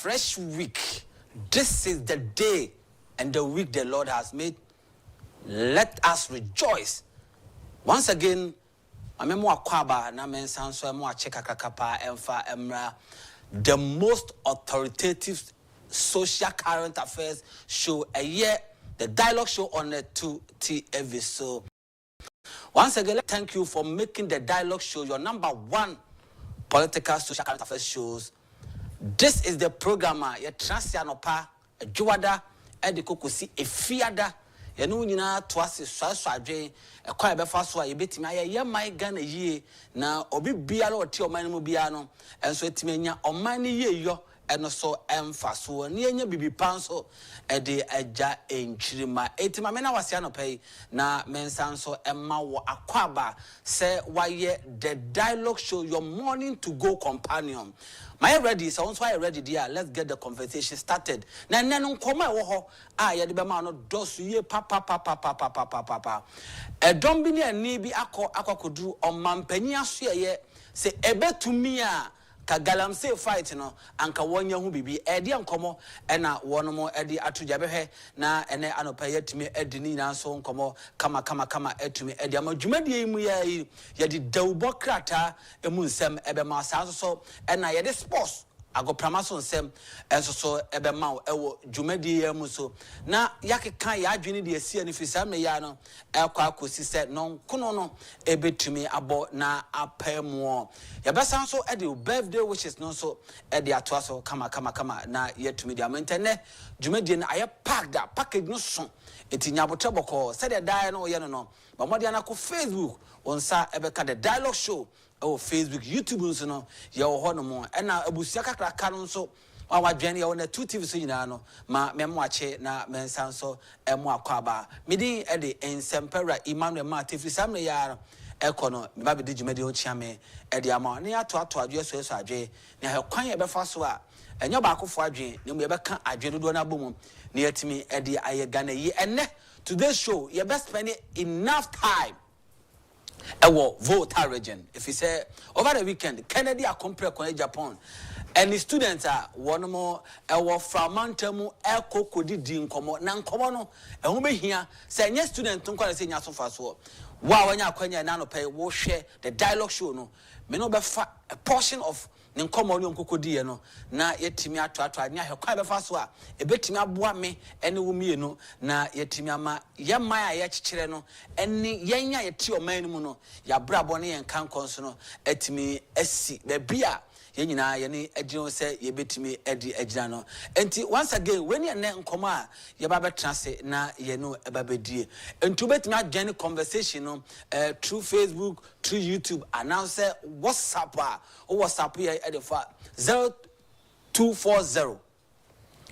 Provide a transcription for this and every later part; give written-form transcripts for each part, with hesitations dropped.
fresh week. This is the day and the week the Lord has made. Let us rejoice. Once again, Amemo Akwaba na mensanso emo acheka kakapa emfa emra, the most authoritative social current affairs show a year, the dialogue show on the 2TV. So once again, thank you for making the dialogue show your number one political social current affairs shows. This is the programmer, ye transianopa, a juada, edikokusi, a fiada, ye no nyina toase swaswadwen, e kwa be fa so a ye betimi aye ye man Ghana yie na obi bia lo ti oman mu bia no enso etimi anya oman ne yie yo eno so emfa so ne anya bibi panso e de agya enchirima etima me na wase anopai na mensan so emma wo akwaba se waye the dialogue show your morning to go companion. My ready, so once I ready, dear, let's get the conversation started. Na nenu nkoma wo ho ye de be ma no dosu ye papa. E don bi ne ani bi akwakoduru omampani aso ye se ebetumi a ka galamsey fight no anka wonya hu bibi e de nkomo e na wono mo e de atoja behwe na ene anopa yatumi edi ni na so nkomo kama etumi e de amadwumadi mu ye de dawbo krata emu nsem ebe ma sa so e na ye de sports agoprama so nsem enso so ebe ma ewo dwumadi mu so na yakeka ya adwene de asia ni fisa me ya no ekwa akosi se no kono no ebetumi abo na apemu ya besa so e de birthday wishes no so e de atoa so kama na yetumi de amantene dwumadi na aye package no so etinya botaboko se de dai no ye no ba modi anako Facebook onsa ebeka the dialogue show oh Facebook, YouTube nso no ye wo ho no mo e na abusia kakraka no nso wa dwane ye wo na 2TV so nyina no ma memo ache na mensan so emo akwaba medi e de ensempera Emmanuel Matefi samne ya ekono me ba be digimedi ho chiame e de ama ne ato adwe so adwe ne ha kwan ye be fa so a enyo ba akofo adwe ne mo ye be ka adwe dodo na bomu ne yatimi e de aye Ghana yi enne today's show ye best spend enough time ewo Volta region. If you say over the weekend, Kennedy accomplished Agyapong, and the students are one more ewo from Mountainu eko kodi di nkomo na nkomo no ehun be hia say nye student to kwale say nya so fa so wa wanya akwanya na no pay wo share the dialogue show no me no be fa a portion of ne nkomo no nkokodi no na yetimi ato anya hekwa be fa so a ebetimi aboa me ene wo mienu na yetimi ama yeman a ye kikire no ene yenya yeti oman mu no ya brabo ne yenkan konso no etimi asi be bia yenyina ye ne agino se ye betimi edi agina no enti once again when ye ne nkomo a ye ba betrase na ye no eba bedie enti betimi agene conversation no through Facebook, through YouTube, announce WhatsApp WhatsApp here at the 0240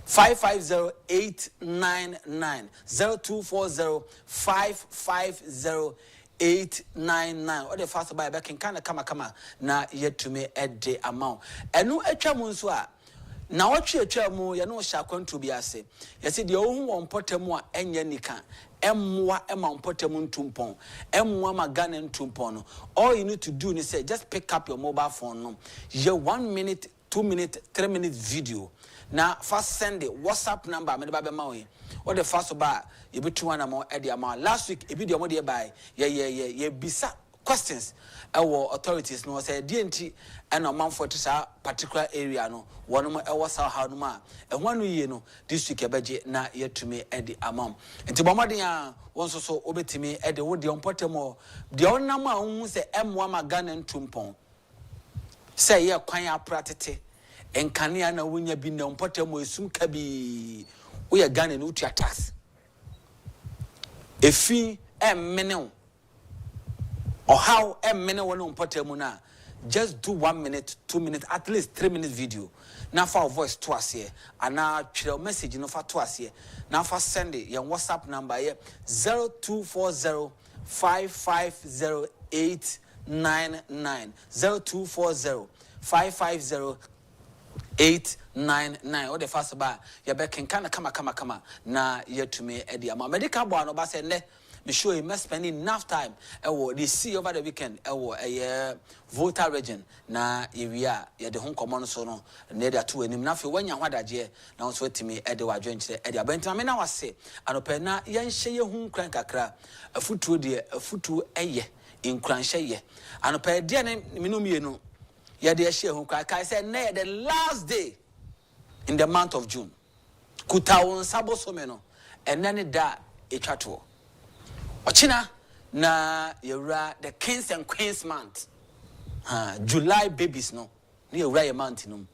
550-899 0240 550-899 or the first by back in Kana kama na yet to me at the amount and no echamunso na watch a mu ye no sha kwantu bi ase ye se de ohun won potemu a enye nika emwa ema potemu ntumpon emwa magana ntumpon no all you need to do is say just pick up your mobile phone no ye 1 minute 2 minute 3 minute video na first send the WhatsApp number me de ba be ma we or the first ba ye betu wana mo e de ama last week e video mo de buy ye bisa questions our authorities no say DNT and amount for this particular area no one more ewa how no ma e one ye no this week ebeje na yetumi e the amount enti bomade a won so obetimi e de wo de onpotemo de onam a hu se emwa magana ntumpon say ye kwan apratete enkane na wonya bi na onpotemo esum ka bi wo ye Ghana no utua tax efi emmene or how a minute one on just do 1 minute, 2 minutes, at least 3 minutes video. Now for voice twice here, and now chill message no for twice here. Now for send it your WhatsApp number here 0240 550-899 0240 550-899 or the first bar you be can kama na yet to me edi ama medical boy no ba say ne me sure you must spend enough time they see over the weekend a voter region na area ya de hon common so no na dia to anim na fe wanya hwadaje na so timi e de wadwen kire e de abentina me na wase anope na yen hye ye hu nkran kakra afutuo de afutuo eye nkran hye ye anope de ne minumienu ya de hye hu kai say na the last day in the month of June kutawon sabo so me no enane da etwato ochina na yewra the kings and queens month July babies no na yewra ye month no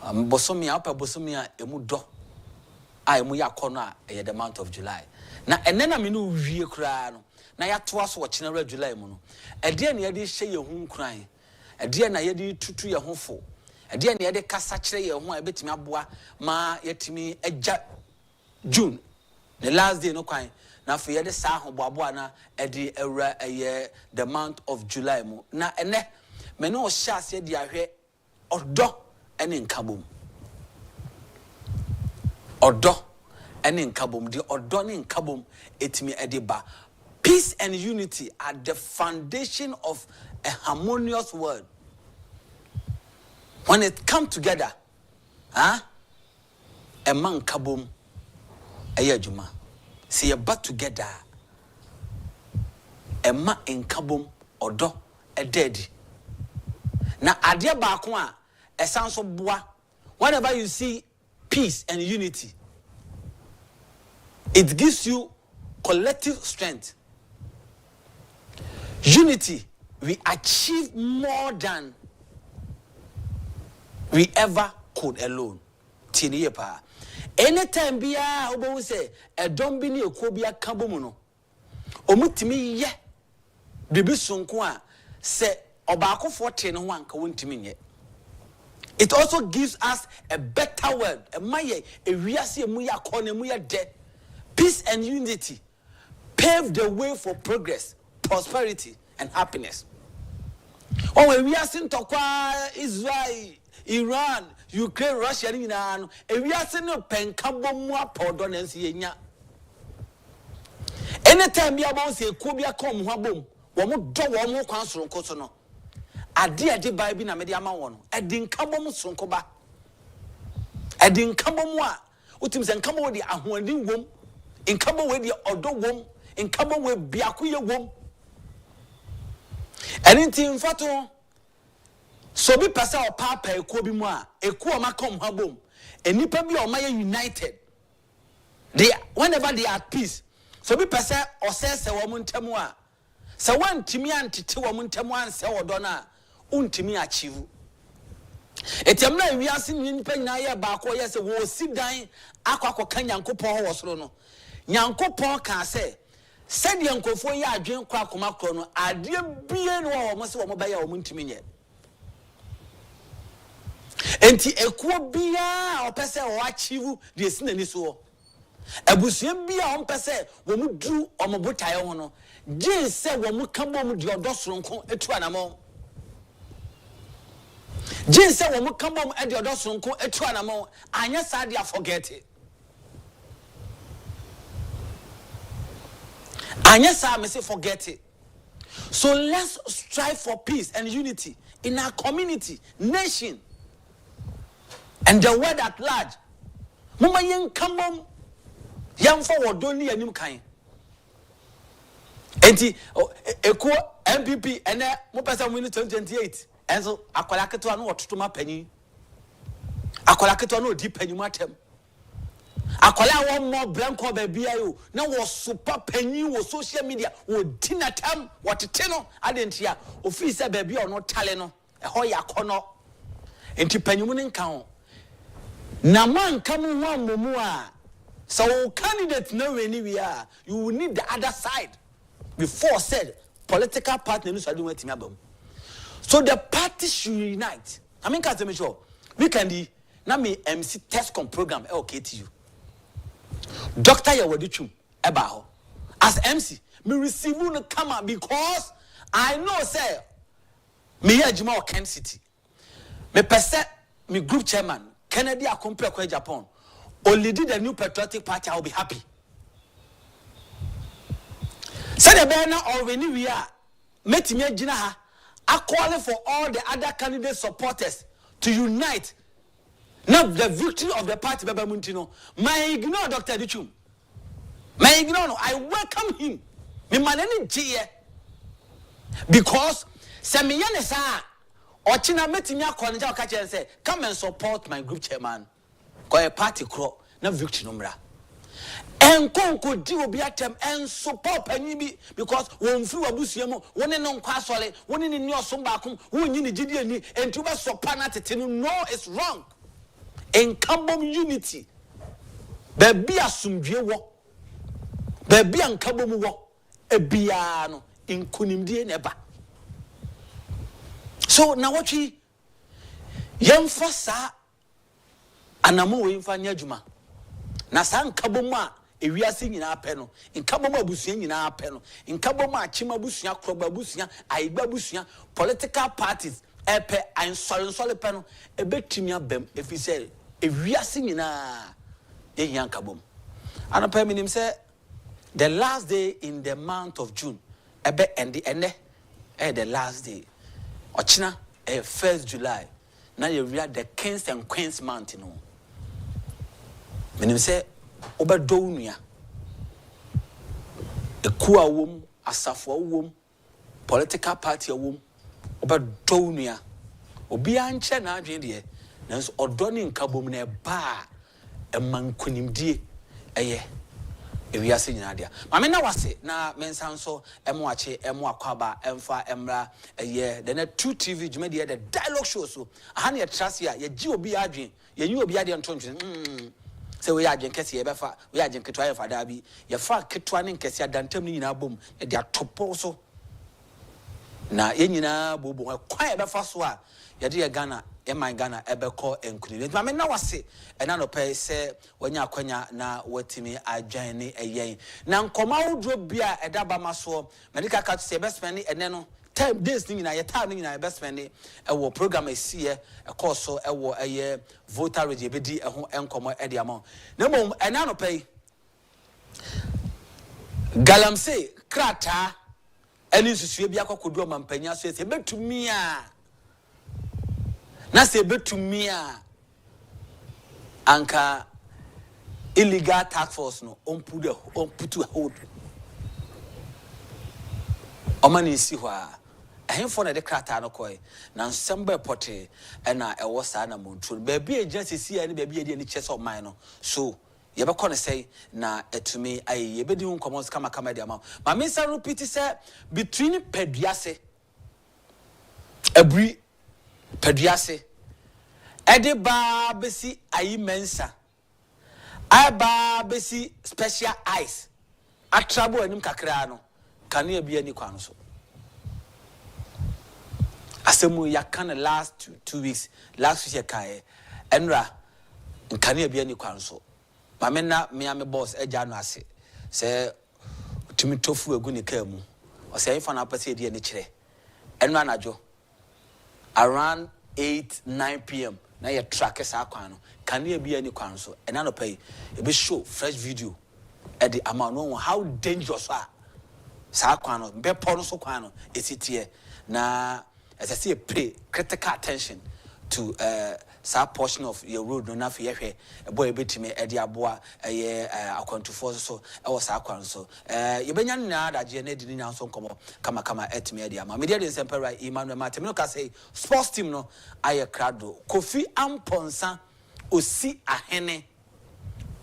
bosomia opa bosomia emu do emu yakono a the month of July na enena me no wie kura no na yato so ochina ra July mu no ede na yede hye ye hu nkran ede na yede tutu ye ho fo ede na yede kasa kire ye ho a betimi aboa ma yetimi agya June the last day no kwan na for yede sa ho boaboa na ede ewra the month of July mu na ene me no hye ase de ahwe odo ene nkabom odo ene nkabom de odo ne nkabom etimi ede ba. Peace and unity are the foundation of a harmonious world. When it come together, a man kabom ayajuma. See you back together. A man in kabom odo a dead. Na adia bakwa a sounds of bois. Whenever you see peace and unity, it gives you collective strength. Unity, we achieve more than we ever could alone. Tiniyepa. Anytime biya obo say e don bi ni ekuo bia kabomu no. Omutimi ye. Bibi sonko a se obakofo te ne ho anka wontimi nye. It also gives us a better world. Emaye ewiase emu ya kone emu ya de. Peace and unity pave the way for progress, prosperity and happiness. Oh, we are seeing Israel, Iran, Ukraine, Russia, and we are seeing no penkabomwa podonensi. Anytime you about say Kubia come wabom, womu do womu kwansuru kosono. Adi Bible na media mawono. Edin kabom sonkoba. Edin kabomwa. Utim sen kabo di ahwandin wom. In kabo we di odo wom. In kabo we biakuye wom. Anything fato so be pesa or papa ekuo bi mu a ekuo ma come habom enipa bi o ma united they whenever they are at peace so be pesa or say wo mu ntemu a se wantimi antete wo mu ntemu anse wodo na untimi achieve etiam na wiase nipa nyina ye ba ko ye se wo sidan akwa kan Nyankopon ho wosoro no Nyankopon ka se said the uncle for ya drink crack macron, I dear being or must want by your muntiminye. Enti equo bia or pese or achieve the sin and so. A busian bia on pese when we drew on my boot I honor. Jay said when we come on with your dosron a twanamo. Jay said when we come on at your dosron a twanamo, I yes I forget it. And yes, I may say forget it. So let's strive for peace and unity in our community, nation, and the world at large. Mama yen come on, young forward don't need a new kind. Enti eko MPP and mo person win 2028. And so akwalake to no to ma panyi. Akwalake to no di panyi matem. Akwala one more blanco baby ayo na was super penny was social media wo dinner time what teno adentia officer baby or no taleno e ho yakono enti panyumu ne nka ho na man kam ho amomu a so candidate na we ni we are you will need the other side before said political party no so dey wetimi abam so the party should unite. I mean can tell me sure we can di na me MC Tescom program okay to you Doctor Yawadichum Ebaho. As MC, me receive no come because I know say me here Juma Kencity. Me pese me group chairman Kennedy Agyapong Agyapong only did the new patriotic party I will be happy. Said the banner or when we are meeting me Jinaha, I calling for all the other candidate supporters to unite. Now the victory of the party, Baba Muntino. My ignore Dr. Dichum. My ignore, no, I welcome him. Me manani G because Semiyane sa or China meeting ya Konja catch and say, come and support my group chairman. Call a party crow, no victory number. And Conco Dio be at them and support Penny because one flew a busiamo, one and on Quasole, one in your Sumbakum, one in the GDN, and to us sopanat, no, it's wrong. In common unity, there be a sumviewo, there be a kabomu, a biano in Kunimdi neba. So now what ye young fossa anamu in Fanyajuma. Nasan kaboma. Ewiase nyina apɛ in nkaboma abusua nyina apɛ no nkaboma achima abusua kroba abusua aigba abusua political parties epe ansɔre pɛ no ebetumi abam efisɛ ewiase nyina yehia nkabom anapa minim sɛ the last day in the month of June ebe endi ene the last day ɔkyena 1st July na yewia the kings and queens month no minim sɛ obedo nua ekua wom asafo wom political party wom obedo nua obi anche na adwen de nanso odo ne nkabom na ba emankunimdie eye ewiase nyina dia mame na wase na mensan so emo ache emo akwaba emfa emra eye the na 2 TV dwumade the dialogue show so aha ne trust ya ye gi obi adwen ye nyi obi ade ntontwe se we agyen kese ye befa we agyen ketwa ye fada bi ye fa ketwa ne kese adantam ni nyina bom e de atopo so na ye nyina bobo kwan ye befa so a ye de ye Ghana e man Ghana e be call enkuni ma me na wase e na no pe se wanya akwanya na watimi adwan ne eyen na nkoma wodro bia e da ba maso medical card se be spend ene no time days ni nyina ye time ni nyina be spend e wo program esi e course so e wo eye voter register be di e ho enkomo e de amount na mom e na no pe galamse krata eni susue bia kokodu mampanya so e betumi a na se betumi a anka illegal tax force no on put a hold omani si ho a ehemfo na de krata no koy na nsemba pote na ewo sa na montu ba bia agency ya ne ba bia de ni chese oman no so ye be kɔ ne sei na etumi ayi ye be di hu commons kama de ama ma me sa repeat say between peduase abri peduase ede ba besi ayi mensa aba besi special eyes atrabo anim kakra no kane bia ni kwa no so asemu yakana last 2 weeks last week kai enra kane bia ni kwa no so ma me na me am boss eja no ase se tumi tofu egu ni ka mu o se ifa na pese de ni kire enra najo around 8-9 p.m. na ye track sa kwan no kane bia ni kwan so ena no pay e be show fresh video e the amount no how dangerous are sa kwan no be pon so kwan no esitie na as I say pay critical attention to sa portion of your road no na fe yehwe e boy betime e de aboa eye akwantufo so e wo sa kwan so ye benya na adaje na di nya so nkomo kama etime e de ama media de sempera Emmanuel Martin no ka say sports team no aye krado Kofi Amponsa osi ahene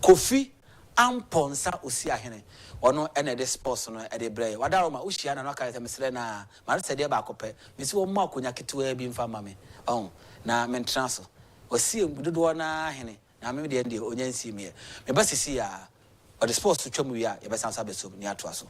Kofi Amponsa osi ahene ono ene de sports no e de brey wadaroma uhia na no ka mesre na ma se de ba akopɛ mesi wo ma akonya ketewa bi mfa ma me na mentra so osi dodo na ahene na me de onyansi me me ba sisi ya o de sports twam wi a ye be sansa be so ni ato so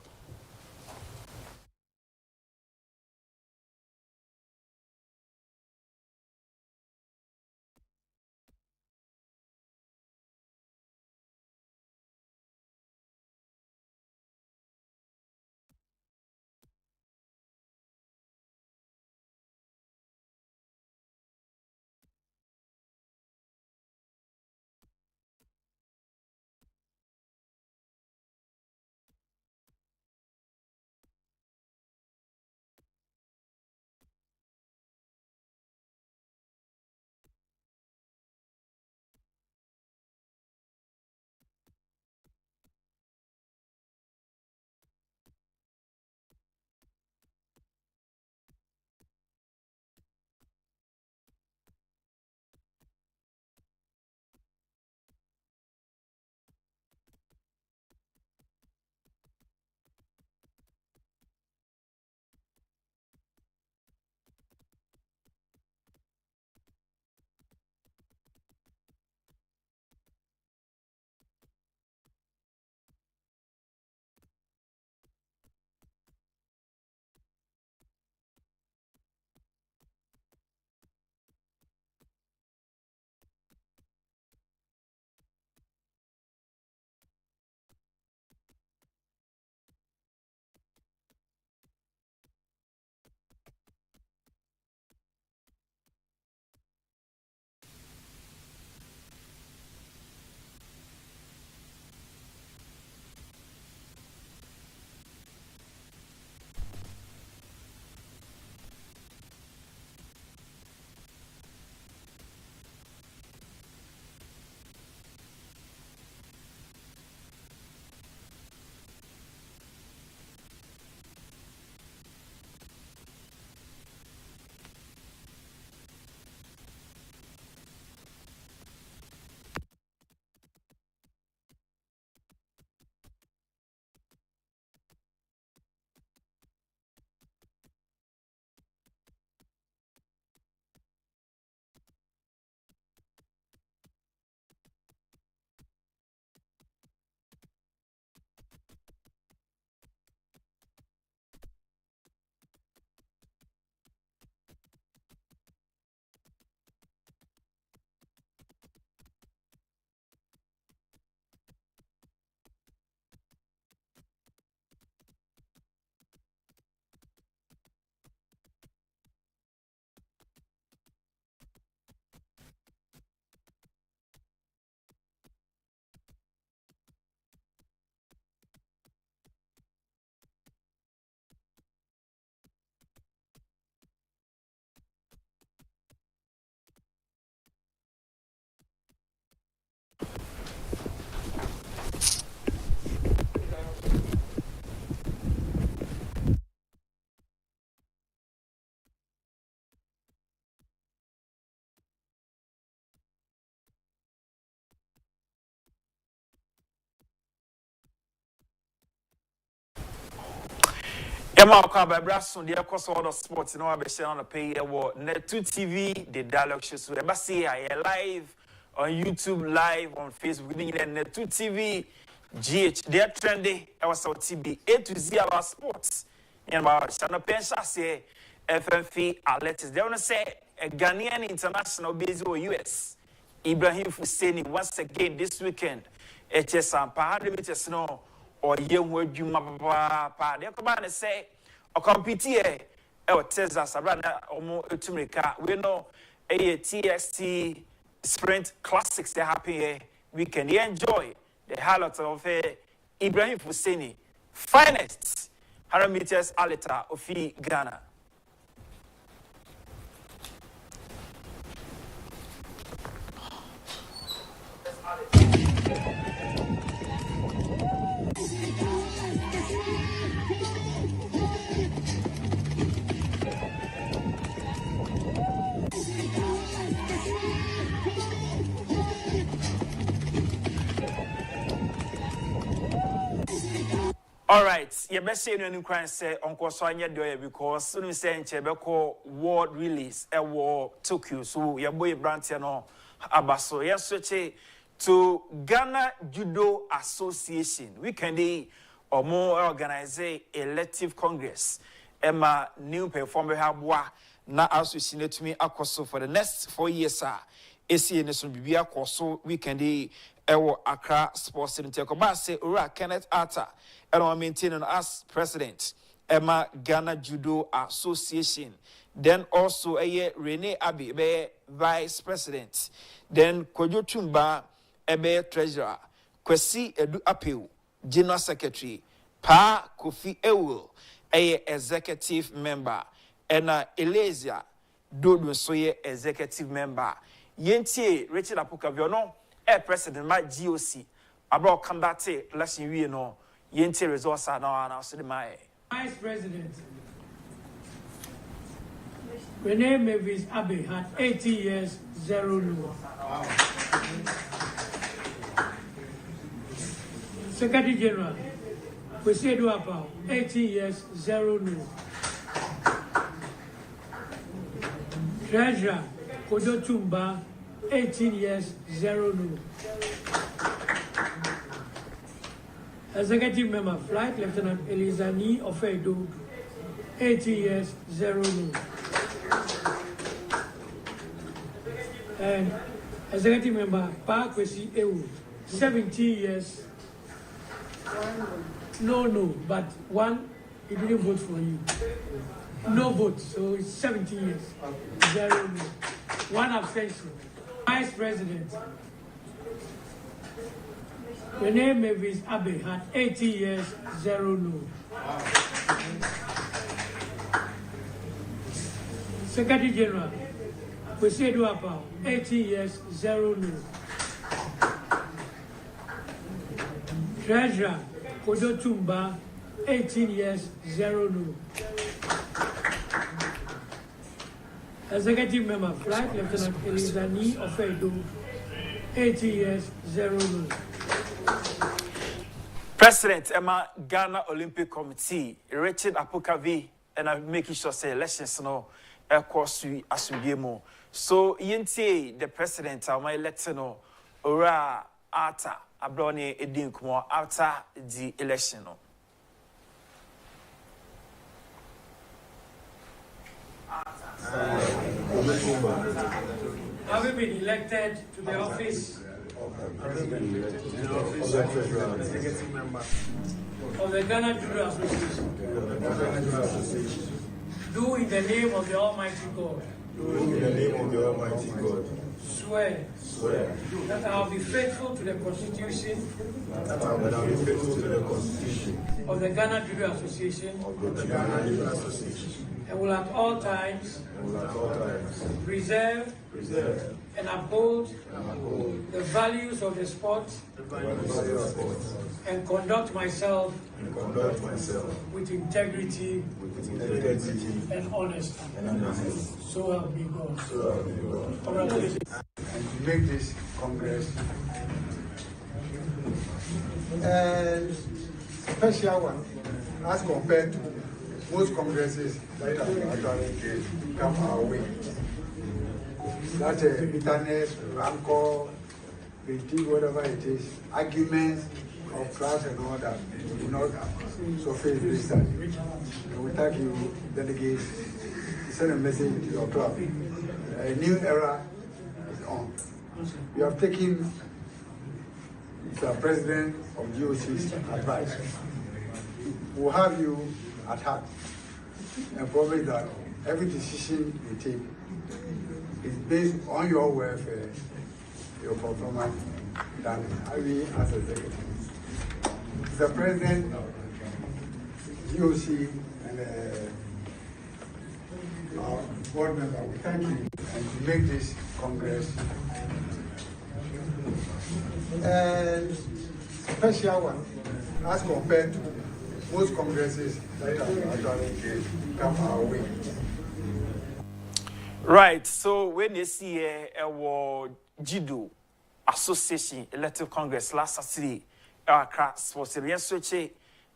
Yama Kwaba Brasso, the course of the sports, no, I'll be on the pay award. Net2 TV, the dialogue shows. Ever see I live on YouTube, live on Facebook, Net2 TV, GH, they're trendy. I was on TV, A to Z about sports. And about Shana Pensha say, FFP alerts. They want to say a Ghanaian international based or US. Ibrahim Husseini once again this weekend. HSM, Pahadimitas no. Or young word you papa. They come and say, or compete here, or Texas, Abrana, or more Utumika. We know a TXT Sprint Classics they happen here. We can enjoy the highlights of Ibrahim Husseini, finest 100 meters alita of Ghana. All right, you best say no crime say Uncle Sonia do because soon we say in Chebeko world release a war Tokyo. So your boy Brantiano Abaso. Yes, switch to Ghana Judo Association. We can do or more organize a elective congress. Emma new performer habwa na associate to me akoso for the next 4 years, sir. ACN is bibia koso we can do Ewo Accra Sports Center. Say Ura Kenneth Arthur and I'm maintaining as president Emma Ghana Judo Association. Then also Rene Abi be vice president. Then Kojo Tumba ebe treasurer. Kwesi Edu Apeu general secretary. Pa Kofi Ewo executive member. And Elezia Dodo Soye executive member. Yentie Richard Apukaviono president my GOC about conducting election we know yente resource now so the my vice president Rene Mavis Abe had 80 years 0 no. Secretary General Kwesi Eduapao 80 years 0 no. Treasurer Kojo Tumba 18 years, 0 no. Executive member, Flight Lieutenant Elizani Ofedo, 18 years, 0 no. And Executive member, Pa Kwesi Ewu, 17 years, no, but one, he didn't vote for you. No vote, so it's 17 years, 0 no. One abstention. Vice President Rene Mavis Abe had 80 years, 0 no. Secretary General Kwesi Eduapao 80 years, 0 no. Treasurer Kojo Tumba 18 years, 0 no. Executive member, Flight Lieutenant Elizani Ofedo, 80 years, 0 no. President Emma Ghana Olympic Committee, Richard Apukavi, and I'm making sure say elections no course we assume. So yente the president I might let no ora ata abrone edinkumo after the election no. Have you been elected to the office of the Ghana Judo Association? Do in the name of the Almighty God. Swear that I will be faithful to the Constitution of the Ghana Judo Association and will at all times preserve and uphold the values of the sport and conduct myself with integrity and honesty. So help me God. Congratulations. And to make this Congress a special one as compared to most congresses that have actually come our way. That internet, rancor, whatever it is, arguments of class and all that, do not surface this time. And we thank you, delegates, to send a message to your club. A new era is on. You have taken the president of GOC's advice. We'll have you at heart and promise that every decision you take is based on your welfare, your performance, than we as executive. The president, GOC, and our board member, we thank you and to make this Congress a special one as compared to most congresses that have actually come our way. Right, so when you see a Judo Association Elective Congress last Saturday, Accra Sports Area,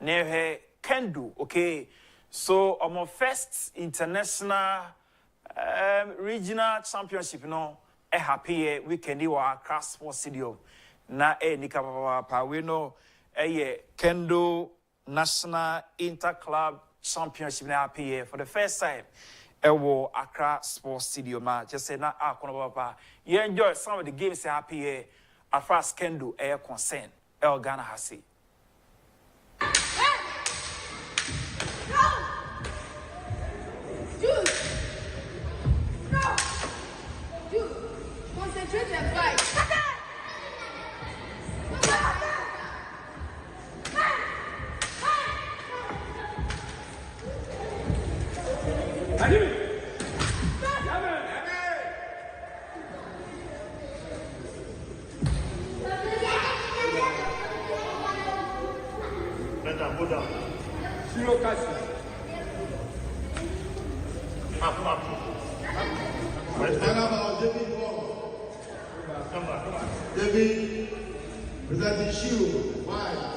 near Kendo, okay? So our first international regional championship, you know, a happy weekend in Accra Sports Stadium. Na nika papa we know Kendo National Inter-Club Championship na happy for the first time. Ewo Accra Sports Stadium. Just say na papa. You enjoy some of the games happy as far as Kendo air concerned. El Ghana has it. Concentrate and fight. David, presenting Shield. Why?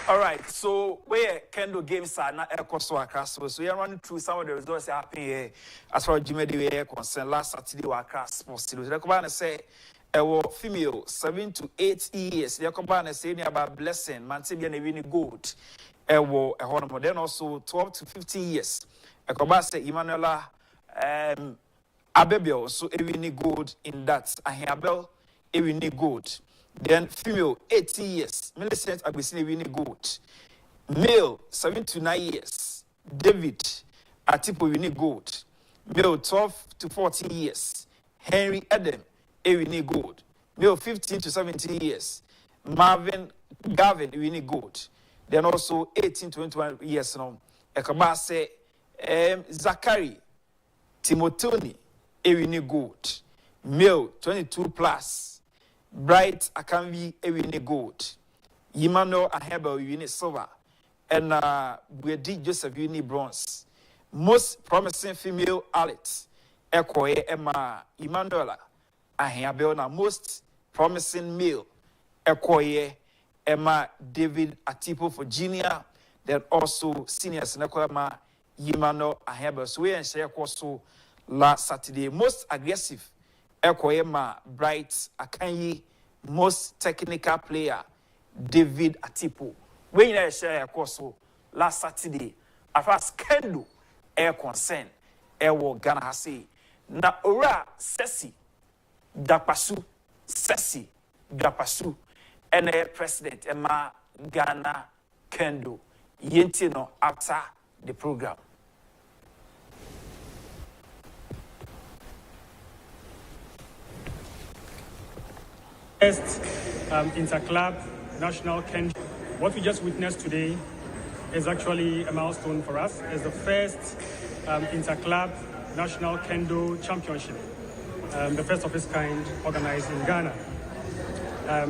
All right, so where Kendo games are not Accra, so you're running through some of the results happening here as far as Judo is concerned. Last Saturday, Accra Sports Stadium. The company say female 7 to 8 years. The company say about blessing, Mantibia and winning gold. Then also 12 to 15 years. The company say Emmanuela Abebio, so winning gold in that. Ahiabel, winning gold. Then female 80 years, Millicent Agbesini winning gold. Male 7 to 9 years, David Atipo winning gold. Male 12 to 14 years, Henry Adam winning gold. Male 15 to 17 years, Marvin Gavin winning gold. Then also 18 to 21 years now, Ekabase Zachary Timotoni winning gold. Male 22 plus. Bright Akambi winning gold. Emmanuel Aheba winning silver. And Bwedi Joseph winning bronze. Most promising female athlete Ekoye Emma Emmanuela Aheba. Most promising male Ekoye Emma David Atipo for junior. Then also seniors Ekoye Emma Emmanuel Aheba. So we and share also last Saturday. Most aggressive, Ekoyema Bright Akanyi, most technical player, David Atipo. When you share a course last Saturday, as far as Kendo air concern, air war Ghana has say. Na ora Sesi, Dapasu, Sesi, Dapasu, and a president, Emma Ghana Kendo, Yentino after the program. First interclub national Kendo. What we just witnessed today is actually a milestone for us. It's the first interclub national Kendo championship, the first of its kind organized in Ghana.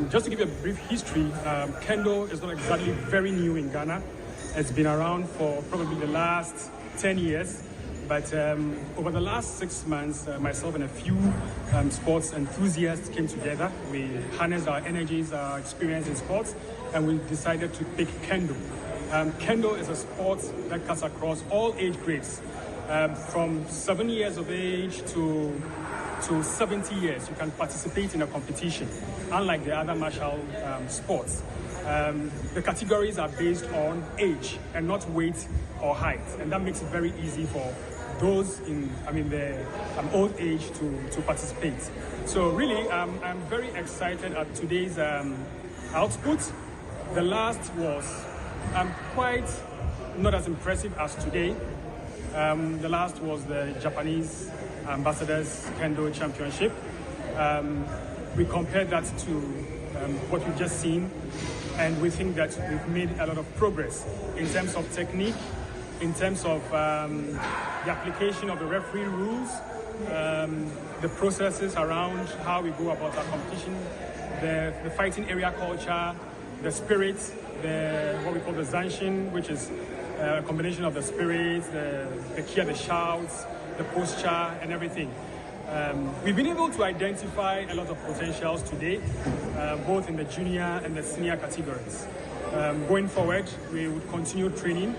Just to give you a brief history, Kendo is not exactly very new in Ghana. It's been around for probably the last 10 years. But over the last 6 months, myself and a few sports enthusiasts came together. We harnessed our energies, our experience in sports, and we decided to pick Kendo. Kendo is a sport that cuts across all age grades, from 7 years of age to 70 years. You can participate in a competition, unlike the other martial sports. The categories are based on age and not weight or height, and that makes it very easy for those in, the old age to participate. So really, I'm very excited at today's output. The last was quite not as impressive as today. The last was the Japanese Ambassadors Kendo Championship. We compared that to what we've just seen, and we think that we've made a lot of progress in terms of technique, in terms of the application of the referee rules, the processes around how we go about our competition, the fighting area culture, the spirit, what we call the zanshin, which is a combination of the spirit, the kia, the shouts, the posture, and everything. We've been able to identify a lot of potentials today, both in the junior and the senior categories. Going forward, we would continue training.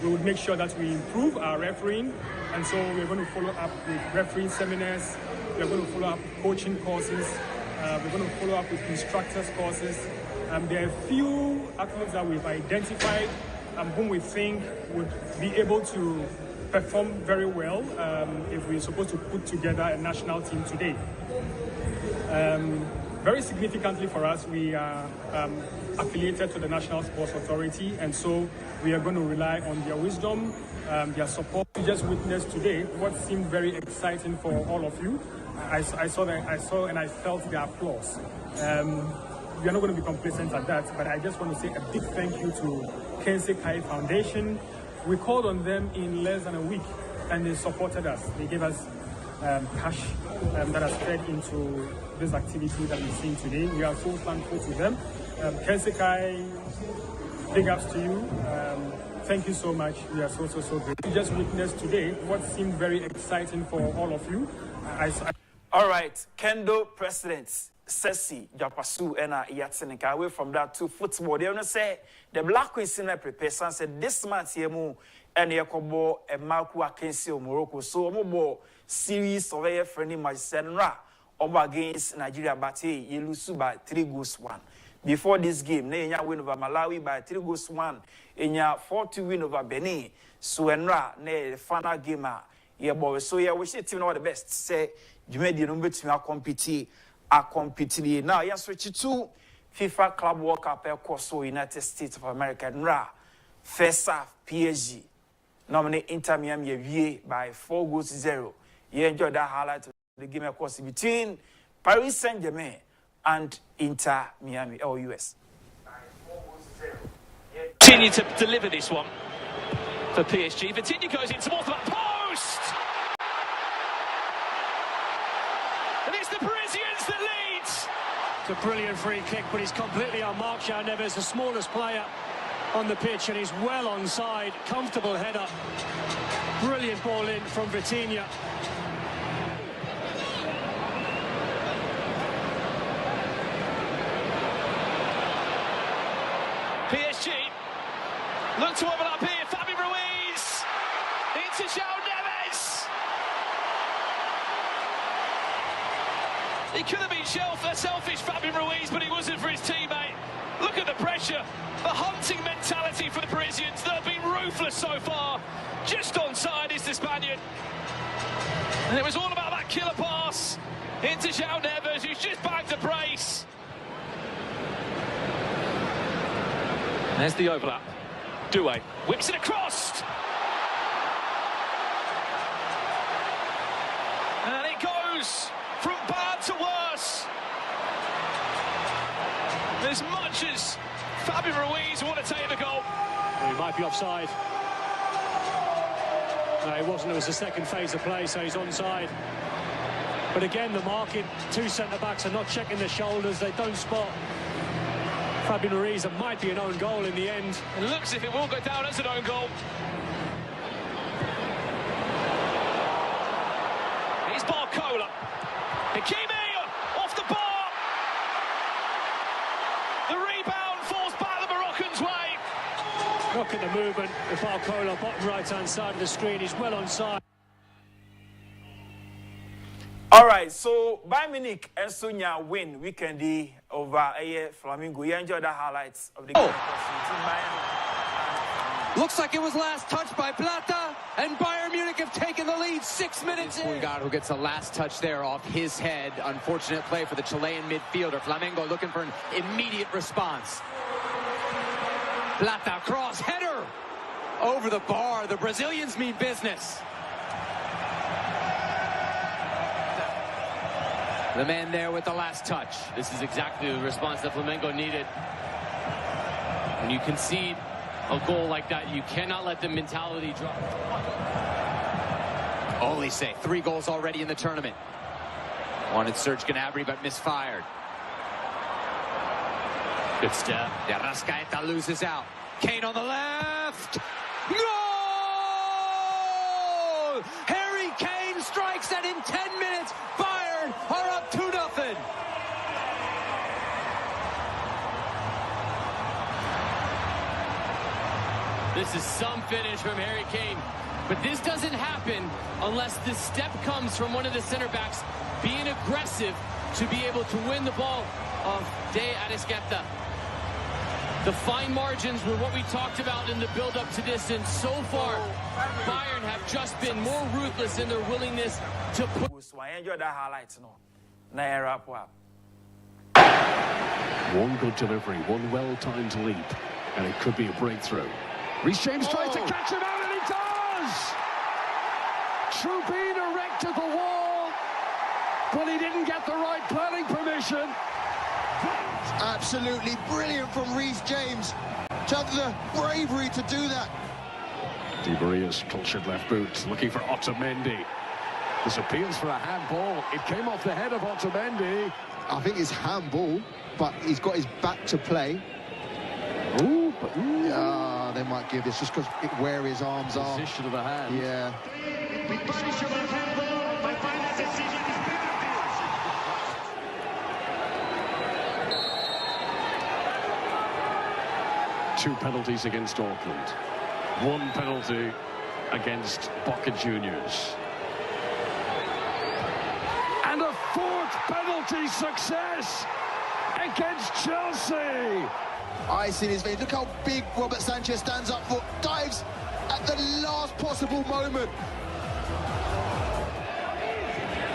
We would make sure that we improve our refereeing, and so we're going to follow up with refereeing seminars, we're going to follow up with coaching courses, we're going to follow up with instructors courses. There are a few athletes that we've identified whom we think would be able to perform very well if we're supposed to put together a national team today. Very significantly for us, we are affiliated to the National Sports Authority, and so we are going to rely on their wisdom, their support. We just witnessed today what seemed very exciting for all of you. I saw and I felt the applause. We are not going to be complacent at that, but I just want to say a big thank you to Kencity Foundation. We called on them in less than a week, and they supported us. They gave us cash that has fed into this activity that we've seen today. We are so thankful to them. Kencity, big ups to you. Thank you so much. We are so great. We just witnessed today what seemed very exciting for all of you. All right, Kendo president Sesi Japasu and Yatsenika. Away from that to football, they want to say the Black Queens in prepare. Said this month here and Yakobo and Marco against Morocco. So more series of a friendly match Senra over against Nigeria, but you lose by 3-1. Before this game, Nenya win over Malawi by 3-1. Enya 4-2 win over Benin. So Enra ne final game yeah boy. So yeah, we should team all the best. Say you made the number to compete. Now yes, switch to FIFA Club World Cup course United States of America. Enra first half PSG. Nominate Inter Miami by 4-0. You enjoyed that highlight of the game of course between Paris Saint-Germain and Inter Miami, US. Continue to deliver this one for PSG. Vitinha goes in towards that post! And it's the Parisians that leads! It's a brilliant free kick, but he's completely unmarked. João Neves, the smallest player on the pitch, and he's well onside. Comfortable header. Brilliant ball in from Vitinha. PSG look to open up here. Fabi Ruiz into João Neves. He could have been selfish, Fabian Ruiz, but he wasn't for his teammate. Look at the pressure, the hunting mentality for the Parisians. They've been ruthless so far. Just onside is the Spaniard. And it was all about that killer pass into João Neves, who's just bagged the brace. There's the overlap. Judo whips it across. And it goes from bad to worse. As much as Fabian Ruiz want to take the goal. Well, he might be offside. No, he wasn't. It was the second phase of play, so he's onside. But again, the marking, two centre-backs are not checking their shoulders. They don't spot Fabian Ruiz. It might be an own goal in the end. It looks as if it will go down as an own goal. Here's Barcola. Hakimi off the bar. The rebound falls back the Moroccans' way. Look at the movement. The Barcola, bottom right-hand side of the screen. He's well onside. All right, so Bayern Munich and Sonia win weekend over Flamengo. You enjoyed the highlights of the game. Looks like it was last touch by Plata, and Bayern Munich have taken the lead 6 minutes in. Who gets the last touch there off his head. Unfortunate play for the Chilean midfielder. Flamengo looking for an immediate response. Plata, cross, header! Over the bar. The Brazilians mean business. The man there with the last touch. This is exactly the response that Flamengo needed. When you concede a goal like that, you cannot let the mentality drop. Olise, 3 goals already in the tournament. Wanted Serge Gnabry, but misfired. Good step. De Arrascaeta loses out. Kane on the left. Goal! Harry Kane strikes, and in 10 minutes, Bayern are up 2-0. This is some finish from Harry Kane. But this doesn't happen unless the step comes from one of the center backs being aggressive to be able to win the ball of De Arrascaeta. The fine margins were what we talked about in the build-up to this, and so far, Bayern have just been more ruthless in their willingness to put... I enjoyed the highlights, no? One good delivery, one well-timed leap, and it could be a breakthrough. Reece James tries to catch him out, and he does! Trubin erected the wall, but he didn't get the right planning permission. Absolutely brilliant from Reece James to have the bravery to do that. Di Maria's cultured left boot, looking for Otamendi. This appeals for a handball. It came off the head of Otamendi. I think it's handball, but he's got his back to play. Ooh, they might give this just because where his arms are. Position of the hand. Yeah. Two penalties against Auckland. One penalty against Boca Juniors. And a 4th penalty success against Chelsea. Ice in his veins. Look how big Robert Sanchez stands up for. Dives at the last possible moment.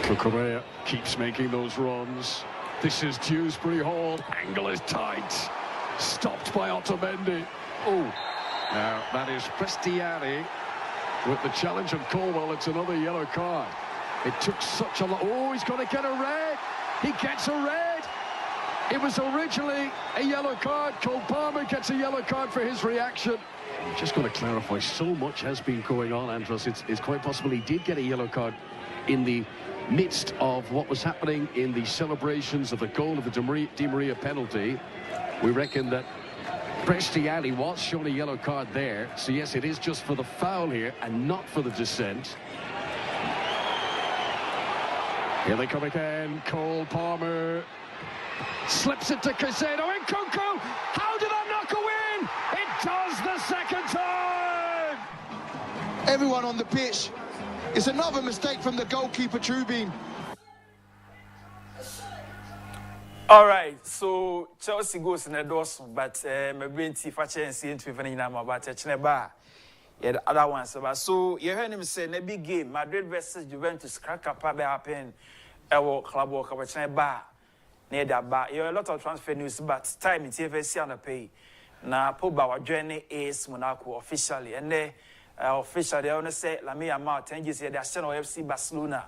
Cucurella keeps making those runs. This is Dewsbury Hall. Angle is tight. Stopped by Otamendi. Oh, now that is Cristiani with the challenge of Colwell. It's another yellow card. It took such a lot. Oh, he's got to get a red. He gets a red. It was originally a yellow card. Cole Palmer gets a yellow card for his reaction. I'm just going to clarify, so much has been going on, Andros. It's quite possible he did get a yellow card in the midst of what was happening in the celebrations of the goal of the Di Maria penalty. We reckon that Cristiani was shown a yellow card there. So yes, it is just for the foul here and not for the dissent. Here they come again. Cole Palmer slips it to Caicedo, and Nkunku. How did that not go in? It does the second time. Everyone on the pitch. It's another mistake from the goalkeeper, Trubin. All right, so Chelsea goes in the doors, but my brain if I change into even about Chineba. Yeah, the other ones. So you heard him say, a big game, Madrid versus Juventus, crack up happen. Our club work about Chineba. Near that bar. You have a lot of transfer news, but time in TFC on the pay. Now, Pogba our journey is Monaco officially, and they officially, I want to say, Lamia Mart, 10 years, they're still FC Barcelona.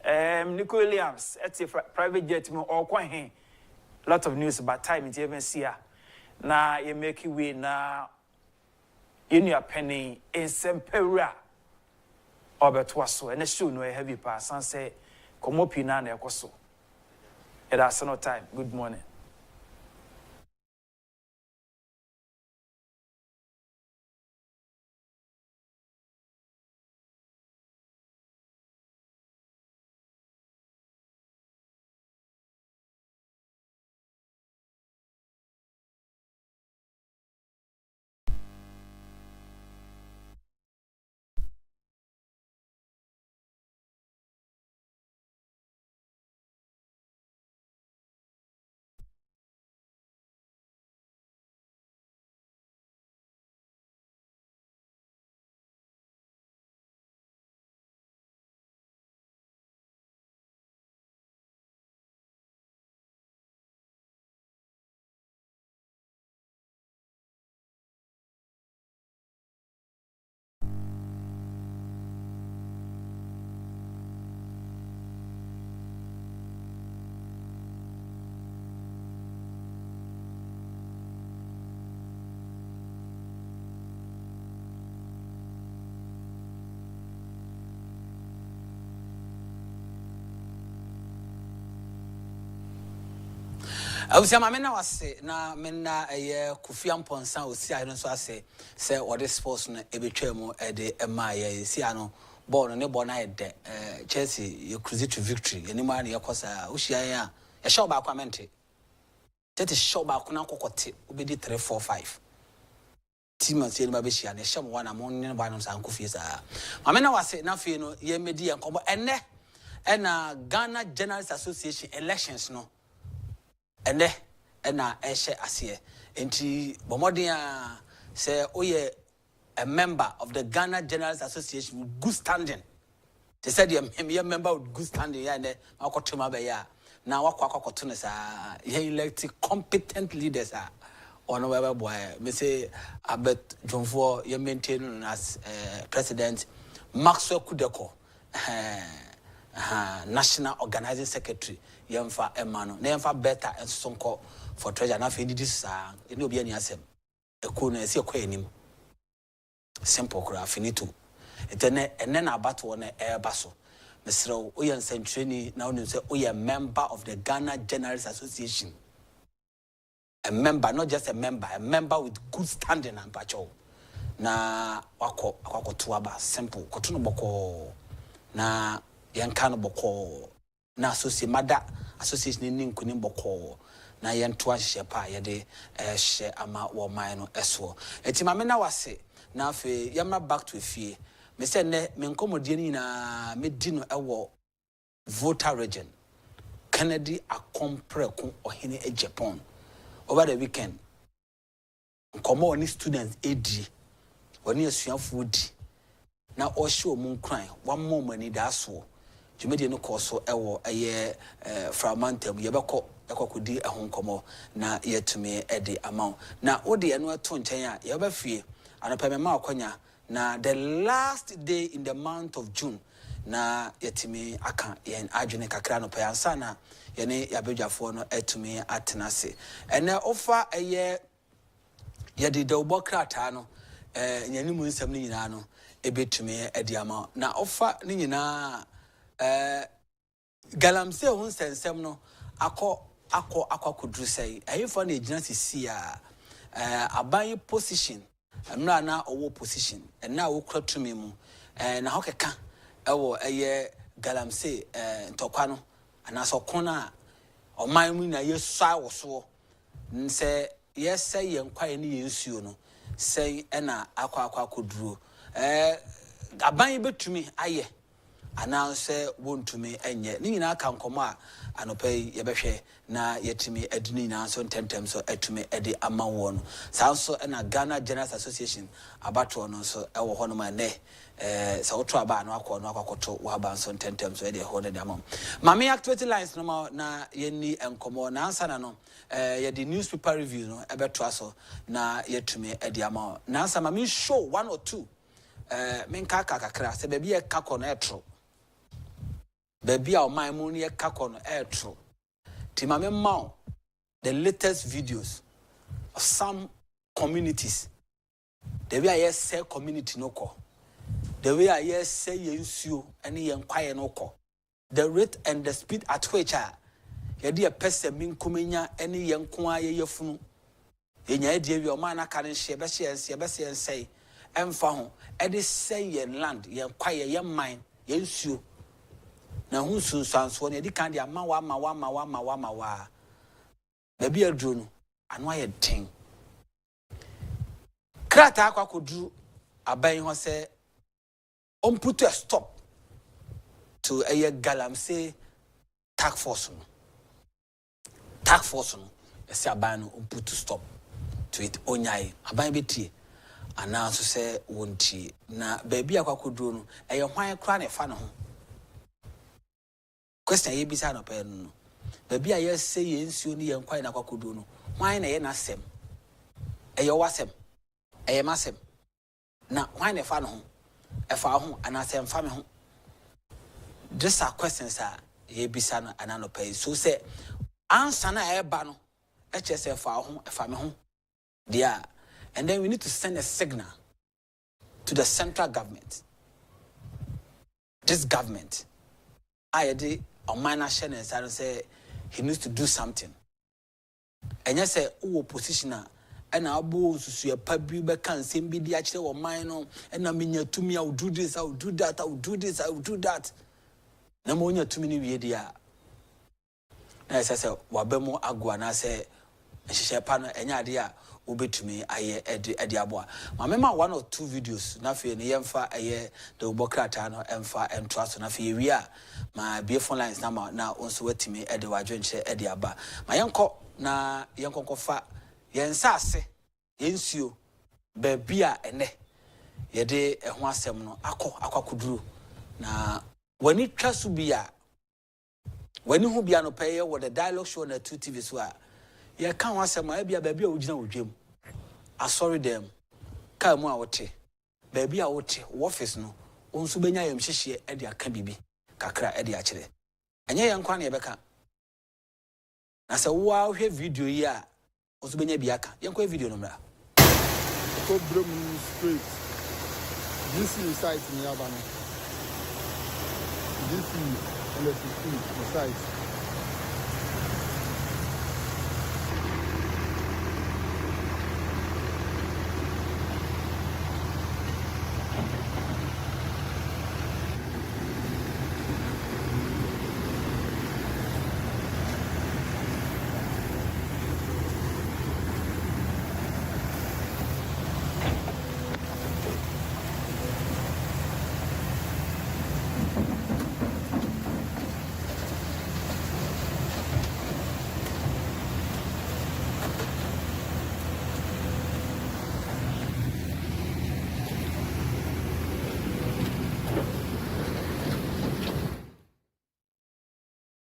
Nico Williams, it's a private jet, or quite lot of news about time in TFC. Now, you make it way now. In your penny in Sempera or Betwaso, and a shoe no heavy pass and say, come up in an ecoso. It has no time. Good morning. I was saying, I say, na mena a year Kufian Ponsa, or see, I don't say, what this sports a betrayal at the Maya, Siano, born on a bonnet, Chelsea, you cruise to victory, any money, of course, Ushia, a show back commented. That is show back Kunakote, will be 3, 4, 5. Timothy and Babishi and a sham one among the Banons and Kufisa. I mean, I was saying, nothing, ye media and combo, and Ghana Journalists Association elections, no. And Eshe Asie. Enti Bomodia say, oh, yeah, a member of the Ghana Journalists Association with good standing. They said, you're a member with good standing, and Makotuma. Now, Wakwakotunas are elected competent leaders. On whatever boy, me say, I bet John For, you maintain as President Maxwell Kudeko, National Organizing Secretary. Yamfa Emano, Nemfa better and sonko for treasure. Now, this it will be any assem. A coon is your queen. Simple craft, finito. And then about one air basso. Mr. Oyan Centrini now say, we are a member of the Ghana Journalists Association. A member, not just a member with good standing and patrol. Na wako tuaba simple. Kotuno boko na yankano boko. Na association ni nkunim boko na yentoa hyepa yede hye ama wo man no eso enti ma me na wase na afi yamra back to fie me say ne me nkomodie ni na me di no ewo voter region Kennedy akompreku ohene Agyapong over the weekend nkomo oni students edi oni asuafo di na o hye o mun kran one more money da so Jumedi no koso ewo eye fragmentum yebeko ekokudi ehonkomo na yetumi ede amount na odi eno ato nchen a yeba fie anopemema akwanya na the last day in the month of June na yetumi aka yen adwene kakra no payansa na yene yabedwafo no etumi atenase ene ofa eye yede de obokrata no nyanimu nsam ni nyina no ebetumi ede amount na ofa ni nyina galamse hun sensem no akọ kudru sei ayefo na ejina sisi a aban position amra na owo position na wo kratumi mu na hokeka ewo eye galamse ntokwa no anaso kona oman mu na yesu awoso nse yese yenkwae ne yensuo no sei na akọ kudru aban betumi aye announce won't to me and yet Nina can come out and pay Yabeshe na yetimi edini na so tentem so etume edi ama won sanso na Ghana General Association abato no so ewo hono ma ne so oto aba no akoto wa ba so tentem so edi hono de amam mame activity lines no na yeni enkomo na ansa na no ye the newspaper review no ebeto aso na yetumi edi ama na ansa mame show 1 or 2 menka kakakra se baby e kako na etro baby a o man mu ne kako no etro Timame Mao, the latest videos of some communities. The way I say community no ko. The way I say yensu any enquire no ko. The rate and the speed at which ye dear person min kumenya any yenkwa ye yefunu. Yenya dear your man can share besi and say emfa ho e say yen land yenquire yen mine yensu. Na hu sun sanso ne di kan dia ma wa baby adru no anu aye den krata akwa kodru aban ho se on put a stop to a galamsey task force no ese aban no on put to stop to it onyai aban betie ana so se wonti na baby akwa kodru no eye hwan kra ne fa no ho question ye bisa no pe no baby a yes say yensuo ni yenkwai na kwakodo no hwan na ye na sem eye wasem eye masem na hwan na fa no ho e fa ho ana sem fa me ho these are questions ye bisa no ana no pe so say answer na e ba no e che say fa ho e fa me ho dia and then we need to send a signal to the central government. This government I did on my national and say he needs to do something. And yes, say oppositioner and our boss to a public can same be the actual mine and I mean to me I will do this, I will do that, I will do this, I will do that. No more too many media. As I say, Wabemo Aguana say Shepana and idea ube to me I ediabwa. My member 1 or 2 videos nafi ni yemfa aye the ubokratano emfa and trust nafi we are my beautiful lines number now also wet me ediwadwenche ediaba. My yanko na yanko kofa yensase yensio bebia ene yede ho asem no akwa na wani twasu bia wani hu bia no peye with the dialogue show na 2 TV so ye kan wasem a bia baby a wogina wodwem asori dem ka mu a wote baby a wote office no onsu benya yem hyehye e de aka bibi kakra e de a kire enye ye nkwa na ye beka na se wo a hwe video yi a onsu benya bi aka ye nkwa video no mra ko brom straight this is site in Yabano this is on the 15th site.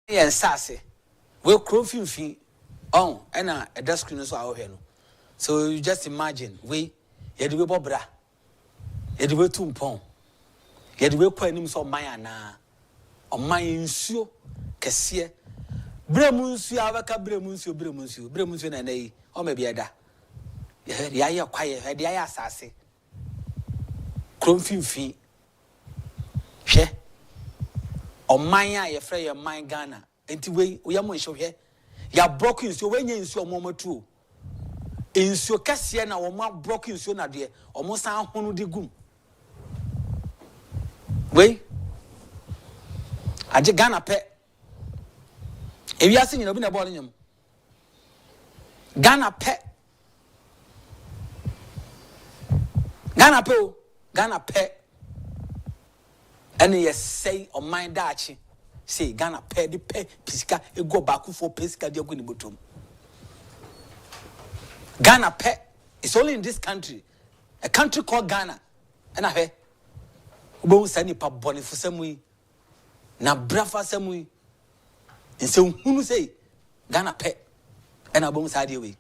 Yes, sassy. We crowfin on and a desk screen so our hen. So you just imagine we yet we bobra yet we tumpon yet we quite him so mayana on my insure cassia bremunsu avaka bremunsu and a or maybe a da. You heard the eye quiet, had the eye sassy. Crowfin she. On my eye, afraid of my Ghana. And we are more show here. Ya broken so when you in so moment too. In so Cassiana or more broken so na dear, almost a honu de gum. Wait, I just Ghana pet. If you are singing a bit about him, Ghana pet. Ghana pet. And yes, say on my dachi, say Ghana pay the pay pisca, you go back for pisca, you're going to bottom. Ghana pay is only in this country, a country called Ghana. And I hear, who send you pap bonnie for some way, na brafa some way. And so who say Ghana pay, and I won't side away.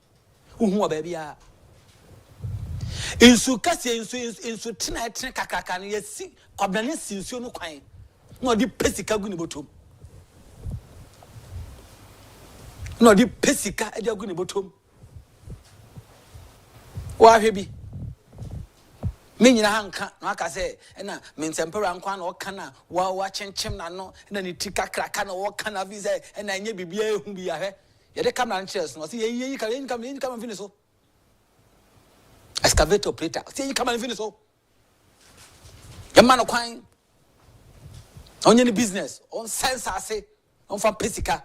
Who baby are. In Sukasi, in Sutina, Kakakani, yes, see, Cobanis, since you know, no, the Pesica Gunibotum. No, the Pesica at your Gunibotum. Why, baby? Meaning, like I say, and means Emperor and Quan or Cana, while watching Chimnano, and then you take a crack or Cana visa, and I may be whom be a hair. Yet they come and chairs, no, see, you come and finish so. Excavator operator. See, you come and finish so. Your man of crime. On any business, on sense, I say, on from Pesica.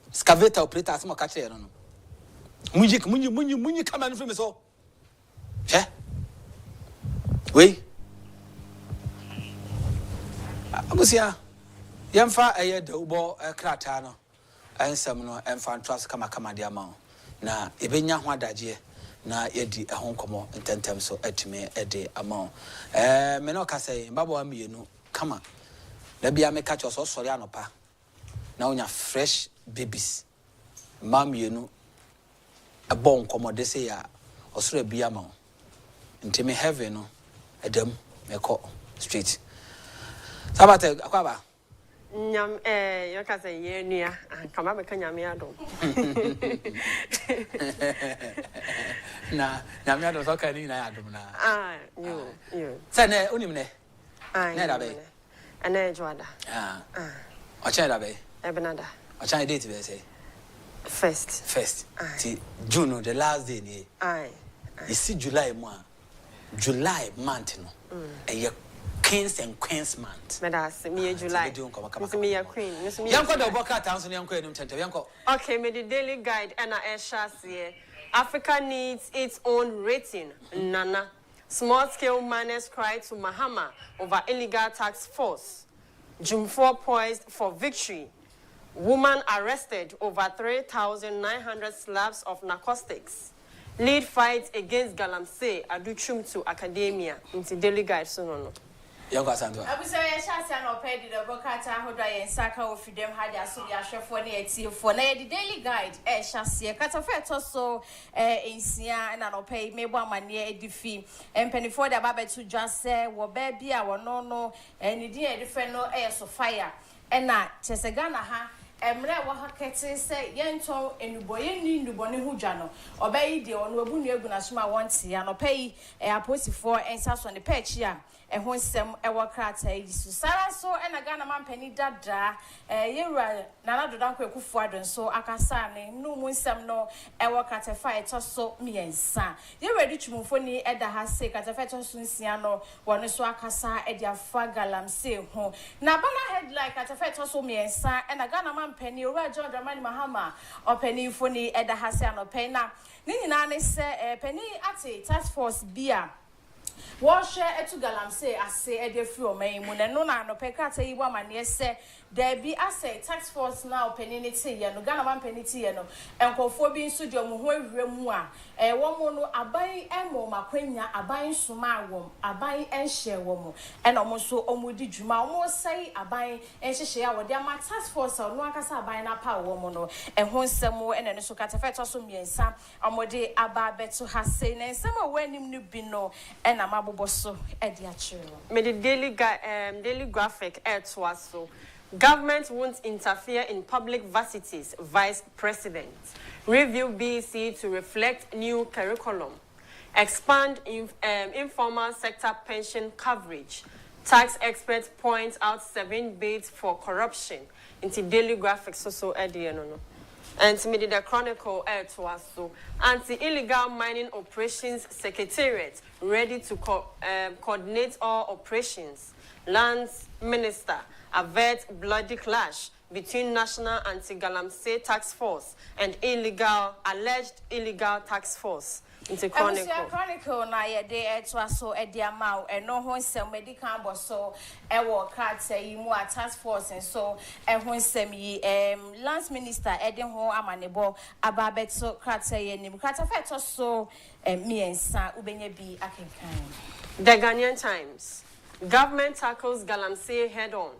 Excavator operator, I'm a catcher. When you come and finish so. Yeah. Wait. I was here. Young far a year, the Ubo, a cratano, and some and fan trust come a diamond. Now, even young one that year. Na yedi a home como in 10 times so etime ede amount me no ka say babo amienu kama da bia me catch us sorry anopa na onya fresh babies mamienu a bon como de say ya osoro bia ma ntime heaven no edam me ko street sabate akwaba Nyam you can say ye nia kama me ka nyame adom na nyame adom so ka ni na adom na you say na onim ne na da be ana ejwada o cha da be ebenada o cha date be say first ti June the last day ni you see July July month no Kings and Queens month. Me July. Me a queen. Yanko the boka townson yanko enum tente yanko. Okay, me the daily guide and a here. Africa needs its own rating. Nana. Small scale miners cry to Mahama over illegal tax force. June 4 poised for victory. Woman arrested over 3,900 slabs of narcotics. Lead fight against Galamsey Aduchum to academia. Into daily guide soon. Young Sandra. I was saying, Shassan or paid the Bocata, Hoda and Saka of Freedom had a Soya for the daily guide, Shassia, Catafet also in Sia and I'll pay me 1 man near a fee. And penny for the Babette to just say, well, baby, our no, and the dear different no air so fire. And not Chesagana ha. Emre wa hakete say yento enuboye ni nubone hujano obey de onu abu nu egu na soma wonte ya no pay aposifo ensa so ne patch ya ehon sem ewo krata yi su sara so na Ghana man pani dada yewura nana dodan ko akufo-addo so akasa ne nu mu nsem no ewo krata fa eto so miensa yewura di twumfo ni eda ha se krata fa eto so nsia no wono so akasa e dia fa Galamsey ho na bana headline krata fa eto so miensa na Ghana man penny ora John Dramani Mahama or penny phony eda hase anopena ni nyina ne se penny ate task force bia wo share etu Galamsey ase ede free o man mu ne no na anopeka ta yi wa mane se there be ase task force now penny ne tie ye no Ghana man penny tie no enkofo bi nso de omo ho awura mu a wo mo no aban emo makwanya aban soma awom aban enhye wo mo ena omo so omo di djuma omo sai aban enhye ya wo de ama task force no akasa aban na pa wo mo no ho nsem ena ne so katafeto so miensa omo de aba beto hase ne nsem a wanim no bi no ena mabobo so e di achiro me the daily graphic to us so government won't interfere in public varsities, Vice President. Review BEC to reflect new curriculum. Expand informal sector pension coverage. Tax experts point out 7 bids for corruption. Into daily graphics so no. And to me the Chronicle to us so anti-illegal mining operations secretariat ready to coordinate all operations. Lands Minister avert bloody clash between National Anti-Galamsey Task Force and alleged illegal tax force. Into Chronicle. Chronicle na ye de to so e de amount e no ho nsem medical boso e wo card say yi mu a task force and so e ho nsem yi lance minister e de ho amanebo ababeto card say ye nim card fa to so miensa ubenya bi akenkan. The Ghanaian Times. Government tackles Galamsey head-on.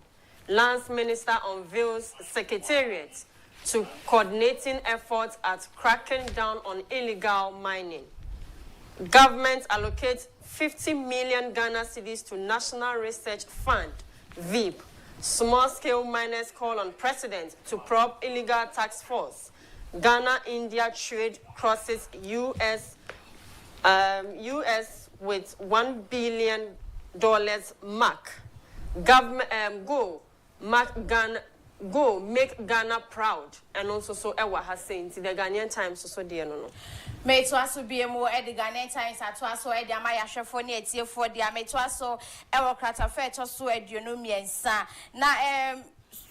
Lance Minister unveils secretariat to coordinating efforts at cracking down on illegal mining. Government allocates 50 million Ghana cedis to National Research Fund, VIP. Small-scale miners call on President to probe illegal tax force. Ghana-India trade crosses US with $1 billion mark. Government go make Ghana proud, and also so Ewa has saying to the Ghanaian Times so dear no. May to also be a more the Ghanaian Times at also a Maya Shafoni at here for the May to also Ewa Crata Fair to so a Dionomi and Sa. Now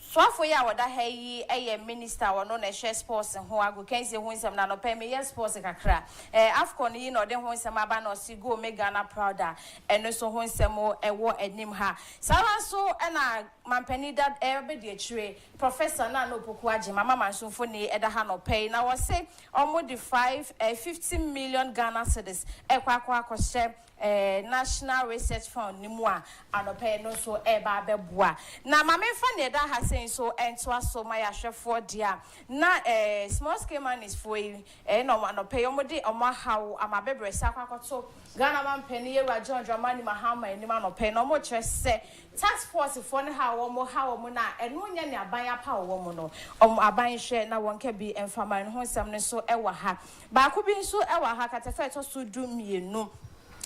so for ya wada hey minister or no share sports and ho ago kense ho nsem na no pay me yes sports kakra afcon yi no de ho nsem aba no si go make Ghana prouder eno so ho nsem e wo enim ha sawa so na mampani that be de chire professor na no poku age mama mansofo ni eda ha no pay na wo say almost the 50 million Ghana cedis kwa share National Research Fund nimua anope no so eba beboa na mama fa ne da ha sen so ento aso my ahwefo dia na small scale man is for no anope yomode omahaw amabebre sakwakoto Ghana man penny ewa John Dramani Mahama enima anope no mo kire se tax force for ne ha wo mo na eno nya ne aban apa wo mo no aban hwe na wonka bi emfama ho nsem ne so ewa ha ba ko bi so ewa ha katefa to so du mienu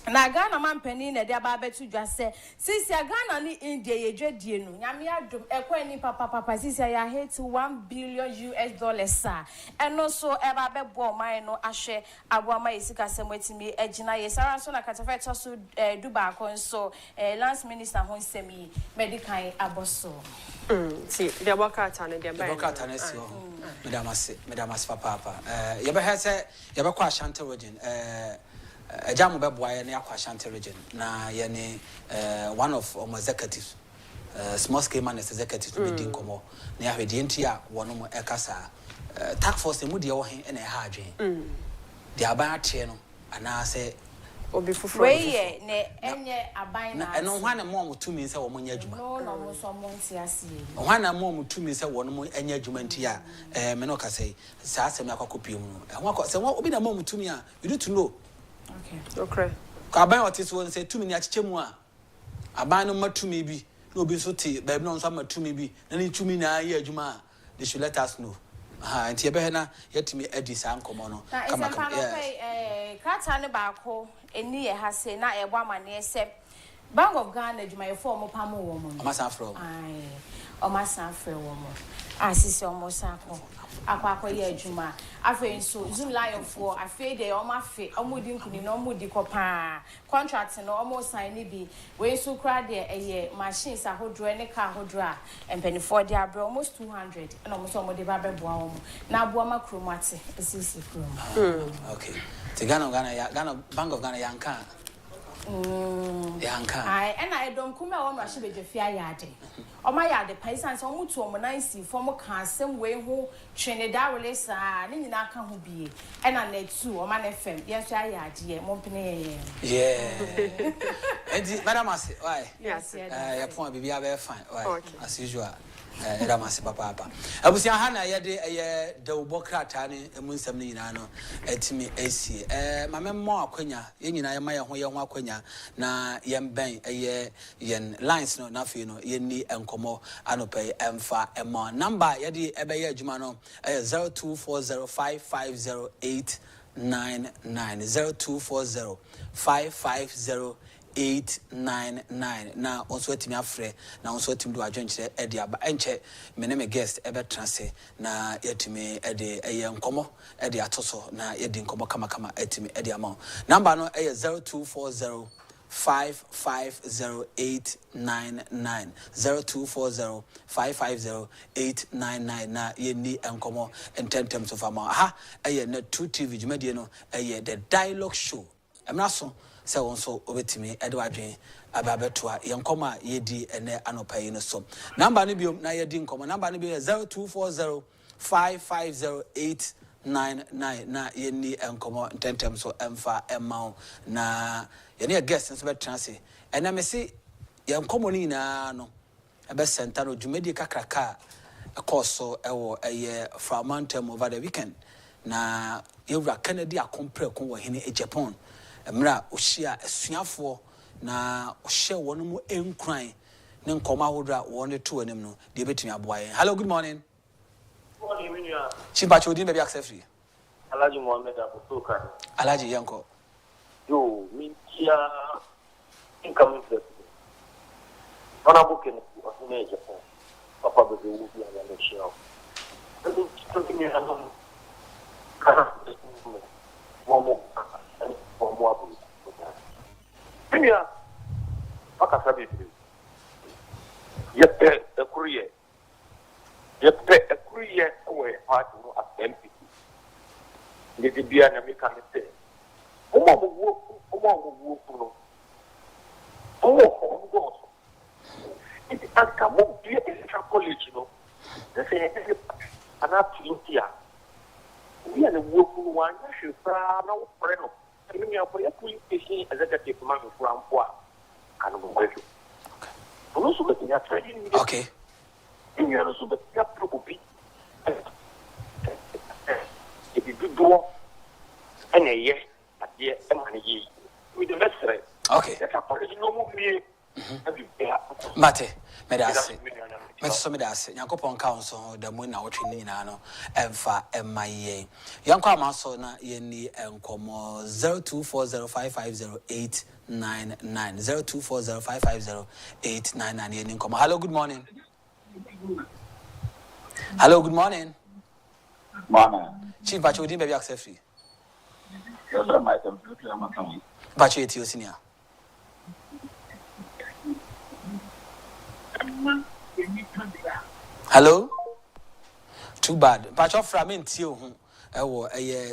na Ghana man penny na dia ba betu dwa se since ya Ghana ni India ye dwadie no nyame adom ekwa ni papa since ya hit $1 billion sa eno so e ba bebo man no ahwe aboama yesika semwetimi agina ye sara so na katafa to so duba ko so lance minister ho nsemi medical aboso see the workata na dia ba workata na si ho medamase papa ye be hese ye be kwa Ashanti region Agyapong beboa na yakwa Ashanti region na ye ne one of executives small scale miners executives to be din komo na ya hwedi enti a wono mo ekasa task force mu de wo hen na ha adwen de aban ate no ana se obi fufuro we ne enye aban na eno hwana mo mutumi se wo mo nya adwuma no mo so mo ntiase hwana mo mutumi se wo no mo anya adwuma nti a me no ka se sa asem akwakopi mu no se wo obi na mo mutumi a you need to know. Okay. Aban otis won say 2 minutes chemu a aban no matumi bi no obi so te ba bi no so matumi bi na ni tumi na ye adwuma they should let us know nti ye be na yetimi adi sa nkomo no kama kata ne ba ko eni ye ha say na e bo amane se Bank of Ghana adwuma ye for mo pamo wo mo amasa from omasa afre wo mo asisi omosa ko akwa ye adwuma afi so zoom lion for afi de omafe omudi nkuni no omudi kopa contract no omo sign ni bi we so kra de eye machines ahodro ne car ahodro a empany for de abre almost 200 and almost omode ba beboa wo na aboa makromate asisi krom okay the Ghana Bank of Ghana yanka yanka and I don't come on my ship with your yard. Oh, my yard, the paisans almost to a nice former castle way who Trinidad release, and I can't be. And I need two, or my FM. Yes, I had, yeah, Montpellier. Yeah. Madam, why? Yes, your point be very fine, as usual. Ramasi papa. Abusia hana ye de ubokrata ne emunsam ne nyina no etimi esi mame mo akwanya ye nyina ye ma ye ho akwanya na ye mben yen lines no na fe no ye ni enkomo anopai emfa emo number ye de ebe ye adwuma no 0240550899 0240550899 na also etimi afre na also etimi do adwenche e de aba enche me ne me guest ebe transe na etimi e de eye nkomo e de atoso na ye de nkomo kama etimi e de ama number no 0240550899 550-899 0240-550-899 na yeni enkomo in terms of amount ha net 2 TV jumedie no the dialogue show emna so se won so obetimi edwadwen ababeto yenkoma yedi ene anopai no so number no biom na yedi nkomo number no bi 0240-550-899 na yeni enkomo in terms of emfa emma na yeni guest nso betranse ena me se yenkomo ni na no ebe center no jumedie kakraka ekoso ewo eye from mountain over the weekend na yewra Kennedy akompre ko wo hene Agyapong emra ohia asuafo na ohye wono mu enkran ne nkoma hodra won to anim no de betumi aboa yen. Hello, good morning. Morning, Minya. Chibacho din be accept free. Alaji Mohammed Abutoka. Alaji yanko. Yo, Minya income president. Honorable Kendo of Agyapong. Papa Bebe will be on the show. I think something you have on Minya, Akasabi. Yet a courier. Yet a courier away part of MP. The Biana Mekane. It has come up to a college, you know. They say, an absolute. We are the working one, I should no friend. I mean, you are for your police station as a detective man from Poa. Okay. And you are also the property. If you do, and a year, at the end of the year, with the message. Okay. That's a policy no more. Mate, medase. Meso medase. Yakopon council the moon na wotwe ni na no emfa emaye. Yanko amaso na yeni enkomo 0240550899 0240550899 yeni enkomo. Hello, good morning. Hello, good morning. Morning. Chief Bacho din baby accept free. Yes, sir, my computer am coming. Bacho etio senior. Hello? Too bad. Bacho from ntio ho ewo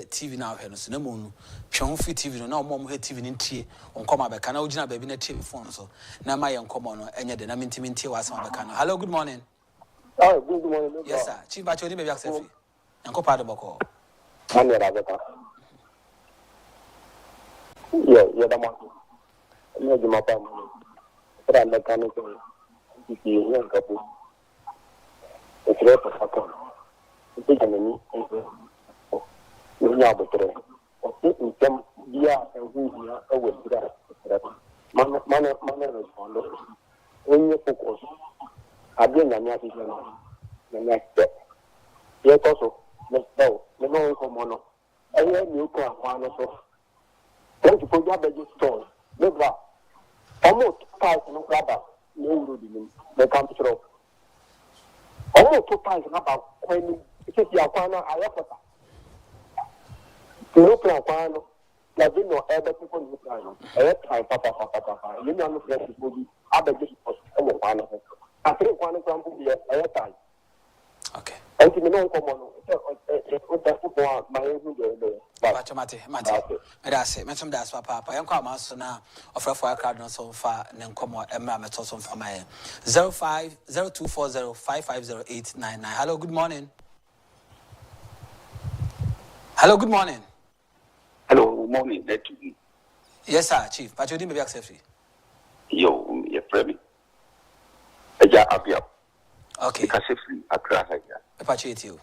TV na hwe no so na mo nu twe ho fi TV no na omo he TV ni ntie onkoma beka na ogina baabi na TV phone so na ma ye nkomo no enye de na mentimi ntie wasa beka no. Hello, good morning. Oh, good morning. Yes sir. Chief Bacho ni baby accept free. Nkopa de boko. Mane ra beka. Yeah, da mo. No di mapa mo. Tra na kanu ko. Iki yan kapu. Ekre pa sakon. Iki jamani. Nya botre. Oke item dia enhuya awedira. Mana respondo. Onye focus. Ade nyanya ti no. Nyanya step. Ye koso. No ko mono. Aye ni ko akwa no so. Don't you put your budget store. Never. Almost 5 no grabber. No road in the capital. Almost 2 times about when it is your corner. I have no plan. There is no other people who plan. I have time, Papa. You know, I'm not going I beg you for one of them. I think one example here, I have time. Okay. And you know, come on. Mate. Medase, mention das papa. Yanko amaso na ofrefo crowd no so fa ne nkomo emra meto so fa my 050240550899. Hello, good morning. Hello, good morning. Hello, morning. Yes sir, chief. But you didn't be accept free. Yo, your friend. Agyapong. Okay. Because free Accra here. Appreciate you.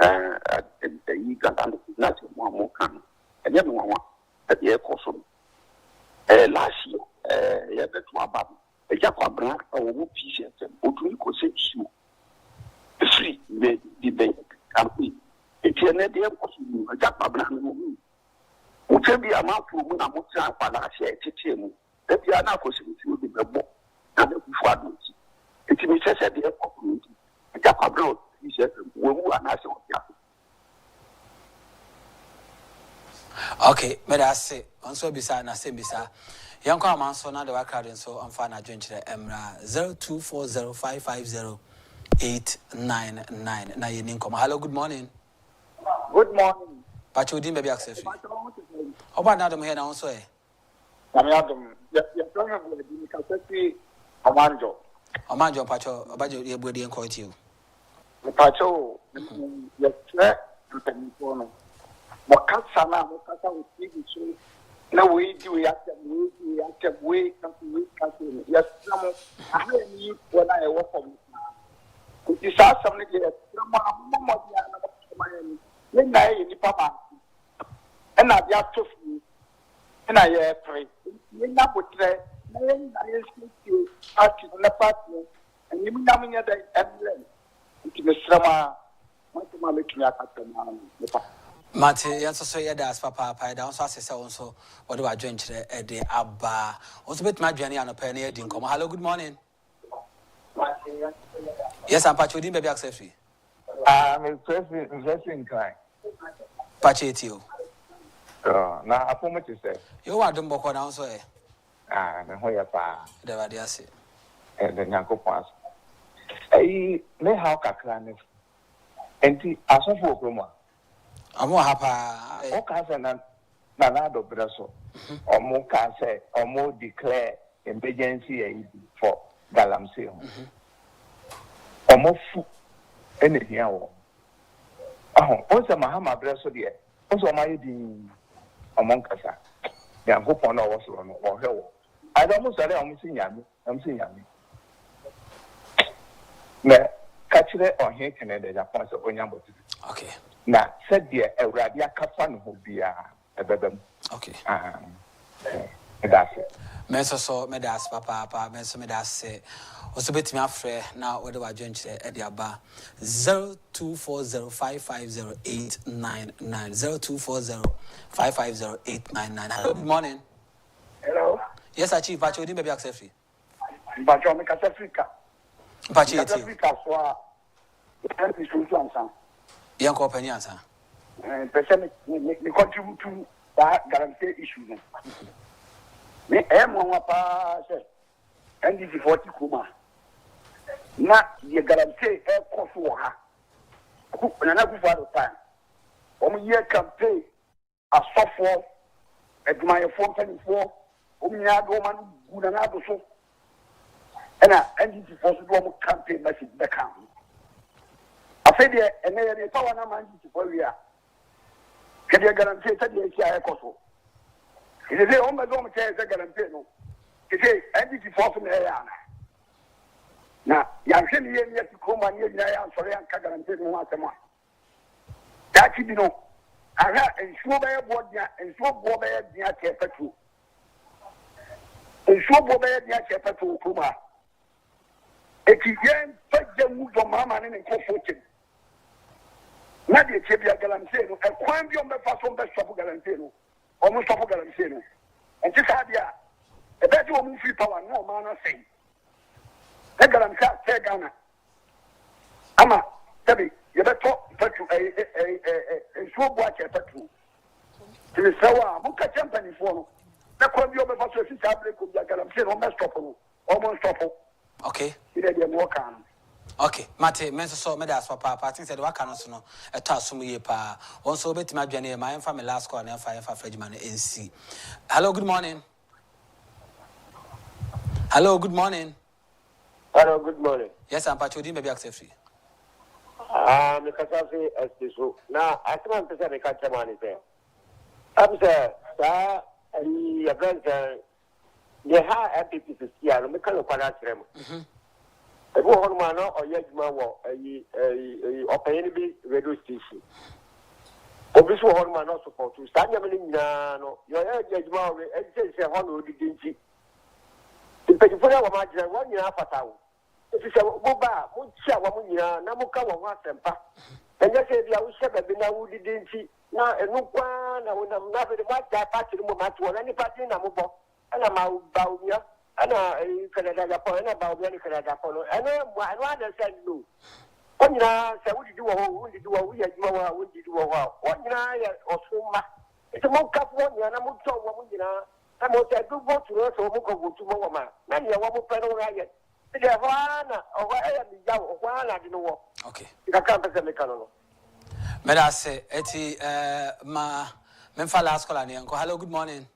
You can understand one more can. And then one at the airport. Last year, yeah, that's one bad. A Agyapong or piece of what we could say you. Free the debate campaign. It's an idea possible. Agyapong will be a mouth for when I'm not last year. That you are now possible to be the book. And the father. It is necessary to community. Agyapong is a woman Okay, medase also beside na same beside. Young man, so now the work crowd so I'm fine. I join the Emra 0240550899. Now you name come. Hello, good morning. Good morning. Patriotism baby access. How about now? I'm here now, so. I'm you're talking about the Kencity Omanjo. Omanjo, Pacho, about your body and quality you. Pacho, yes, sir. Mokasana, Mokasa will see you so. No way do we have to wait, yes, some I need when I work for me. It is something here. When I in the papa, and I have to and I pray. You know what I speak to party on the party, and you know me at the emblem. It is Rama, what am I making at the man? Mate, yes, so yeah, that's Papa. I don't say so. What do I drink at the Abba? Also, bit my journey on a penny. Didn't come. Hello, good morning. Yes, I'm Patriotism baby access. I'm interesting kind. Pachetio. Now, I promise to say, you are done boko now, so eh? And where you are, the radiasi. And the Yanko pass. I may have a clan. And the Asafo Groma. I'm more happy. Okay, Nanado Brasso, or more can say, or more declare emergency for Galamsey. Or more food, anything. Oh, also Mahama Brasso, dear. Also, my dean among us. Young hope on our salon or hell. I don't know, I'm seeing Yami. Catch it on here, Canada, Japan, or Yambo. Okay. Now, said dear, a radia kafan will be a bedroom. Okay. That's it. Meso so medas papa, meso medas say. Also, bet me afraid now. What do I join at the bar? 0240550899. 0240550899. Good morning. Hello. Yes, I chief. Pacho, didn't be accepted. Pacho, make us Africa. Pacho, Africa for the young company answer. Person, me contribute to that guarantee issue. Me, I'm one pass, and this is 40 Kuma. Not the guarantee air cost for her. Another for the time. 1 year campaign, a software, at my 424, Woman, good another so. And I ended the first campaign message back home. I said, and they are power man for you. Can you guarantee that you are possible? It is on my own guarantee. It is entity force in the area. Now, young Shelly, yet to come and you are sorry, and guarantee no more. That you know, I have ensure by a board and so go by a dear capital. And so go by a dear capital, Kuma. It is young, but the move of Mamma and comforting. Not the Chebia Galantino, a quambium of the first best of Galantino, almost of Galantino. And just had ya a better woman free power, no man, saying. The Galanta, Tegana. Ama, Debbie, you better talk to a short watch at petrol. To the Sawa, Muka Champany for the quambium of the first fabric of the Galantino, almost stop. Okay. You didn't walk on. Okay, Mate, Mensa saw Medas Papa, I think said Wakanosono, a tassum ye pa. Also, bet my journey, my family last call and fire for Fredman NC. Hello, good morning. Hello, good morning. Hello, good morning. Yes, I'm Patriotism baby accepted. The Casafi as this. Now, I can't say the catch money there. I'm sir, your grandson, they have FPPC here, and we can't them. A woman or Yajma, a radio station. Obviously, one man not supposed to stand your Yajma, and say, Honor, didn't you? The Petifola of my 1 year after town. If you say, Boba, Mucha, Wamunia, Namuka, Wasempa, and just say, I wish I had been out, didn't you? Now, a new one, I would have never watched that party to any party in Namubo, and I'm out Baunia. And Canada about any Canada and I understand no. One year, say, what you do, we had more, what you do, 1 year or so much. It's a more cup one, and I'm not sure what you know. I'm going to do vote to us or go to Mama. Many a woman pedal riot. The Havana or where I don't know. Okay. You can't say Mecano. May I say, Eti, Memfa last call and hello, good morning.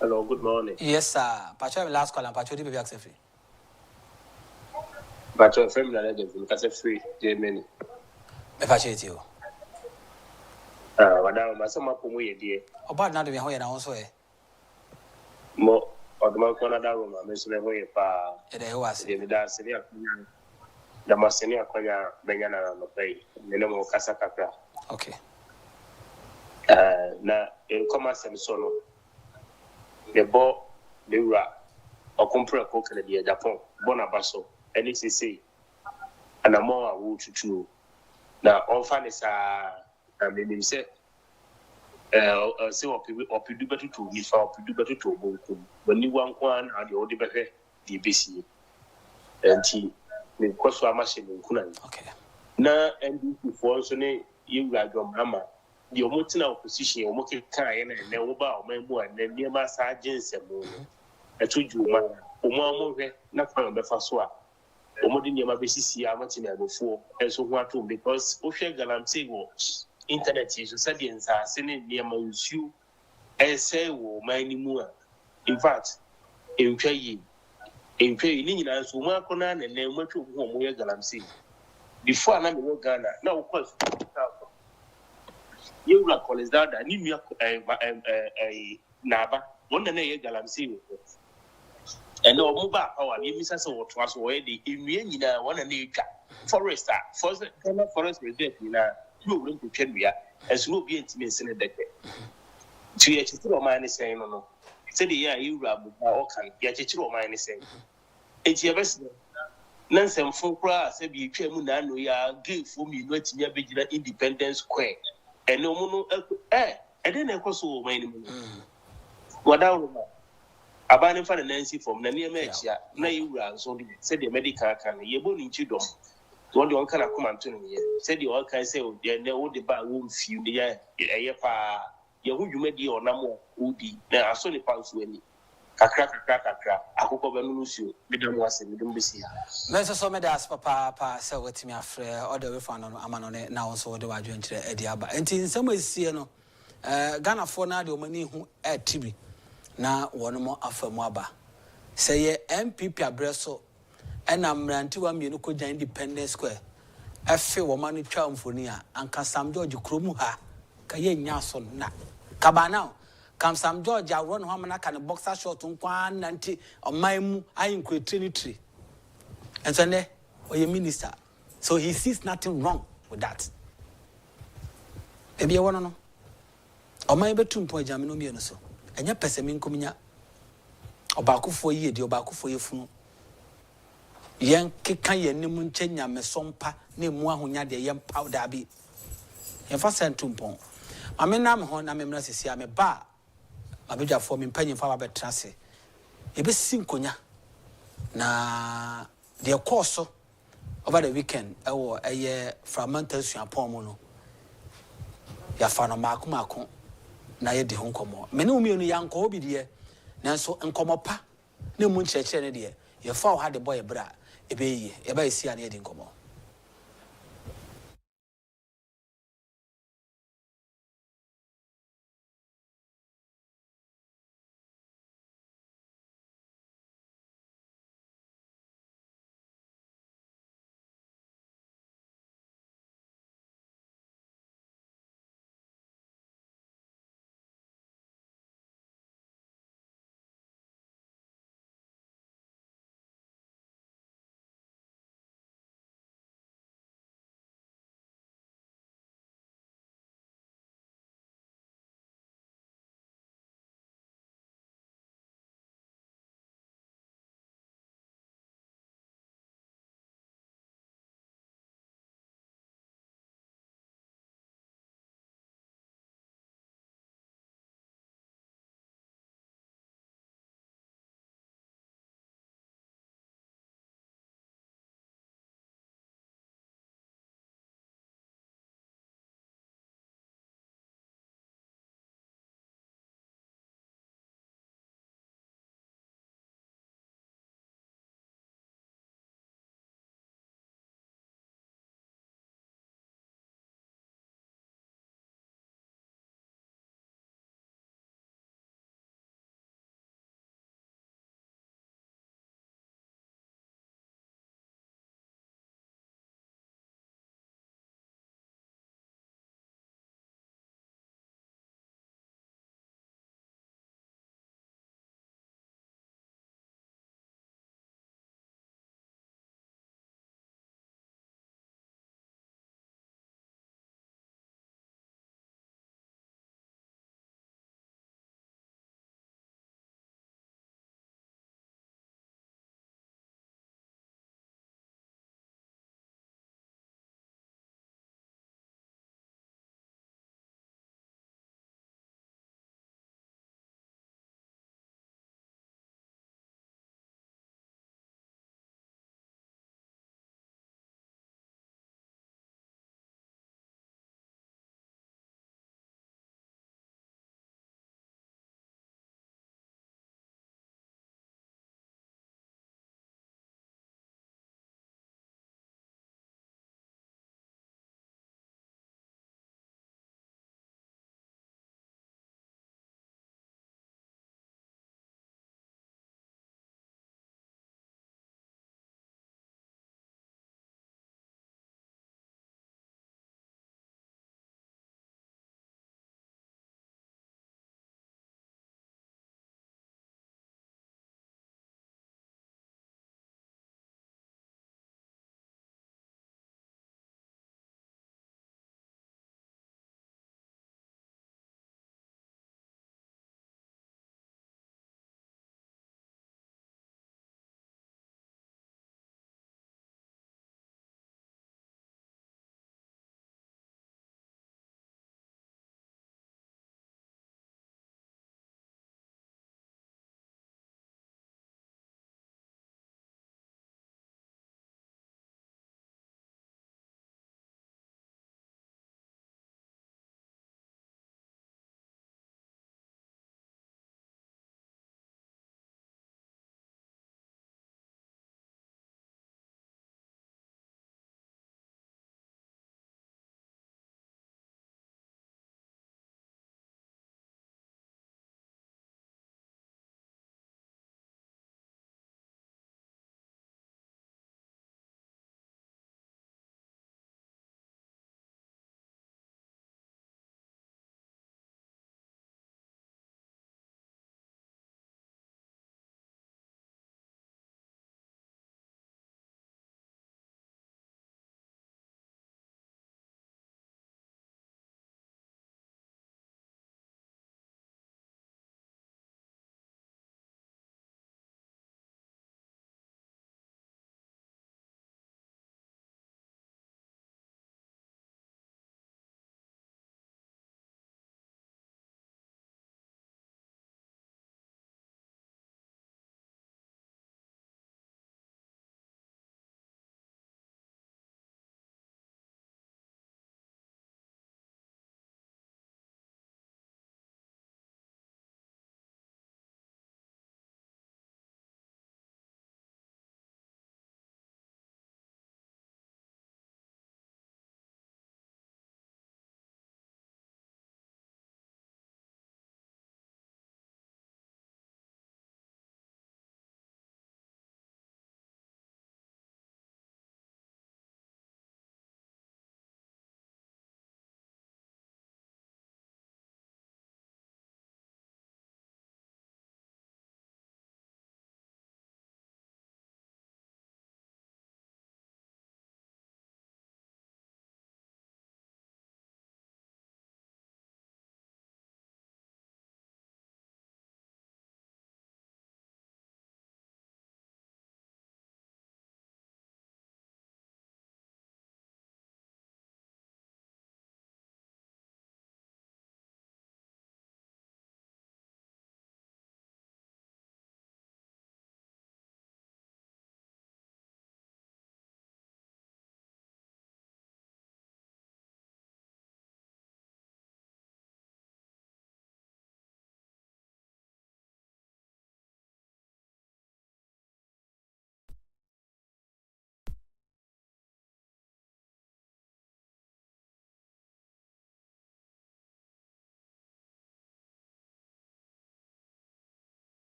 Hello, good morning. Yes, sir. Pacho last call and Pacho di baby accept free. Pacho frame na legend because free Germany. Me Pacho you. Madam, masama ko mu yedie. Oba na do me ho ye na won so e. Mo oduma ko na da room me so me ho ye pa. E dey ho ase. De me da se ni akonya. Da maseni akonya benya na no pay. Me no mo kasa kakra. Okay. Na en koma sem so no. The ball the ra o compare ko kele di Agyapong bona baso NCC ana mo a wo tutu na on fa ne sa menim se se opidu betu to gi fa opidu betu to bonku bani wankwan ade odi behwe di besi enti me kwaso amahye me nkuna okay na NDC for so ne yewura dwom ama di omotina opposition omoke kan ye na wo ba o mamu an ne ma sa agense mo etuju ma omo na kwan be fa so a omodi ne ma be sisi amati na agofo enso ho atom because o hwe galamsey wo internet is so the nsa se ne ne ma nsu ese wo mani mu a in fact entwa ni nyina nso mo akona na na mo atwo ho mo ye galamsey before na me wo Ghana na wo kwa you la college that ni nua naba wonder na ye galamsey wo and no mo ba power bi mi sase wo to aso wo ye de enua nyina wona na etwa forest forest reserve na you will to twedua as no be intime nsene deke to ye chitiro o man say no say the year you rabu o kan ye chitiro o man say enti ye bes na nsemfo kra say bi etwa mu na no ya give for me no atimi abegina Independence Square and no mu no e dey na ekoso o man ni mu wada wo abani fa na Nancy from na niam achia na yewura nso de say the medical kan ye bo ni chidom one the one kind of come and turn here. Said the all can say, they would the bad won't feel the air pa. You who you made the or no more now I saw the pounds when kakra, I hope I will lose you. We don't want to see here. Mensa so me das papa say what me afre all the way from amanone now so the wa dwen kire ediaba. Enti nsem asie no Ghana for na de omani hu tibi na wono mo afamu aba. Say ye MPP abreso and I'm ranting one minute Independence Square. I feel woman in Chamfonia and can Sam George Krumuha, Kayen Yason na. Cabana, come Sam George, I run home and I can boxer short on 190 on my mu, I include Trinity. And so, or your minister. So he sees nothing wrong with that. Maybe I want to know. Or my bedroom point Jamino so. And your pessiming coming out. Or Baku for ye, the Baku for your phone. Yen keka ye ne mu nchenya mesompa ne mu ahonya de yen powder bi yen fa sentumpon mame nam ho na memra sisi ame ba abedwafo me mpanyin fa ba betrase e be sinkonya na de course over the weekend ewo eye fragmental suapon mu no ya fa no mako na ye de ho nkomo me ne umienu yanko obi de nanso nkomo pa ne mu nchekere ne de ye fa ha de boy bra ebe yi eba isi ani edi nkomo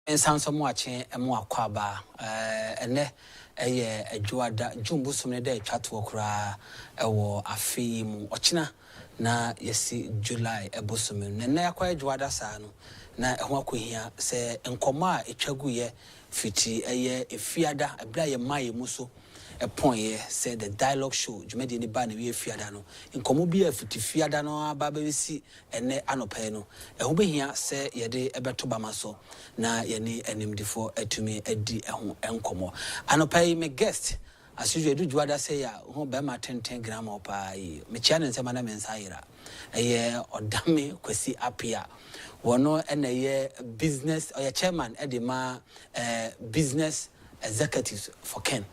ensanso mo ache emo akwaba ene eye adwada jumbu somne de atwato kura ewo afi mu ochina na yesi July ebosome nene yakwa adwada saa no na eho akohia se enkomo a etwaguye fiti eye efiada ebra ye maye muso eponye say the dialogue show jumedi ni ba na we fiada no enkomo bi afiti fiada no aba besi ene anope no eho behia say yede ebeto bamaso na yeni enimdifo atumi adi eho enkomo anope me guest as usual do juada say ya ho be ma 10 gram opa yi me chia ne nsema na me nsayira eye odame kwasi apia wono ene business or chairman edema business executives for Ken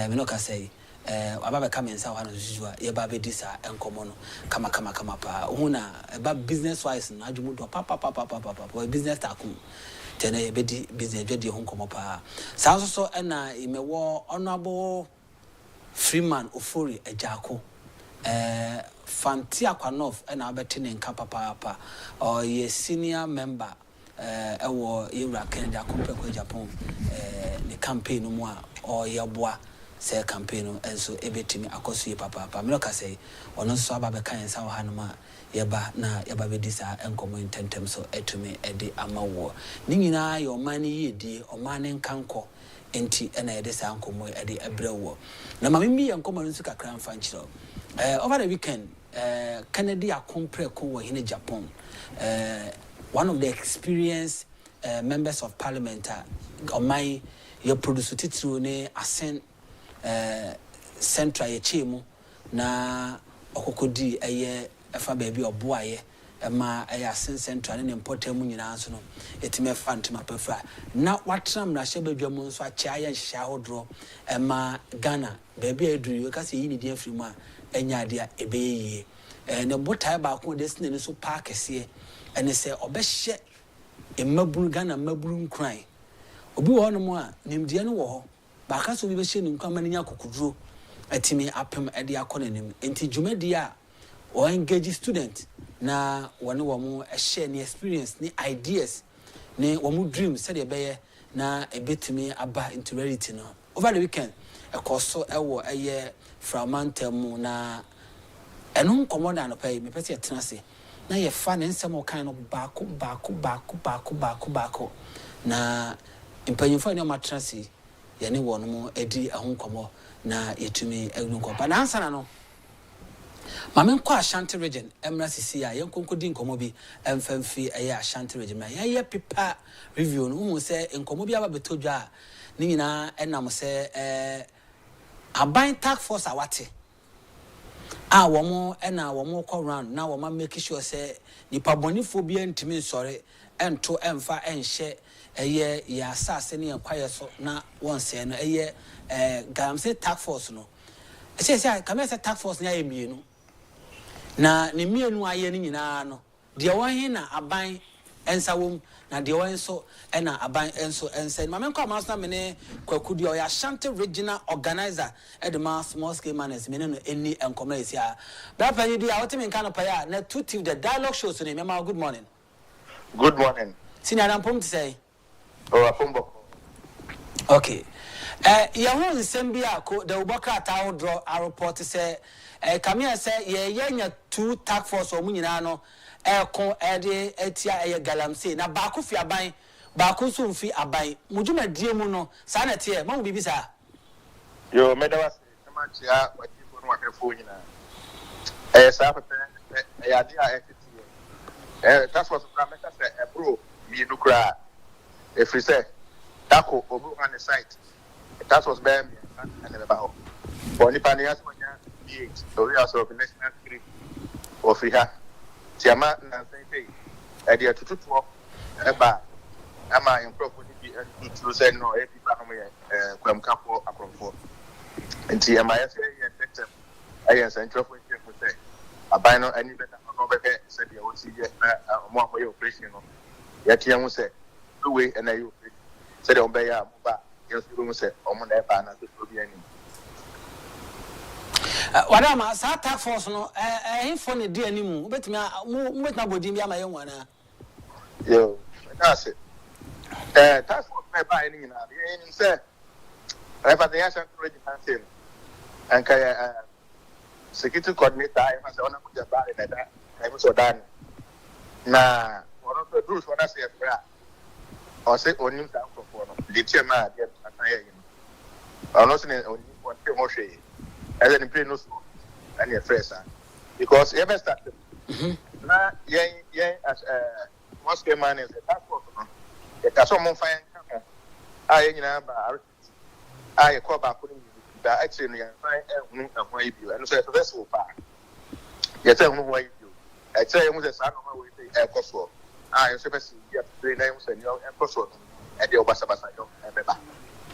me no ka say ababa ka mensa wa no jujua ye ba be disa enkomo no kama pa huna ba business wise na adwumu do pa business takum tena ye be di business dwedi ho nkomo pa sa so na imewo honorable Freeman Ofori Agyapong Fanti Akwanof na abete ne nka papa or ye senior member ewo yewra Kennedy Akompre ko Agyapong ne campaign mu a or ye boa say campaign enso ebetimi akoso ye papa me no ka say ono so aba be kan sa wa hanuma ye ba na ye ba be disa enkomo intentem so etumi ede amawo ni nyina ye omani ye di omani nkanko enti ena yede sa ankomo ede ebrewo na mamimi ye nkomo nsu kakra mfa nchiro over the weekend Kennedy Akompre ko wo hine Japan one of the experienced members of parliament omai ye produce titru ne asen central ye chemu na okokodi eye efa baby oboaye ma eye asen central ne important mu nyina so no etime fa ntema pafra na watram na hye badwam nso acha ye hya hodro ma Ghana baby eduru ka se yi ne dia firi mu a enya dia ebeye ne botai ba ko desine ne so park ese ene se obehye emaburu Ghana maburu nkran obi wo no mu a nimdia no wo ho ba ka so bi be hye ne nkwan manya kokuduro atimi apem ede akonenim enti dwumadi a o engage student na wone wo mu share ne experience ne ideas ne wo mu dream said e beye na ebetimi aba into reality no over the weekend ekoso ewo eye fragmentum na eno nkomo da no pay me pese etena se na ye fa ne nsem o kan no baako na impanyimfo ne o matena se ye ne wo no mu edi ahonkomo na yetumi egnu nkopa na ansana no mamen kwa Ashanti region emra sisi a yenkonkodi nkomo bi emfamfi eye Ashanti region na ye pepa review no hu se nkomo bi aba betodwa ni nyina enam se aban task force awate a womo ena womo call round na womo make sure say nipa bonifo bi antimi nsore ento emfa enhye eye ya asase ne yakwaye so na wonse no eye gamse task force no say kamese task force na yemienu na ne mienu aye ni nyina no de won na aban ensawom na de won so ena aban enso ensen mamen kwa master mene kwakudi o ya Ashanti regional organizer edema small scale manners mene no eni enkomo esi a bra pani di a wotimi nka no pa ya na tutive the dialogue shows ne mema good morning senior rampom to say apombo okay ye ho nsem bia ko the ubaka ta draw a report say kamia say ye yenya two task force o munyina no kon ede etia eye galamse na baako fi aban baako so mfi aban mujuma die mu no sa na tie ma mu bibisa yo medawas ma tia watifo no wakafo nyina sa pepe ya dia ekiti task force pra meka say bro mi nukra efrise tako obu on the site task force be me and the baho boni pania so nya B8 so we are so national security of here Tiama na say e dey tututo eba ama improve ni bi to say no e people no me kwamkafo akrofo nti am I say ye detect I central for say abai no ani beta no be say dey won see na mo amoye operation no ye tia hu say we and I you say dey on be ya mo ba ye so mu say omo na e ba na so bi ani wadama sa task force no info ne di animu betimi betna bodin bia ma ye nwana yo that's it Task force may buy any in say, if I the action ready and security coordinator, I must honor the body that I was so done. Now, one of the rules for us here, or say, on him down for the chairman, I'm not saying on one promotion as an imperial and your friends, because ever started. Now, as most man is a task force. That's what I'm fine. I call back that actually and why you and so that's so far. Yes, I know why you. I tell you, the son of my way, air cost. I suppose you have 3 names and your air cost at the Obasabasa and Beba.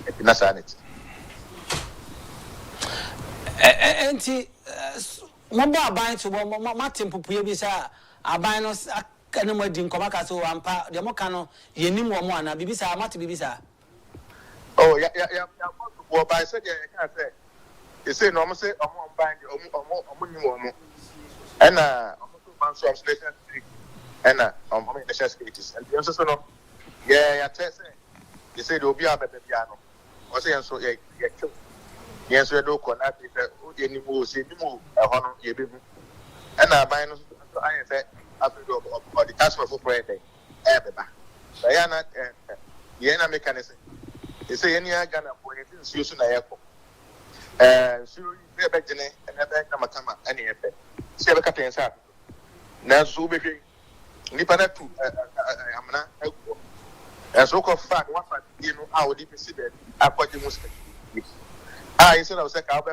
It's not sanity. Auntie, Mamba buying to Martin Pupia, Albinos, Canamo Dim Comacas, Ampa, the Mocano, Yenim Wamana, Bibisa, Mati Bibisa. Oh, yeah, well, I said, I can't say. You say, no, I'm saying, I'm buying the and months of station and the chess cages. And the answer, no, yeah, test it. You say, you'll be up at the piano. Or say, so, yes, we do connect with any more, see, move a honor, you be. And I buy I said, after the task for Friday, everybody. Diana, Yena mechanism. They say any Ghana for anything using a airport. So you back to and a back Namatama, any effect. See a cut inside. Now, so be Nipana to Amana, as so called fact, what you know, I would even see that I put the Muslim. I said, I was like, I'll be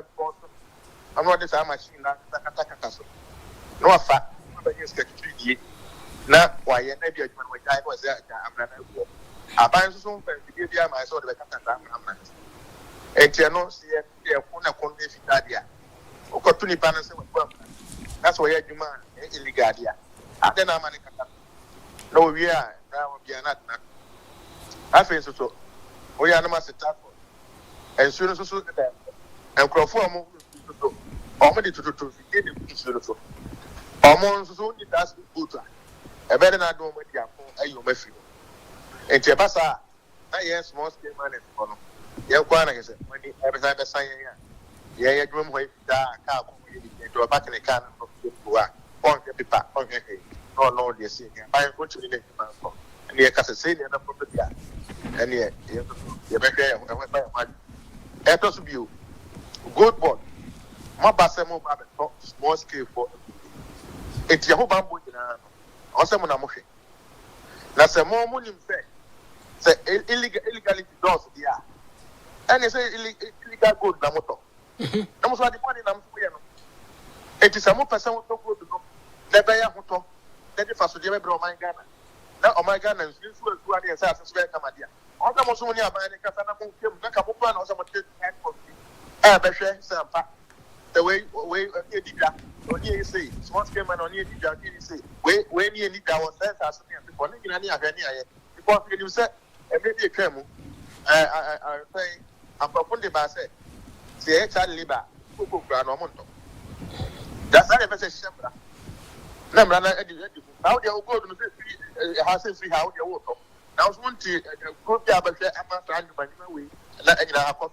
I'm not this machine, not attack castle. No fact, but you sketch 3D. Now, why, and maybe I was there, I'm not. I buy some to give my sort of a cat. And you know, see a phone if you opportunity panels. That's why you man illegal. And then I'm no, we are now, we are not. I feel so. We are no master task. And soon as you and Crawford already to get the almost only that's good. A better not do with you may feel. And Chebasa, I yes, most game man is young Kwana is when he ever had a sign. Yeah, you room wait, car, into a back in the can of the on the paper, on your head. No, dear senior. I am going to the next man. And the Cassasian and the property. And yet, you're back there. I went by a man. That was you. Good boy. My Bassamo small scale for it's your whole bamboo. Also, Monamoshi. Now, some more money say illegality does there. And they say illegal gold Namoto. Namoto the money Namoto. It is a more person to go to go. Never a hoto. Let the first day bro my Ghana. Now, oh my Ghana is usual to any assassin's way Camadia. All the most money about the Casana Munkim, Nakamupan or some of the Beshe, Sampa. The way you did that, or you say, small scale man on you did that, you say, when you need our sense as before, any of any because you said, and maybe a cremo. I say, I'm proposing the bass. Say, it's a liba, Kuku Granomonto. That's not a message. Number how they go to the house free how they work. Now, one to go there, but I'm not trying to buy my way. Let me have a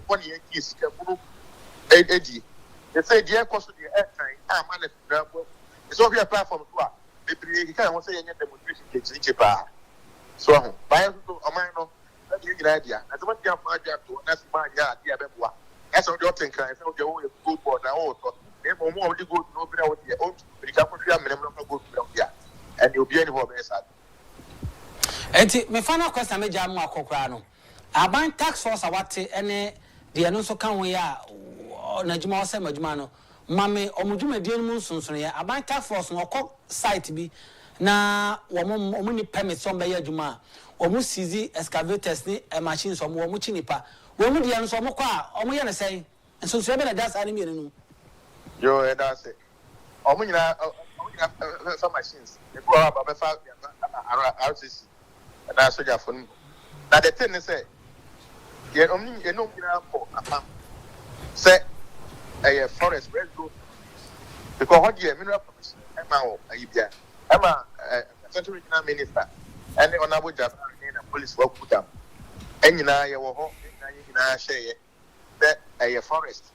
1 year kiss. Eddie, they say, dear, cost of the airtime. I'm on it's over a platform. The can't say any demonstration gets cheaper. So, buy a minor, that's a good idea. As a matter of fact, that's my idea. That's what you're thinking. I found your own good board. I also, they're more to go to nobody out here. Oh, but you can't put your minimum good here. And you'll be anywhere better. And my final question, I jam more Cocrano. I buy tax force. I want any the announcer can we are Najma Semajmano. Mammy or Mujuma dear Munson. I buy tax force no cock site be na woman permits on by Juma or Musizi excavators and machines or more Muchinipa. Woman the answer more or me say, and so seven that's enemy. Yo, that's it. Omina some machines. They go up about 5 RCC. And that's what you're from. Now the thing is, you're only you know for a say a forest red road because what you mineral commission, I'm a central minister, and the honorable Japan police work put them. And you know, you were home, and you know, share that a forest.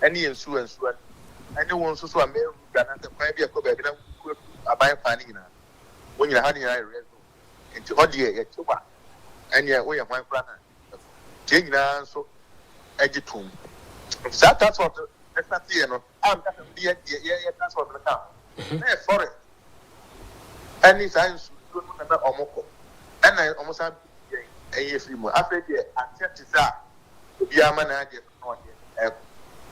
Any insurance, and you want to swim than the private cover, a buy panning. When you're having a into audio, and you're way of my planner. Jane, so Agyapong. That's what that's not the end. I'm that's what the town. Forest. Any science, Omoko. And I almost have a few more. After the attempt is that to be a manager.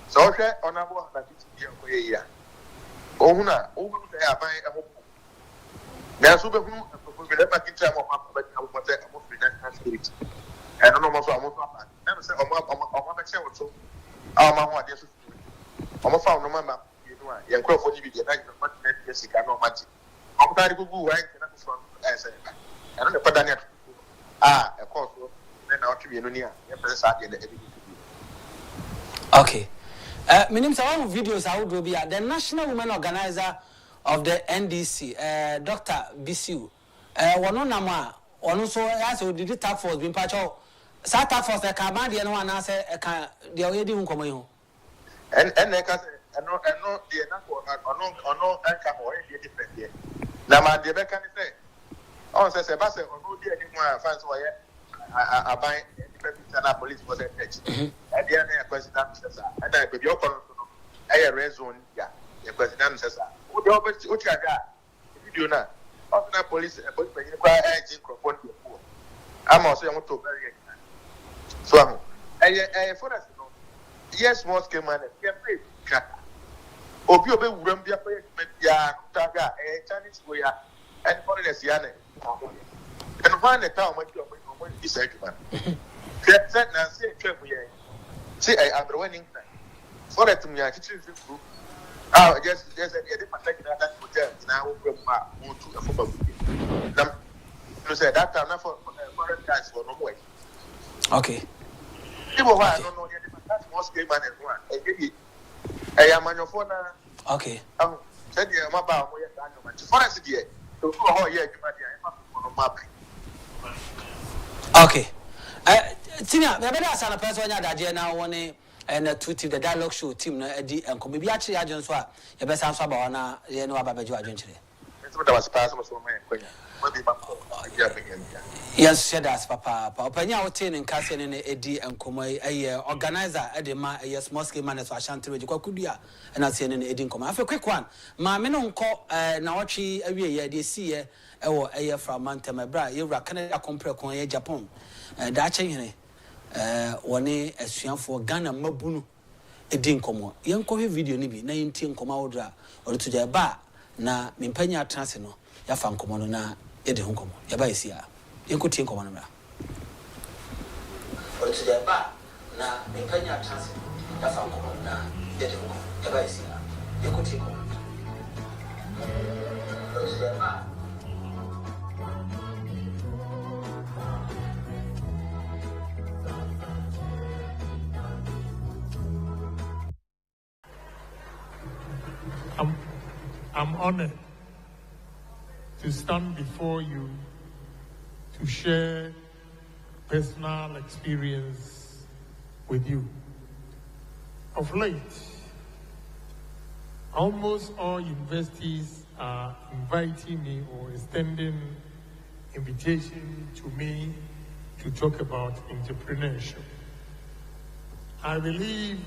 So, on our one that is a year. Ohuna, over there, buying a home. There's super who will never get time of what I want to spirit. I don't know what's almost up. Never say, so. Our mamma, yes, I'm found no mamma. You know, for you, I don't know. I'm going to go right as I don't know, but of course, then I'll be in okay. My name is one videos I would be the national women organizer of the NDC, Dr. Bisiu. One on Nama, one also has who did the task force being patched out. South Force, the Kabadi and one answer, the already won't come home. And I can say, I know the no anchor or any different here. Now, my dear, can say, oh, says a bus or no dear anymore, fans were I buy independent police for the edge. At the end, I president says, and I could be open. I red zone, yeah, the president says, what you got? If you do not, often police, but you cry edging for I'm also want to very so for us, yes, most came on it. Obi obe wuram bia pa ya taga Chinese way and foreigners yana and when the town went to this man that na say twem ye see I am running for that me kitchen group just a different that hotel now we to for them to say that time not for foreign guys for no way okay people who I don't know that most came on and one I am on your phone. Okay. Said you my bow, forest here. To go all year, okay. Tina, the better as a person that now one and a tweet the dialogue show team Eddie and come maybe actually agents were the best answer about now, you know about your agent. That's what I was passing for my yes, said as Papa. Papa, now attaining Cassian and Eddie and Come a organizer at the small scale manners for Ashanti, Kokudia, and I see an Eddie come. I have a quick one. My men on call Nawachi a year, they see a year from Manta, my brother, you are Canada compare con Agyapong. That's one a swim for Ghana Mabunu, a dinkomo. Young Kohe video nibi, 19 Comaudra, or to the bar, na Mimpania Transino, Yafan Comono na Eddie Hunkomo, Yabaisia. You could think of one. Or to the bar, now, the Penya Trans, the Fanco, now, the Device, you could think of one. Or to the bar. I'm honored to stand before you to share personal experience with you. Of late, almost all universities are inviting me or extending invitation to me to talk about entrepreneurship. I believe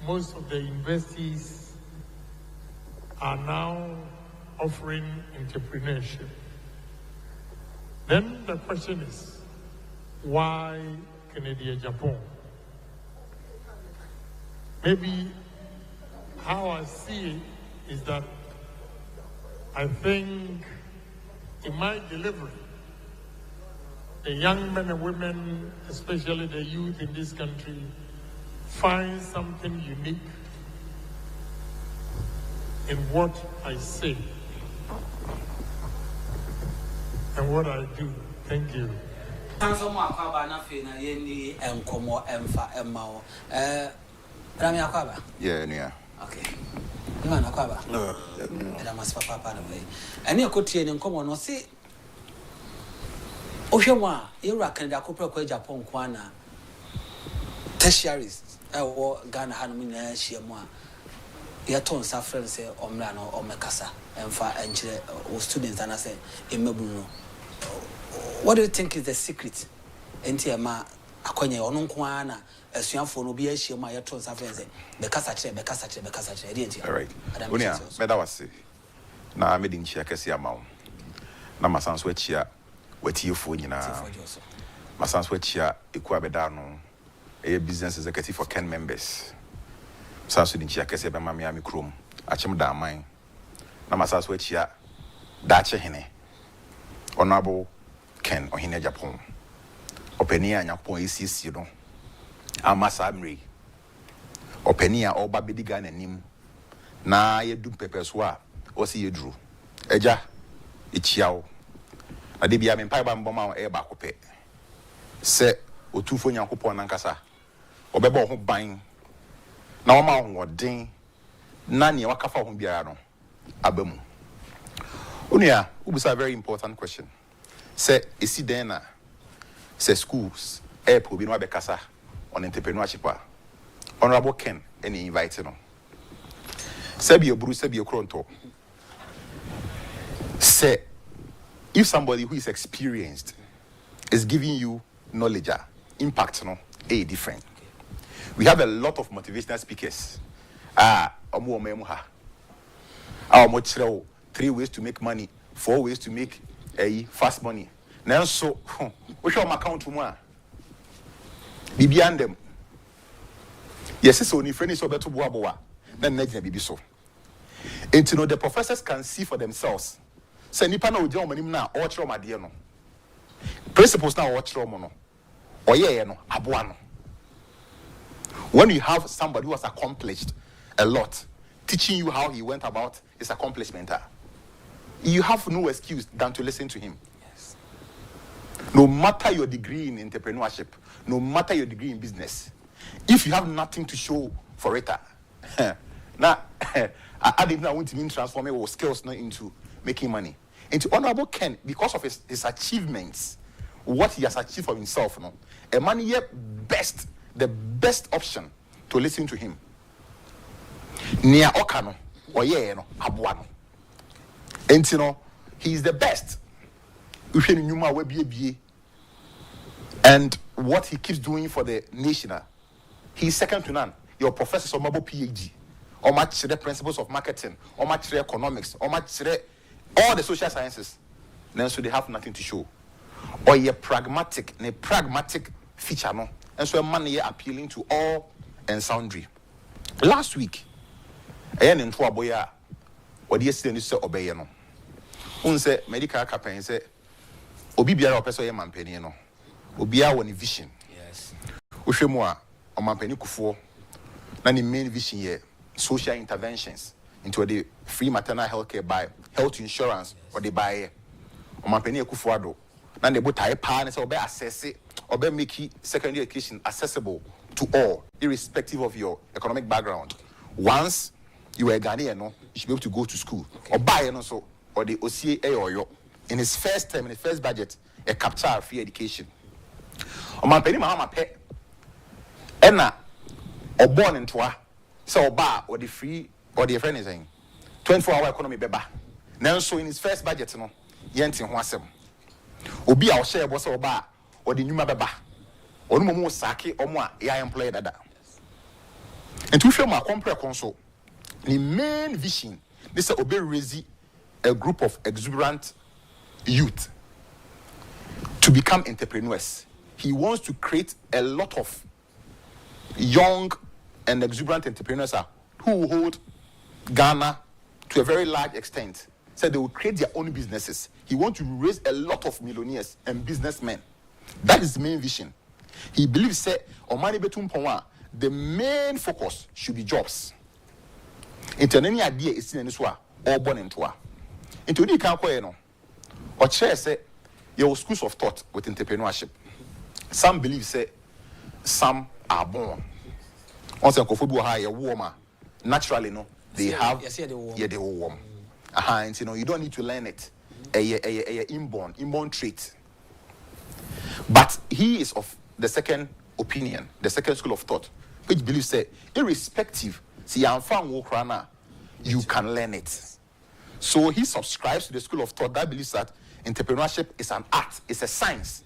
most of the universities are now offering entrepreneurship. Then the question is, why Kencity Agyapong? Maybe how I see it is that I think in my delivery, the young men and women, especially the youth in this country, find something unique in what I say and what I do. Thank you. Yeah. Okay. You want to cover? No. And I must papa away. And you could see in common or see. Oh, Oshema, Ira Canada Copra Agyapong Kwana tertiaries, Ghana Hanumina Shiamwa. Yaton suffering say Omlano or Mekasa and for students and I say Imebuno. What do you think is the secret? Entiama Akonya Onunkwana, as you for no be a shima yaton suffering say Becassache. All right. Unia, Medawasi. Na made in Chiakesi amount. Na Masans Wechia, wet you for Nina. Masans Wechia, Equabedano, a business executive for 10 members. Sansu din chia kese be mamia mi krom achem da man na masaso achia da che hene honorable Ken ohine Agyapong openi Agyapong ECC no amasa mri openi a oba bedi Ghana nim na yedum pepeso a osi yedru eja echiawo na de bia me mpai ba mboma e ba kope se otufo Nyankopon nankasa obeba ho ban na wama wodin na ne wakafa ho biara no abamu unia ubisa a very important question say isi den na say schools probi no abekasa on entrepreneurship honorable Ken any invite no sebi oburu sebi okronto say if somebody who is experienced is giving you knowledge impact no different. We have a lot of motivational speakers. Omo memuha. Omo 3 ways to make money, 4 ways to make fast money. Now so, we show my account to one. Bibian them. Yes, so only friend is over to Boaboa. Then next bibi so. And to know the professors can see for themselves. Say nipa na odia omanim na o chro ma de no. Principles na o chro mo no. Oye no aboa no. When you have somebody who has accomplished a lot, teaching you how he went about his accomplishment, you have no excuse than to listen to him. Yes. No matter your degree in entrepreneurship, no matter your degree in business, if you have nothing to show for it, now I did not want to transform your skills into making money. Into Honorable Ken, because of his achievements, what he has achieved for himself, a man yet best. The best option to listen to him. Nia Okano, or ye no, Abuano. And you know, he is the best. And what he keeps doing for the nation, he's second to none. Your professors of mobile PhD, or much the principles of marketing, or much the economics, or much the all the social sciences. Then so they have nothing to show. Or ye pragmatic feature no. And so a man here appealing to all and sundry. Last week, I am in Boya, what you say, Mr. Obeyano. Unse medical campaign say, Obibia or Peso Yampeniano, Obia one vision. Yes. Ushemwa, or Mampeni Kufo, none main vision here, social interventions into the free maternal health care by health insurance or they buy or Mampeni Akufo-addo. None the botai partners or be assess it. Or be make secondary education accessible to all, irrespective of your economic background. Once you are a Ghanaian, you should be able to go to school. Okay. Or buy also, or the OCA or yo. In his first term, in his first budget, a capture free education. Or my penny mama pet. Enna, or born in Twa, so bar or the free or the friend is saying 24-hour economy beba. Now, so in his first budget, yenting wasem. Obi our share was bar. Or the new baba, or no more sake or more employed that. And to show my compare console, the main vision this obey raise a group of exuberant youth to become entrepreneurs. He wants to create a lot of young and exuberant entrepreneurs who hold Ghana to a very large extent. So they will create their own businesses. He wants to raise a lot of millionaires and businessmen. That is the main vision. He believes that the main focus should be jobs. Into any idea is in this way, or born into a. Into the can't or chair say your schools of thought with entrepreneurship. Some believe say some are born. Once a kofubu high a warmer, naturally no, they have they will warm. And you know you don't need to learn it. A inborn trait. But he is of the second opinion, the second school of thought, which believes that irrespective, you can learn it. So he subscribes to the school of thought that believes that entrepreneurship is an art, it's a science.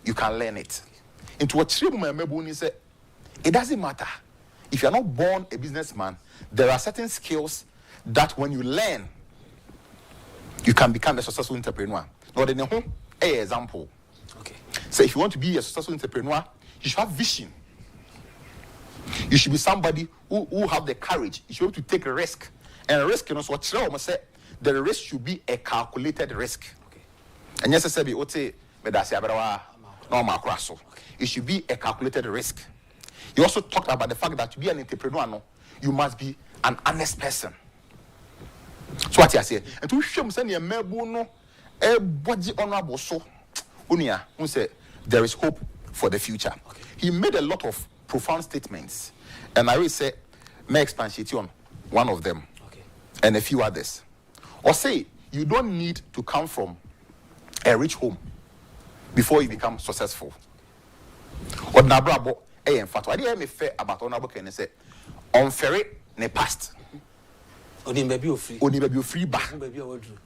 You can learn it. Into what he said, it doesn't matter. If you're not born a businessman, there are certain skills that when you learn, you can become a successful entrepreneur. Now, an example. Okay. So if you want to be a successful entrepreneur, you should have vision. You should be somebody who have the courage. You should be able to take a risk. And a risk, so what I say, the risk should be a calculated risk. Okay. And yes, I said, it should be a calculated risk. You also talked about the fact that to be an entrepreneur, you must be an honest person. So what I say, and to show me a mebuno, a body honorable so, Unia, who said there is hope for the future. Okay. He made a lot of profound statements, and I will say, may expatiate on one of them, okay, and a few others. Or say, you don't need to come from a rich home before you become successful. Or Nabrabo, in fact, I didn't fair about honorable can say, on ferry ne past. Only baby free. Only baby free back.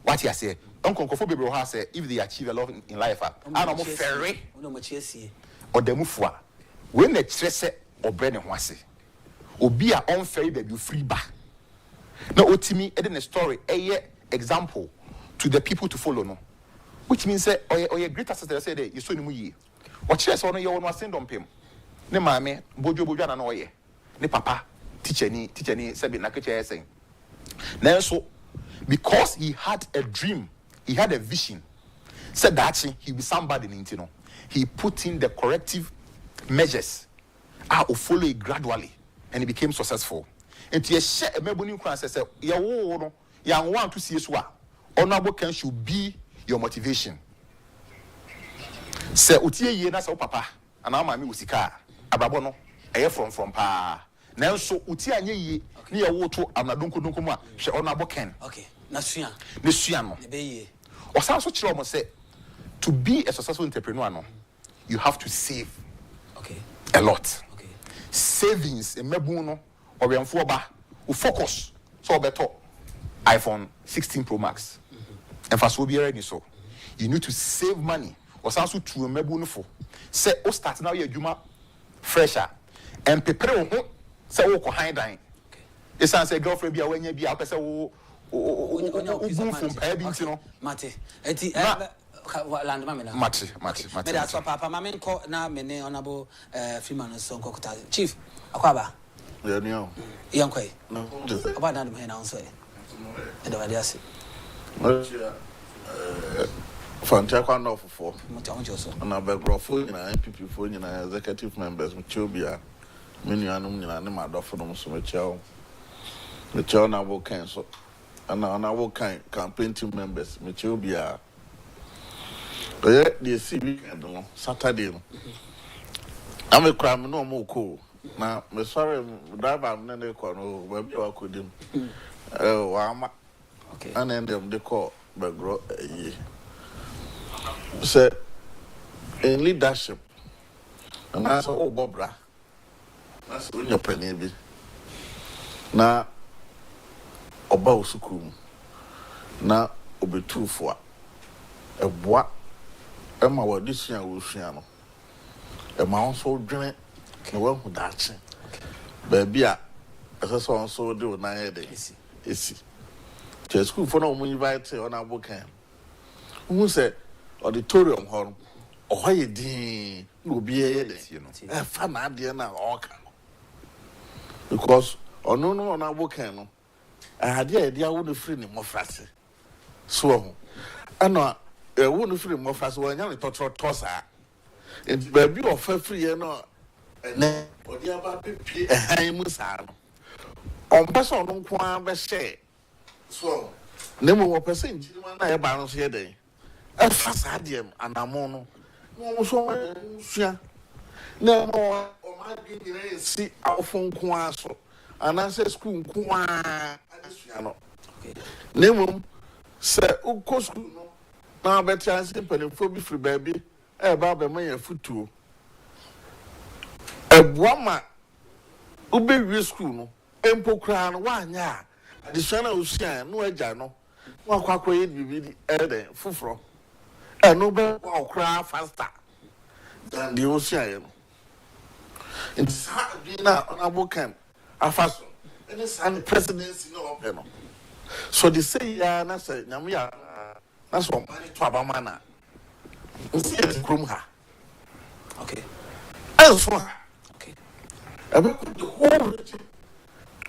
What you say? Uncle Kofobe has said, if they achieve a lot in life, I don't ferry. Or the mufwa. When the stress or Brennan was or be a on ferry baby free back. Now, Otimi, adding a story, a example to the people to follow. No, which means that or your great sister said, you saw me. What chess on your own was sent on him. Ne mame, Bojo Bojana no ye. Ne papa, teacher ni, sabi nakache saying. Now, so because he had a dream, he had a vision, said that he be somebody in Intino. He put in the corrective measures. I will follow it gradually, and he became successful. And to share a mebuni kran says, "Ya wo no, ya want to see you honorable can should be your motivation." Say utie ye na say papa, and now mami usika ababo no, from pa. Now so utie anye ye ni ya wo to amnadonko donko mu a hwe honorable can. Okay. Na sua. Ne sua no. Be ye. Osanso kire omo say to be a successful entrepreneur no, you have to save. Okay. A lot. Okay. Savings emebu no or yamfo ba o focus so better iPhone 16 Pro Max. And for so be ready so. You need to save money. Osanso to emebu no for. Say o start now your juma fresher and prepare ho say wo ko high dine. It's say girlfriend be awanya be apese wo from pay no. Mate. Eti land mamena. Mate. Me da so papa mama nko na me ne honorable Freeman so nkokota. Chief akwaba. Yeah, no. Yankoi. No. About that me na so e. E do adiase. Fantia kwa no for. Muta onjo so. Na background na MPP for na executive members mchobia. Menu anum nyina ne madofo no so mechao. Mechao na wo kan so. Na wo kan campaign team members mechobia. The see weekend no Saturday no. I'm a crime no more cool. Na me sorry driver na ne ko no we be wa kodim. Wa ma. Okay. And then them they call background say in leadership. And that's all Bobra. That's when you're penny. Na oba usukum. Na obetu for a bois. Emma wa this year will no. Emma also drink the one who dancing. Baby a as so do na head. Esi. To school for no invite on our book. Who said auditorium hall or ye din no be a you know. Fan idea na all because no on our book no. I had the idea would free him more fast. So I know wouldn't free more fast when you talk tossa. And baby of free you know and then what you about a musan. On person don't want to say so name of person I balance here day. A facadium and a mono. No so no more or my being see our phone quaso and I say school qua name say school now better as simple for be free baby Baba may a futu. A woman ube school, Empo crown, one ya. The son of Sian, no ejano. One quackway be the fufro. And no better cry faster than the ocean. It's hard dinner on our camp. A fast. And it's the presidency no panel. So they say, yeah, that's a Namia. That's what money to Abamana. See it from her. Okay. Elsewhere. Okay. About the whole region.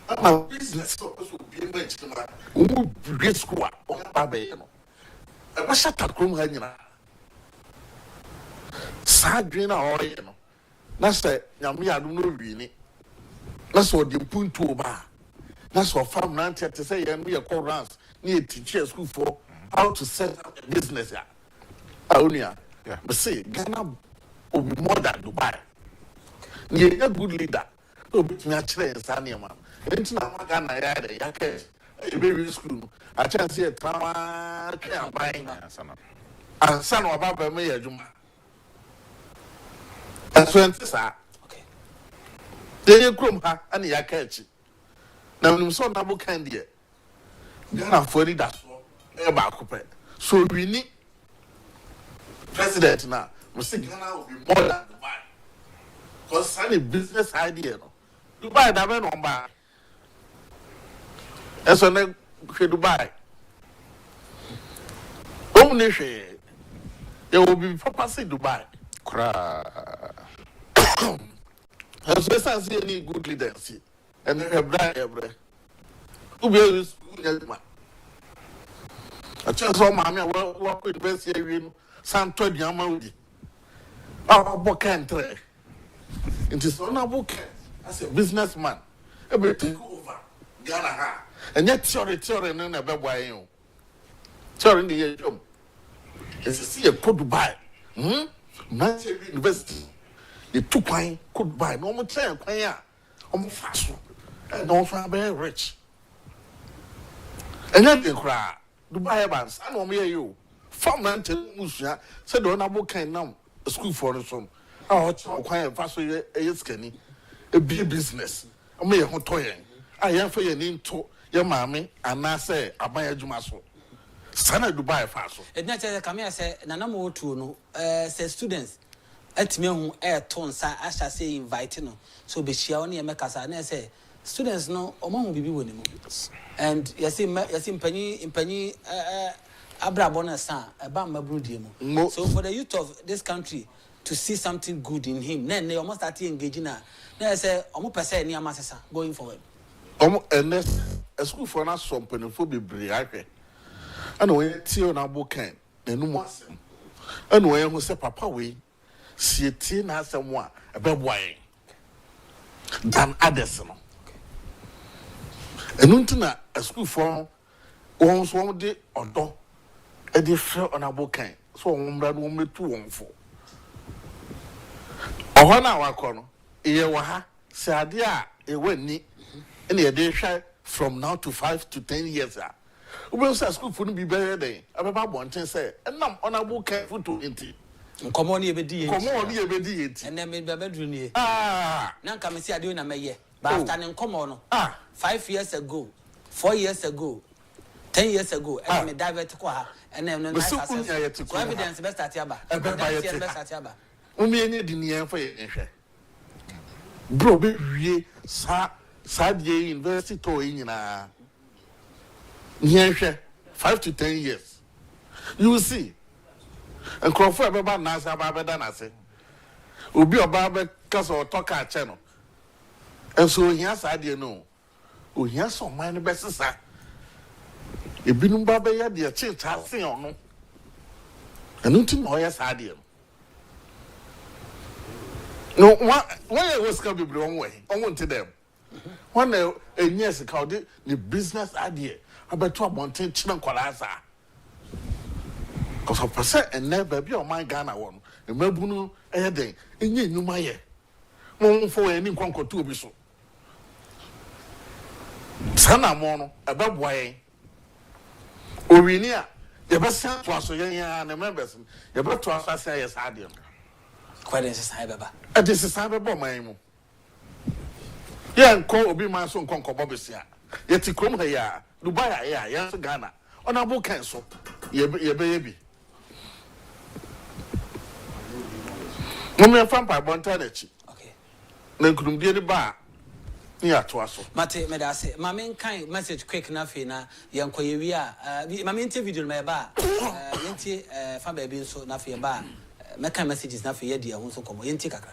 My business supposed to be mentioned. Who great school or Babeno. I was shut at Krum Hangina. Sadrina or you know. That's a Namia do no really. That's what the point to bar. That's what farm nanty to say, and we are called runs near teacher school for how to set up a business. Yeah, but see, Ghana will be more than Dubai. You're a good leader. Oh, but me actually is Sanya man. It's not Ghana, yeah, a baby school. I can't see a trauma, can't buy and son of Baba Mayor Juma. That's when it's okay. Then you come her and you catch it. Now, you saw double candy. Ghana for it, that's all. So we need president now. We say Ghana will be more than Dubai. Because it's a business idea. Dubai, that went on by. And so now, Dubai. Only there will be purposely Dubai. And so I see any good leaders. And they have died every. Who will I just saw Mamma work with Bessie in Santo Yamudi. Our book entry. It is on a book as a businessman. Everything over Ghana. And yet, sorry, and a bad way. Sorry, in the year. It's a see a could buy. Manchester University. The 2 coin could buy no more time. Almost fast. And also very rich. And then they cry. Dubai bands, I don't hear you. From Manchester, said on a book can now school for the son. Oh, quite fast a skinny. A big business. I may have toy. I am for your name to your mammy, and I say, I buy a Jumaso. Son of Dubai fast. It's not a come here, say, Nanamo to no, say students. At me on air tones, I shall say inviting. So be she only a Macassa, and I say, students know, among be winning. And you see, Penny Abrabona son, a Bamba Brudium. So for the youth of this country to see something good in him, then they almost start engaging her. Then I say, almost per se near Massa going forward. And a school for us from Penophobe Briake. And when Tio Nabo can, and no more. And when we say Papa, we see a teen as someone about wine than others. And until a school for one day or do a different on a book, so one me 2 on 4. Or 1 hour corner, Ewaha, Sadia, a winny, and a day shy from now to 5 to 10 years. We say school wouldn't be better than about 1 10 say, and now on a book for 20. Come on, you be come on, you be it, and then made the bedroom here. Ah, now come and see I doing a mayor. But after come on, 5 years ago, 4 years ago, 10 years ago, and I'm a diver to Qua, and then evidence best at Yaba. Best at Yaba. Only any dinner for you. Bro, be sad university to in 5 to 10 years. You will see. And Crawford about Nasa Baba Danase. Will be a barber castle or talk at channel. And so here's idea no. Oh, here's some minor best. If Binum Baba had the change, I'll say or no. And nothing more as idea. No, why I was coming the wrong way. I went to them. One years ago, the business idea about 12 Chinan Colasa. Because of percent and never be on my Ghana one. And Melbourne, a day, and you knew my year. One for any conquer to be so. Sana mono, above way. Orinia, You better send to us and the members. You better to us say yes, I did. Quite a cyber. And this is cyber my yeah, call be my son conquer Bobisia. Yet to come here, Dubai, yes, Ghana. On a book cancel. Your baby. No me from by Bontanechi. Okay. Then couldn't be the bar. Yeah, to us. Mate, me say, my main kind message quick enough na young Koyavia. My interview in my bar. Yenti, fan baby so na for bar. My kind message is not for yedia, who's so come. Yenti Kaka.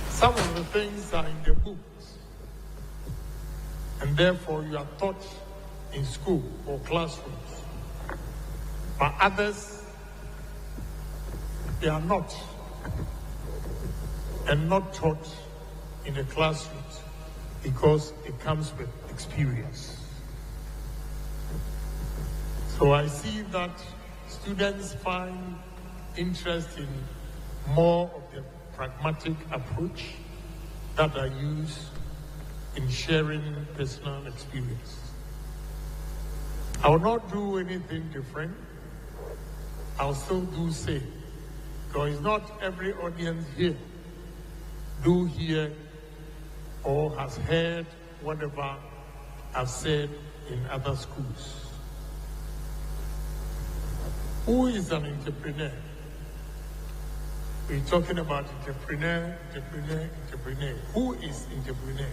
Some of the things are in the books, and therefore you are taught in school or classrooms. But others, they are not, and not taught in the classrooms because it comes with experience. So I see that students find interest in more of the pragmatic approach that I use in sharing personal experience. I will not do anything different. I'll still do same. Because it's not every audience here do hear or has heard whatever I've said in other schools. Who is an entrepreneur? We're talking about entrepreneur. Who is entrepreneur?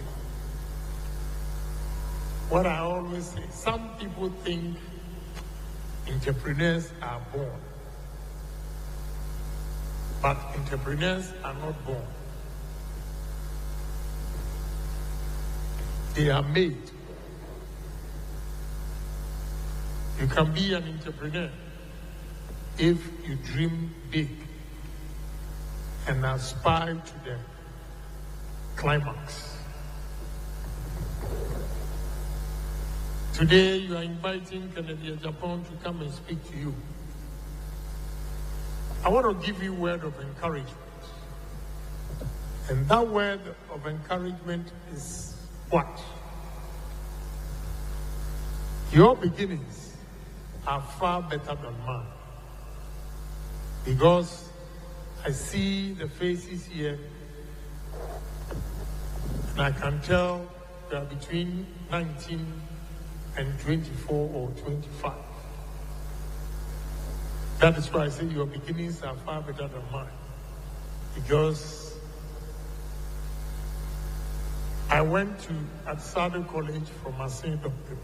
What I always say, some people think entrepreneurs are born, but entrepreneurs are not born. They are made. You can be an entrepreneur if you dream big and aspire to the climax. Today you are inviting Kencity Agyapong to come and speak to you. I want to give you a word of encouragement. And that word of encouragement is what? Your beginnings are far better than mine. Because I see the faces here, and I can tell they are between 19 and 24 or 25. That is why I say your beginnings are far better than mine. Because I went to Agyapong College from Asin Doctor.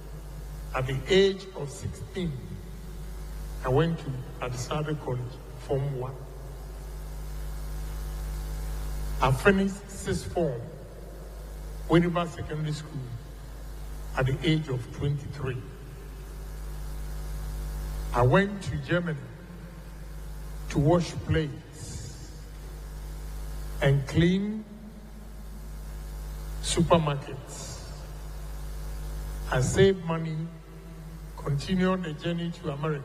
At the age of 16, I went to Agyapong College, Form 1. I finished 6th form, Winneba Secondary School, at the age of 23. I went to Germany to wash plates and clean supermarkets. I saved money, continued the journey to America.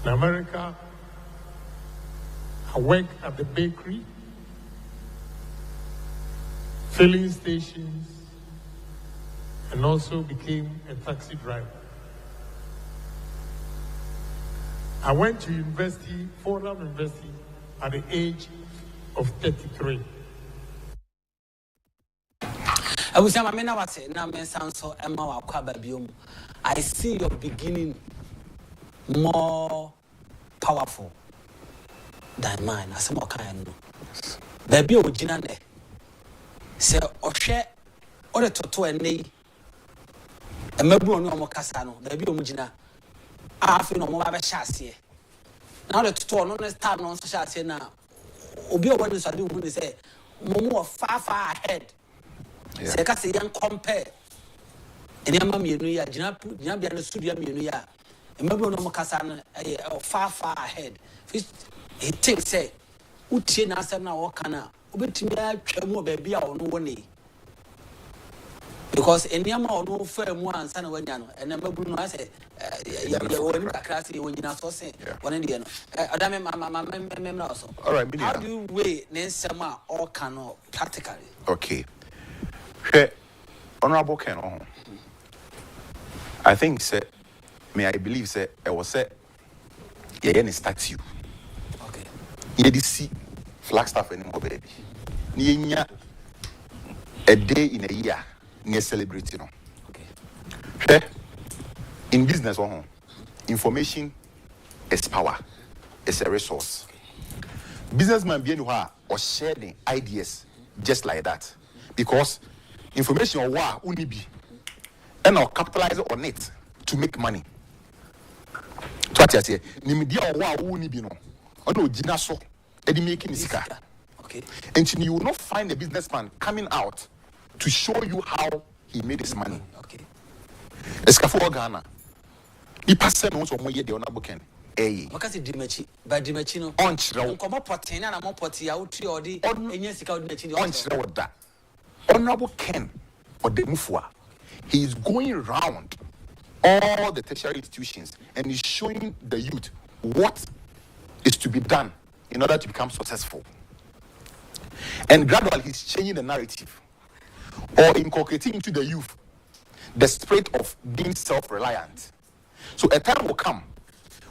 In America, I worked at the bakery, filling stations, and also became a taxi driver. I went to university, Fordham University, at the age of 33. I see your beginning more powerful than mine. As more kind. Baby, original. Say, Oshe, or the Toto and Nay, a Melbourne no more Casano, baby, original. I feel no more of a chassis. Now the Toto, no less time on chassis now. Obio, what is I do when they say, Momo far ahead. Say, I say, young compare. And your mammy, you know, Jinabi and the studio, you know, and Melbourne no more Casano, far ahead. He thinks, say, Uchi Nasana or Kana, Ubitimia, more baby, or no one. Because in Yama or no firm one, son of Wanyano, and then Bruno, I say, you're classy when you're not so saying, one Indian. Adame, Mamma, also. All right, how do you weigh Nensama or Cano practically? Okay. Honorable Ken, I think say I believe say I was say any statue. Okay. You did see Flagstaff anymore, baby. Niya a day in a year near celebrating. Okay. In business, information is power. It's a resource. Businessmen being or sharing ideas just like that, because information or what only be and I'll capitalize on it to make money. To what you say, Nimidia or what only be no, or no jinaso, edi making sika. Okay. And you will not find a businessman coming out to show you how he made his money. Okay. Escafo Ghana. He passed on some way the onaboken. Eh. Because it dimechi, by dimechino. On chiro. Come potting and I'm potty out or the Enyasika dimechino. On chiro that. Honorable Ken or the Mufwa. He is going around all the tertiary institutions and is showing the youth what is to be done in order to become successful. And gradually he's changing the narrative or inculcating into the youth the spirit of being self-reliant. So a time will come,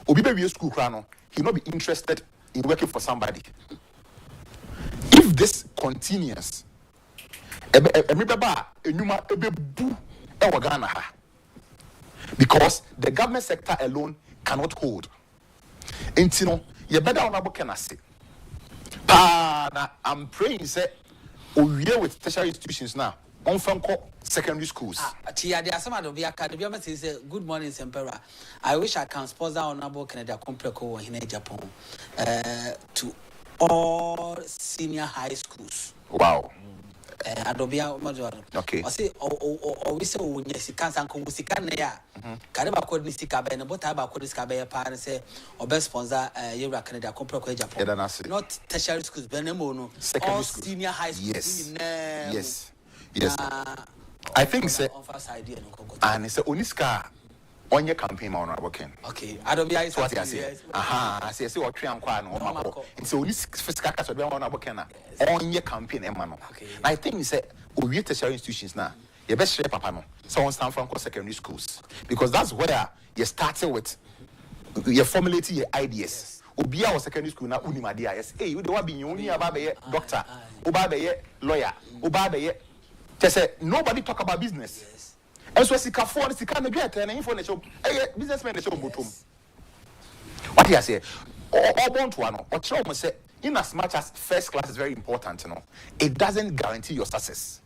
Obibe school crano, he'll not be interested in working for somebody. If this continues, because the government sector alone cannot hold. And you know, you better honorable can I say. I'm praying say we are with tertiary institutions now. On secondary schools. Tia, there are some of the academy say good morning, Emperor. I wish I can sponsor honorable Canada Compreko in Agyapong to all senior high schools. Wow. Okay. I say, we say, when you can't uncle Musicanea, Canada code Mistica, and about about Codisca, parents say, or best sponsor, Yura Canada Compreko Japan. Not tertiary schools, Benemono, secondary schools, senior high schools. Yes. Yes. I think so. And it's a Uniska on your campaign on our working. Okay. I don't be I what I say. I say what Trian Kwan or Mako. It's only Fiskakas on our working on your campaign, Emano. I think it's a we tertiary institutions now. You best share Papano. Someone stand from secondary schools. Because that's where you started with you're formulating your ideas. Obia was secondary school now Unimadia. Yes. Hey, you don't be only about a doctor, Obabe lawyer, Obabe. Just say nobody talk about business. Yes. And so Sika for Sika maybe attend info the show. Hey, businessman the show bottom. What do you say? All born to one. Or show must say in as much as first class is very important, you know, it doesn't guarantee your success.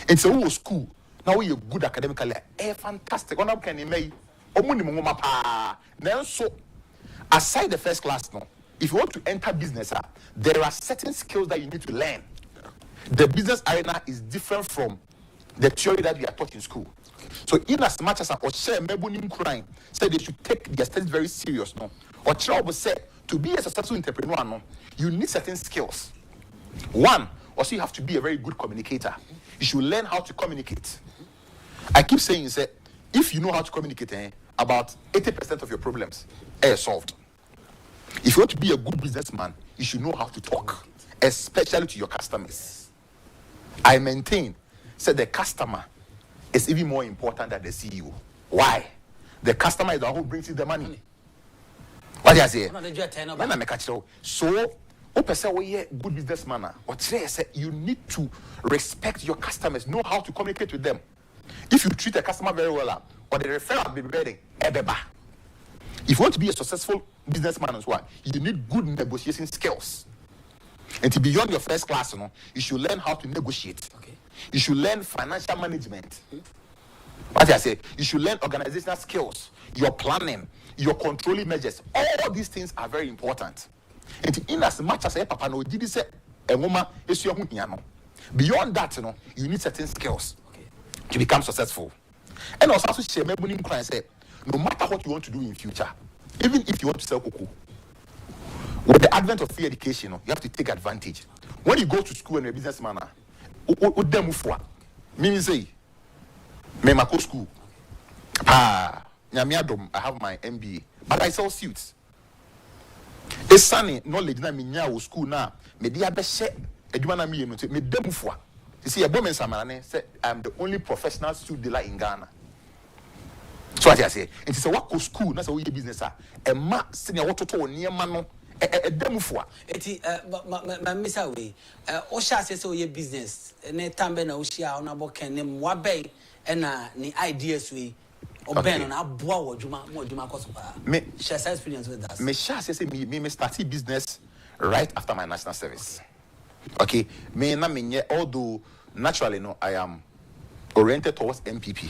It's a whole school. Now you're good academically. Fantastic. On up can you make then so aside the first class, no, if you want to enter business, there are certain skills that you need to learn. The business arena is different from the theory that we are taught in school. So in as much as Oshe Mebunim crime said they should take their studies very serious, no. Or Trouble said to be a successful entrepreneur, no, you need certain skills. One, also you have to be a very good communicator. You should learn how to communicate. I keep saying that if you know how to communicate, about 80% of your problems are solved. If you want to be a good businessman, you should know how to talk, especially to your customers. I maintain, said the customer is even more important than the CEO. Why? The customer is the one who brings in the money. What do you say? So, good businessman, you need to respect your customers, know how to communicate with them. If you treat a customer very well, or the referral be ready, if you want to be a successful businessman as well, you need good negotiation skills. And to beyond your first class, you should learn how to negotiate. Okay. You should learn financial management. What I say, you should learn organizational skills, your planning, your controlling measures. All these things are very important. And in as much as Papa no did say a woman is your beyond that, you need certain skills to become successful. And also say no matter what you want to do in future, even if you want to sell cocoa. With the advent of free education, you have to take advantage. When you go to school and you're a businessman, say, me school. I have my MBA, but I sell suits. It's sunny, knowledge na me school now. Me dia be she edumana me no me demufua. You see, a woman said I'm the only professional suit dealer in Ghana. So what I say, it is a work school, that's a way business. A ma senior water to near mano, a demo for it. My miss away. Osha says, oh, your business, and a tamben Oshia on a book and name Wabe and the ideas we obey on our boa Juma, more Juma Kosopa. Me share experience with us. Me share says me started business right after my national service. Okay, me na me although naturally no, I am oriented towards MPP.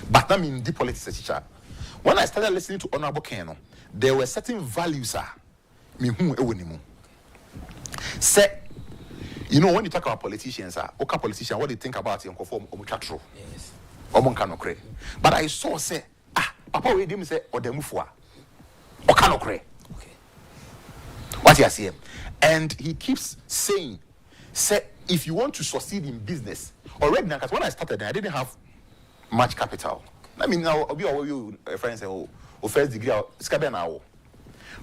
But I'm in deep politics, teacher. When I started listening to Honorable Keno, there were certain values. Me who say, you know, when you talk about politicians, okay, politicians, what do you think about him? Yes. But I saw say, Papa, we didn't say or the mufwa or canokre. Okay. What you see? And he keeps saying, say, if you want to succeed in business, already now, because when I started, I didn't have much capital. I mean, now I'll be all you friends say, oh, first degree, scabe now.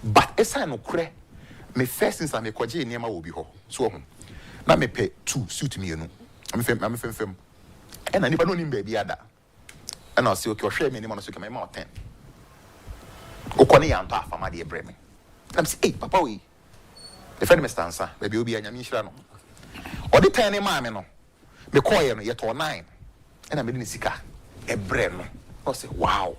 But as I know, my first things I make kwaji near my will be ho. So, now me pay 2 suit me, you know. I'm a film, and I never know him baby other. And I'll say, okay, I'll share me anyone so can my mouth 10. Okoni and half of my dear Bremen. I'm saying, hey, Papa, we the friend Mr. Answer, baby, will be a Yamishano. Or the tiny mammy, no, me call you yet or 9, and I'm in the sika. A brem. I say, wow.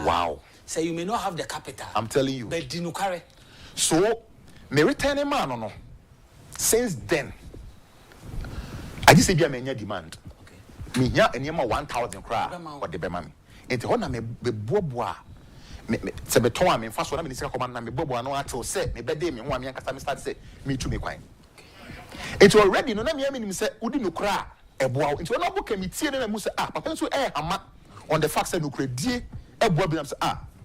Wow. Say you may not have the capital. I'm telling you. But dinu carry. So, me return a man no. Since then, I just say be a many demand. Okay. Me here and yama 1,000 cry or the bemami. Enti hona me boboa. Me se beton me fast one me sika command na me boboa no ato say me bede me ho am yankasa me start say me to me kwan. It already no na me am say udi no cry. Eboa into na book me tie na mu say papa so ama on the fact say no credit eboa bi am say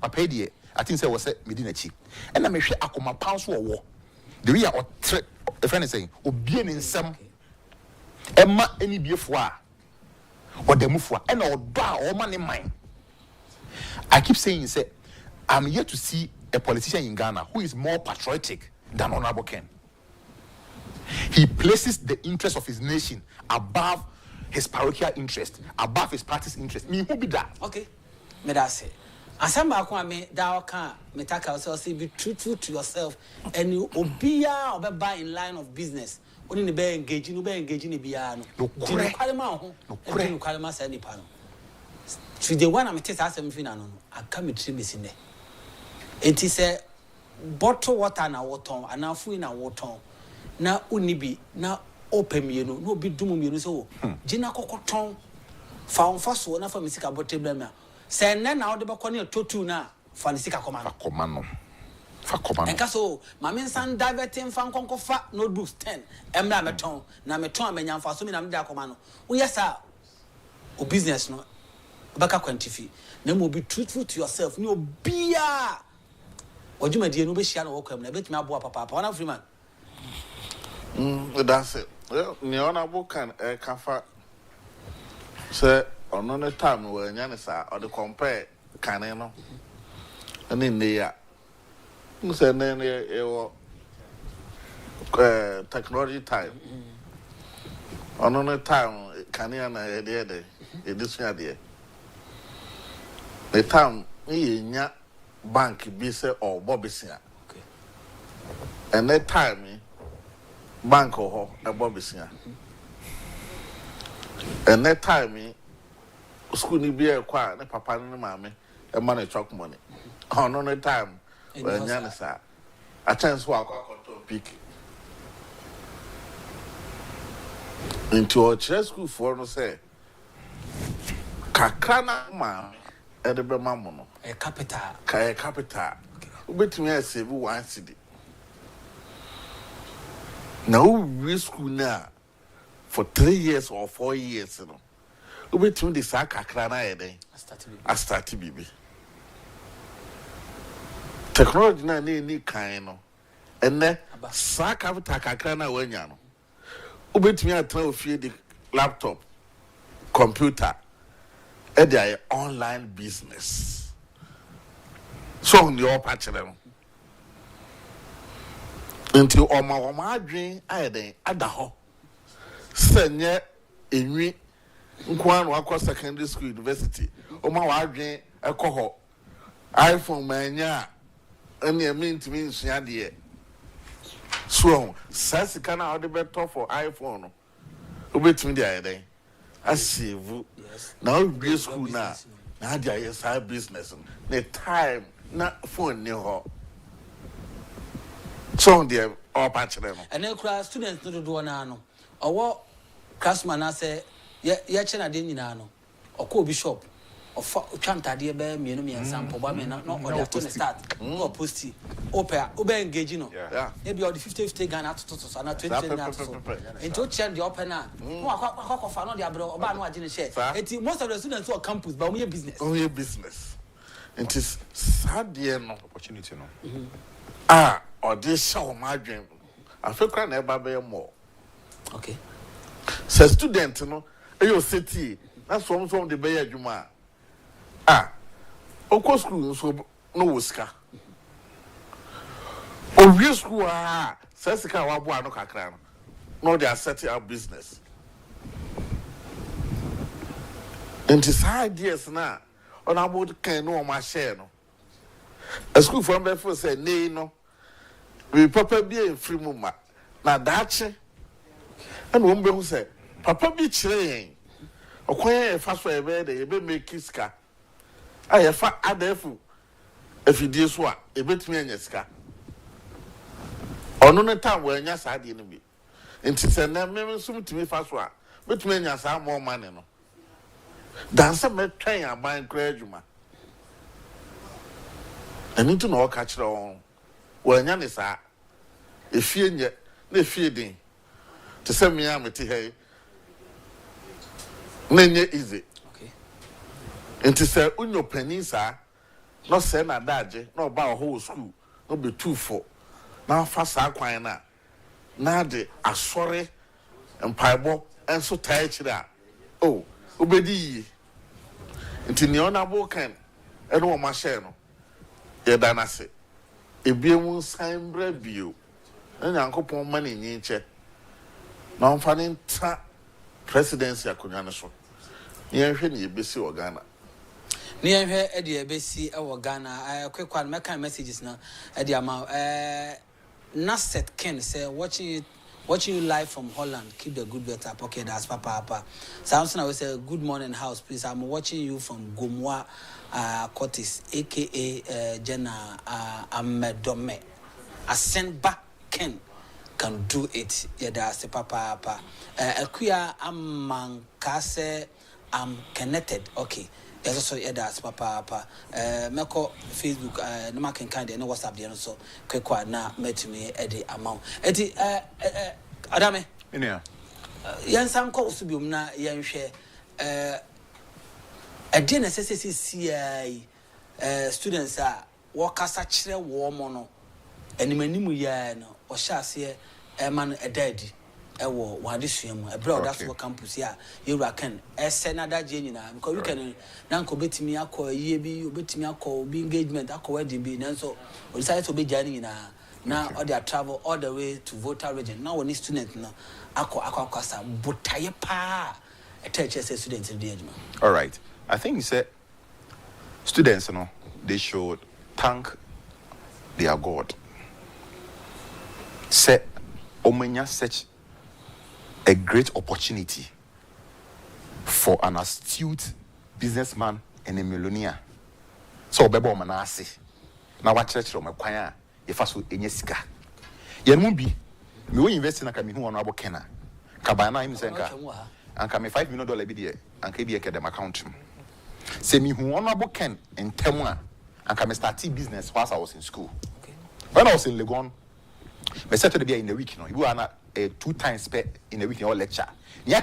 papa die I think say was say me di na chi and na me hwe akoma pound so wo the way or the friend is saying obie ni nsam emma eni biefo a odamufo and odo a o ma ne mind. I keep saying say I'm here to see a politician in Ghana who is more patriotic than Honorable Ken. He places the interest of his nation above his parochial interest, above his party's interest. Me who be that? Okay, me that say. Asamba kwa me that can me take ourselves say be truthful to yourself and you obia or in line of business. Only ne be engaging, no be engaging ne bia no. No kwalema ho. No kwalema say ni pa no. To the one I'm test asem fi na no. I come to me sin there. Enti say bottle water na waton, anafu na waton. Na unibi na open mienu no bi dum mienu so gina kokoton fa onfa so na fa misika bote blama se na na ode be kone totu na fa nisika koma no fa koma no enka so ma men san diverting fa nkonko fa notebooks 10 emra meton na meton amenya fa so mi na me da koma no wo yesa o business no obaka quantify na mo be truthful to yourself ni obia ojuma die no be hia na wo kwam na betimi abo papa wana freeman. That's it. Well, the honorable can kafa say on the time where Yanisa or the compare caneno and in the year. Say then technology time. On the time Canana idea this year. The time in bank be say or Bobisia. Okay. And that time bank or a Bobisia. And that time, school need be a quiet, a papa and mammy, a money chalk money. On the time when Yanisa, a chance walk to pick into a church school for no say Kakana man at the Bemamono, a capital, a capital, which me I save 1 city. Now we school now for 3 years or 4 years, you know. We between the Saka Krana I started baby. Technology na ni kind no. And then Saka Krana when you know. We between a try to the laptop, computer, and their online business. So on your patch until oma dream I then adaho. Senye enwi Nkwan wakɔ secondary school university. Oma wadwen ɛkɔ hɔ. iPhone manya ɛne ɛmintimi nsua deɛ. So, sasika na ɔde bɛtɔ for iPhone no. Obetumi de ayɛ dɛn? Asave. Na ɔwie school na ade ayɛ side business. The time na phone ne hɔ. So deɛ ɔpa kyerɛ no. Ɛne kura students no dodoɔ na no. Ɔwɔ classman na sɛ yɛkyɛ na de nyinaa no. Ɔkɔ obi shop. Ɔfa twantade bɛ mienu miɛnsa mpɔbɔ me na ɔde ato ne start. No posti. Opa engage no. Maybe all the 50 Ghana to so na 20 Ghana to so. Into change the open na. No akɔ no de abro oba no agye ne share. Enti most of the students who are campus but we business. Only business. It is sad no opportunity no. Or this show my dream. I feel cry never be more. Okay. So student no, you city. That's from the Bay Juma. Oko school so no wuska. Obi school sesika wa bo ano kakra no. No they are setting up business. And this ideas na on about can no ma share no. A school from before say nay no. We papa be a free muma. Na dache. And one be who say papa be chire. Okwan fa so ebe de ebe make iska. Fa adefu efidie so a ebetumi anya sika. Ono ne time we anya sa de no bi. Enti se na me sum tumi fa so a betumi anya sa more money no. Danse me twen aban kra adwuma. Ani to na o ka kire won. We anya ne sa efie nye na efie din. Te se me amete he. Na nye easy. Nti sɛ unyo panin saa no sɛ na daagye na ɔba whole school no be 2-4 na fa saa kwan na de asɔre mpaebɔ enso tae kyerɛ a obedi yi nti ne ona bo kan ɛno wo ma hyɛ no yɛda na se ebiemu nsan bra bio na Nyankopɔn ma ne nyinkyɛ na ɔmfa ne nta presidency akonya no so yɛhwɛ ne yɛbesi wɔ Ghana. Near Eddie Bessie or Ghana, quick one, my kind messages now. Eddie Amau, Nasset Ken say watching you live from Holland. Keep the good better pocket as Papa. Samson, I will say good morning house, please. I'm watching you from Gomwa Cortis, aka Jenna Amedome. I send back Ken can do it. Yeah, that's the Papa. Akuya Amankase, I'm connected. Okay. Yes, so yeah, that's Papa. Meko Facebook, no man can kind of no WhatsApp there so quick one now met me Eddie amount. Eddie Adame. Yeah. Yan sam ko usubium na yan share a dear necessity CI students are workers actually warm on and manimu ya no or shall say a man a daddy. Ewo wadisuemu ebro that's what campus here you reckon senada jenina because you can nanko betimi akọ yie bi obetimi akọ bi engagement akọ wedding bi nanso we decide to be journey na all their travel all the way to Volta region now when student no akọ akwasa botaye pa etechese students in the age. All right, I think say students they should thank their God. Say omenya such a great opportunity for an astute businessman and a millionaire. So bebo manase. Na wa church ro makwan a ye fa so enye sika. Ye no bi me wo invest na ka me hu ono abokena. Ka ba na him senka. Anka me $5 million bi de anka bi e ke dem account. Se me hu ono aboken ntem a anka me start business whilst I was in school. Okay. When I was in Legon, me set to be in the week you are 2 times in a week in all lecture. We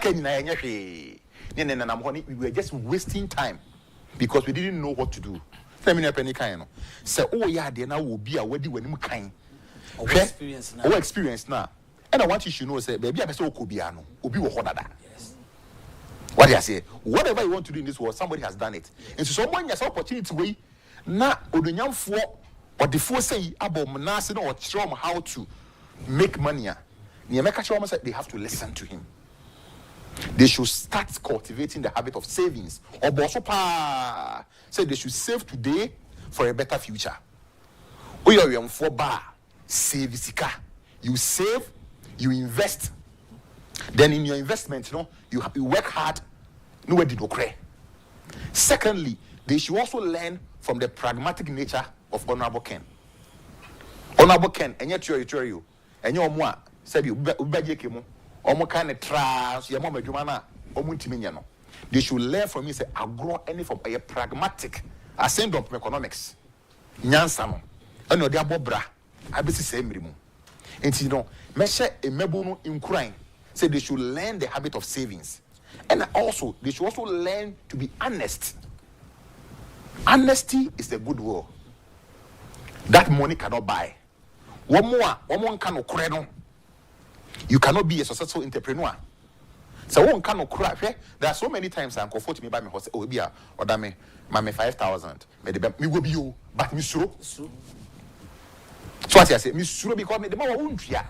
were just wasting time because we didn't know what to do. Let me know any kind. So yeah, they now will be a wedding when you kind. Experience now. And I want you to know, say, baby, I say Okobiano, Obi Wohodada. Yes. What do I say? Whatever you want to do in this world, somebody has done it. And so someone has opportunity way. Na Odunyam for or the force say about Manasino or Chrom how to make money. They have to listen to him. They should start cultivating the habit of savings. Or Bosopa said they should save today for a better future. Save sika. You save, you invest. Then in your investment, you work hard. Nowhere did you cry. Secondly, they should also learn from the pragmatic nature of Honorable Ken. Honorable Ken, and yet you, and your moi said you ubajekemo, omo kind of trash, your mama jumana, omuntiminiano. They should learn from me, say, I grow any from a pragmatic, a send of economics. Nyansano, and no diabobra, I be the same rimu. And you know, measure a mebono in crying, say they should learn the habit of savings. And also, they should also learn to be honest. Honesty is a good word. That money cannot buy. One more cannot credit. You cannot be a successful entrepreneur. So one cannot cry. There are so many times I'm comfortable me by me horse. Oh, be or that me 5,000. Me will be you, but me sure. So as I say, me sure because me the more won't ya.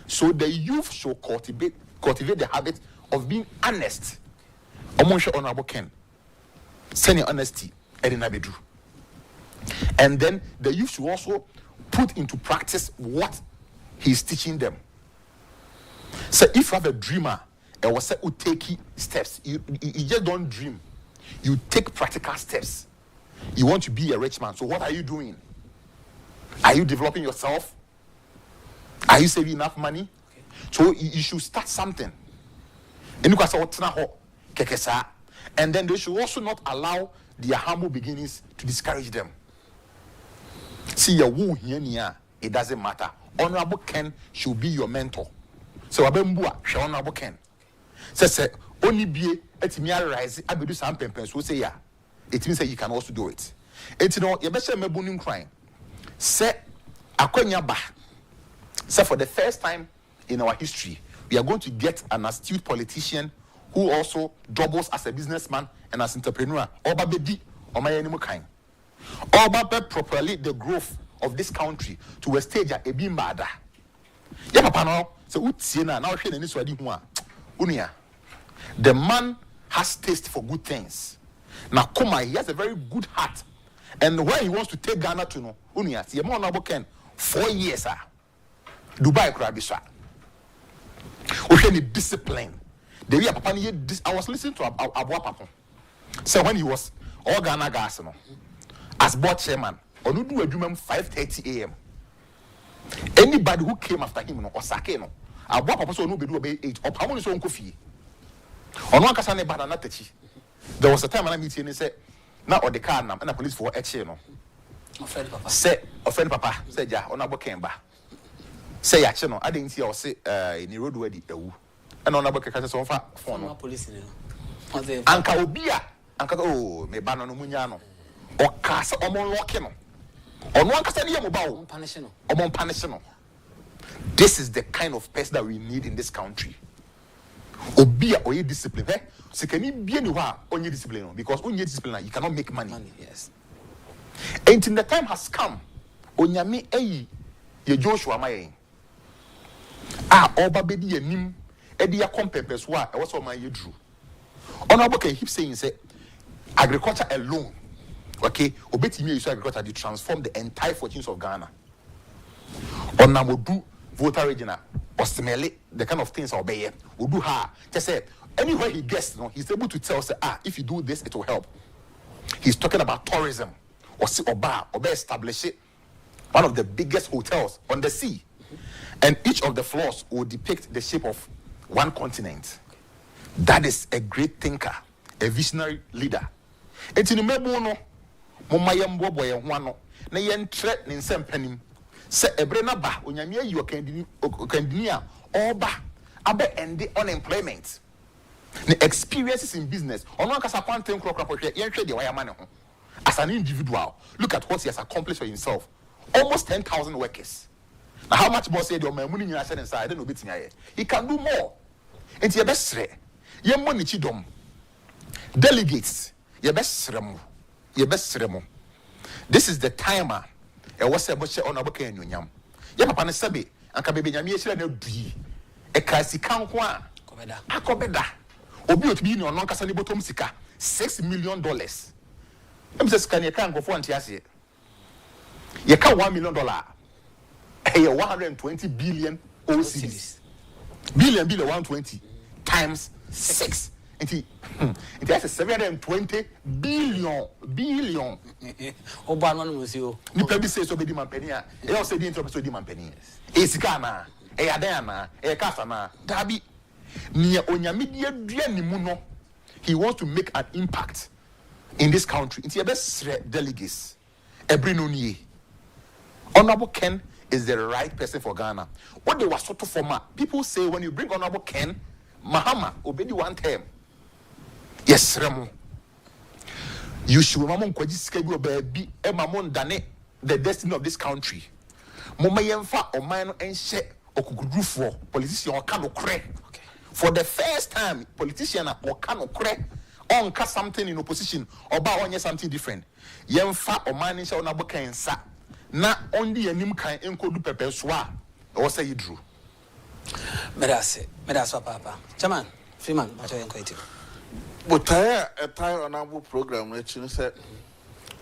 So the youth should cultivate the habit of being honest. Among Honorable Ken, send your honesty, Edinabedu. And then the youth should also put into practice what he's teaching them. So if you have a dreamer, and was said, take steps. You just don't dream. You take practical steps. You want to be a rich man. So what are you doing? Are you developing yourself? Are you saving enough money? Okay. So you should start something. And then they should also not allow their humble beginnings to discourage them. See your woo here, it doesn't matter. Honorable Ken should be your mentor. So Abembua, Honorable Ken. Say only be at me rise, I do some pempens who say yeah. It means that you can also do it. It's you better me boning crying. Say Akonya ba. So for the first time in our history, we are going to get an astute politician who also doubles as a businessman and as entrepreneur. Oba bedi, oma yenimu kind. Oba be properly the growth of this country to a stage a be mada. Yeah, papa no. So utsiena now she ni swadi ho a. Unia. The man has taste for good things. Now Kuma, he has a very good heart. And where he wants to take Ghana to no, Unia, see Honorable Ken 4 years Dubai Krabisha. We discipline. The way Papa I was listening to Abua Papa. So when he was all Ghana gas, as board chairman, on do a 5:30 a.m. Anybody who came after him or Sake no, Abua Papa so no be do 8 or Pamon is on coffee. On one casane banana techi. There was a time when I meeting and said, now or the car and the police for action. Offend Papa, said ja, on a came back. Say action, I didn't see or say in the road where the and on a book so far for police. Anka Obia, Anka oh, me banano munyano, or cast or more locking on one casania mobile, punishing or punishing. This is the kind of person that we need in this country. Obia or discipline, eh? So can you be anywhere on your discipline? Because on your discipline, you cannot make money. Yes. And in the time has come, on your me, ye Joshua, my Oba Bedi and Nim, Edia Compepes, what I was on my year drew. Honorable Ken keep saying, say, agriculture alone, okay, obeti me, you say agriculture, to transform the entire fortunes of Ghana. On Namodu, voter regional, or smell it, the kind of things I'll be here, will do her. Just say, anywhere he gets, he's able to tell, say, if you do this, it will help. He's talking about tourism, or bar, or establish it, one of the biggest hotels on the sea. And each of the floors will depict the shape of one continent. That is a great thinker, a visionary leader. It's in the Mebono, Momayambo boy, one, Nayan Tret in Sempanim. Say a brena ba, Unyamia, you can near, or ba, abe and the unemployment. The experiences in business, on one casa point, as an individual, look at what he has accomplished for himself. Almost 10,000 workers. Now, how much more say your money in inside? I don't know. He can do more. And your best your money chidom. Delegates, your best remo. Your best remo. This is the timer. I was a butcher on a book in Yam. Yapan Sabi, and Kababy Yami, a kasi kankwa. Akobeda. obi otibi ni ono nkasa ni bottom sika $6 million. Em say sika ne kan go for antiase ye ka $1 million eh 120 billion OCDs billion 120 times 6 it has 720 billion oba no no si o ni pe bi say so be di mampani a e o say di intro so di mampani e sika na e adan na e kasa na dabi ni onyame dia dua ni mu no he wants to make an impact in this country. It's your best delegates. Every nonie. Honorable Ken is the right person for Ghana. What they were sort of former. People say when you bring Honorable Ken, Mahama obedi one term. Yes, Remo. You should mamon kwaji schedule baby e mamon dane the destiny of this country. Mama yemfa o man and she okugudu for politician or kano kre. For the first time, politician or kano kre on cast something in opposition or ba on something different. Yemfa or man insha Honorable Ken sa na only enim kan enko du pepe soa or say you drew. Medase papa. Chairman, Freeman, what are you going to? But a tie on our program, which you said,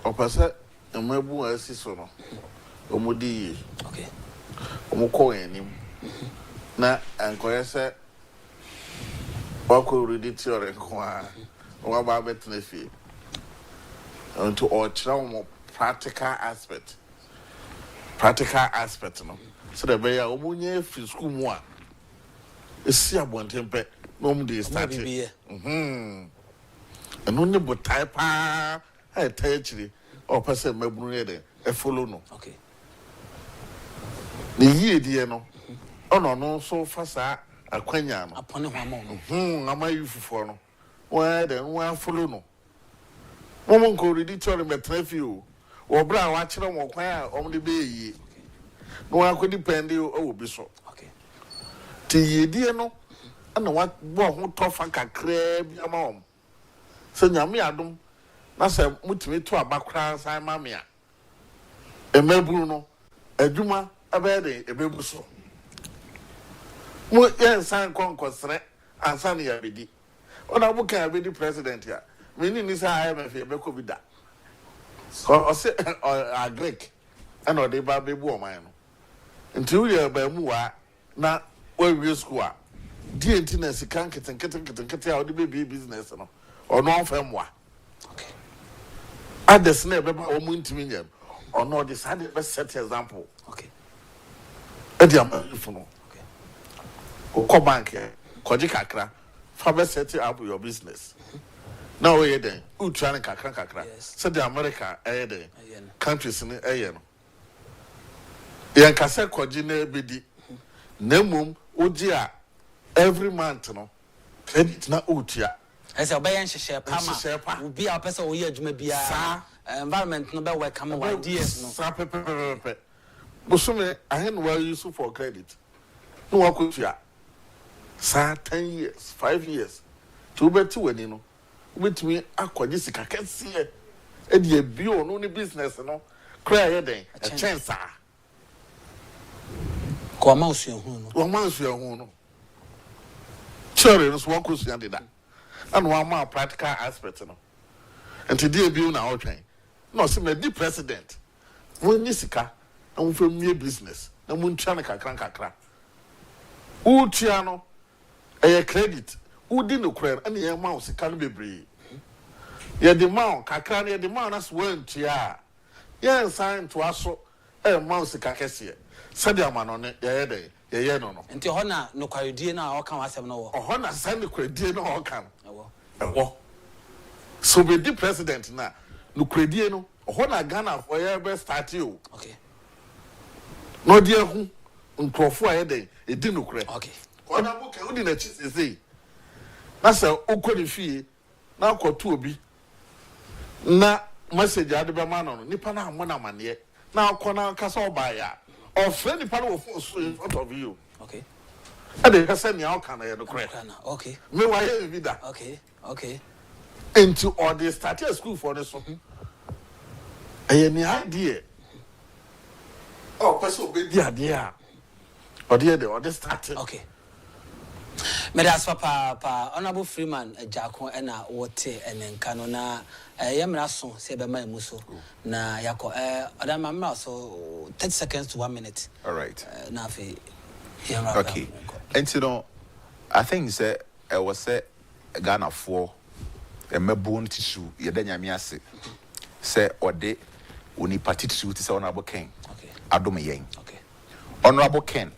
opposite a mebu as is on Omudi. Okay. Omoko him. Na and Koyasa Bako read it your require or about Betnefi. And to all more practical aspect. No. So the way Omunye for school more. It's see about temper. Normally started. And only but type I actually or person maybe a follow no. Okay. The year dear no. Oh no so fast a quenya upon a more. Am I you for no? Where then one follow no. Woman could read it on my nephew or brown watching them or choir only be. No one could depend you oh be so. Okay. Ti dear no. And what who tough and crab your mom. So Yami Adam, that's a mutimi to a background, I mamma. A Melbruno, a Juma, a bed, a baby so. Yes, sign conquest, and Sunny Abidi. On a book, I be the president here. Meaning is I am a Beco with that. Or a Greek, and or the baby woman. Until you are by Mua, now where we square. Dear Tiness, you can't get out the baby business or no family. Okay. At the snare, or moon to me, or no decided best set example. Okay. Ediam, okay. O come bank here, Kojikakra, Faber set up your business. Now, we then, Utrana Kakra, said the America, countries in the air. Yankasa Kojine Bidi, Nemum, Ujia. Every month, no credit na utia. As a bayan share pama will be our person or year be environment no better welcome ideas no. Sape. Busume I had well used for credit. No one could ya. Sa 10 years, 5 years. 2 bet 2 and you know. With me, aquadisic, I can see it. And ye be on only business, no. Cry a day, a chance. Come out, you know. Children is one question did that. And one more practical aspect, no. And today, be on our train. No, see, the president. When Nisika, and from your business, and when Chanica crankakra. Uchiano, a credit, who didn't credit, and the mouse can be brave. Yea, the mount, Kakran, the man as well, tia. Yes, signed to us, a mouse cacasia. Said the man on it, yeah, no. And to honor no quality now, or come as no. Or honor send the credit no all come. So be the president now. No credit no. Honor Ghana for your best start you. Okay. No dear who uncrofu a day, it didn't credit. Okay. Honor book, who didn't say. That's a okodi fee. Now call 2B. Na message Adibamano, Nipana Monamania. Now Kona Castle buyer. Or friendly panel of in front of you. Okay. And they can send me out can I have the credit. Okay. Me why you that? Okay. Into all they started school for this one. Any idea? Oh, person be the idea. Or the started. Okay. Medas papa Honorable Freeman Agyapong ena wote enenkano na yemra so se be mai muso na yako odama mra so 30 seconds to 1 minute. All right. Na fe okay. And you know, I think say I was say Ghana for a mebon tissue ye da nyame ase say ode oni party tissue to say Honorable Ken. Okay. Adom yen. Okay. Honorable Ken,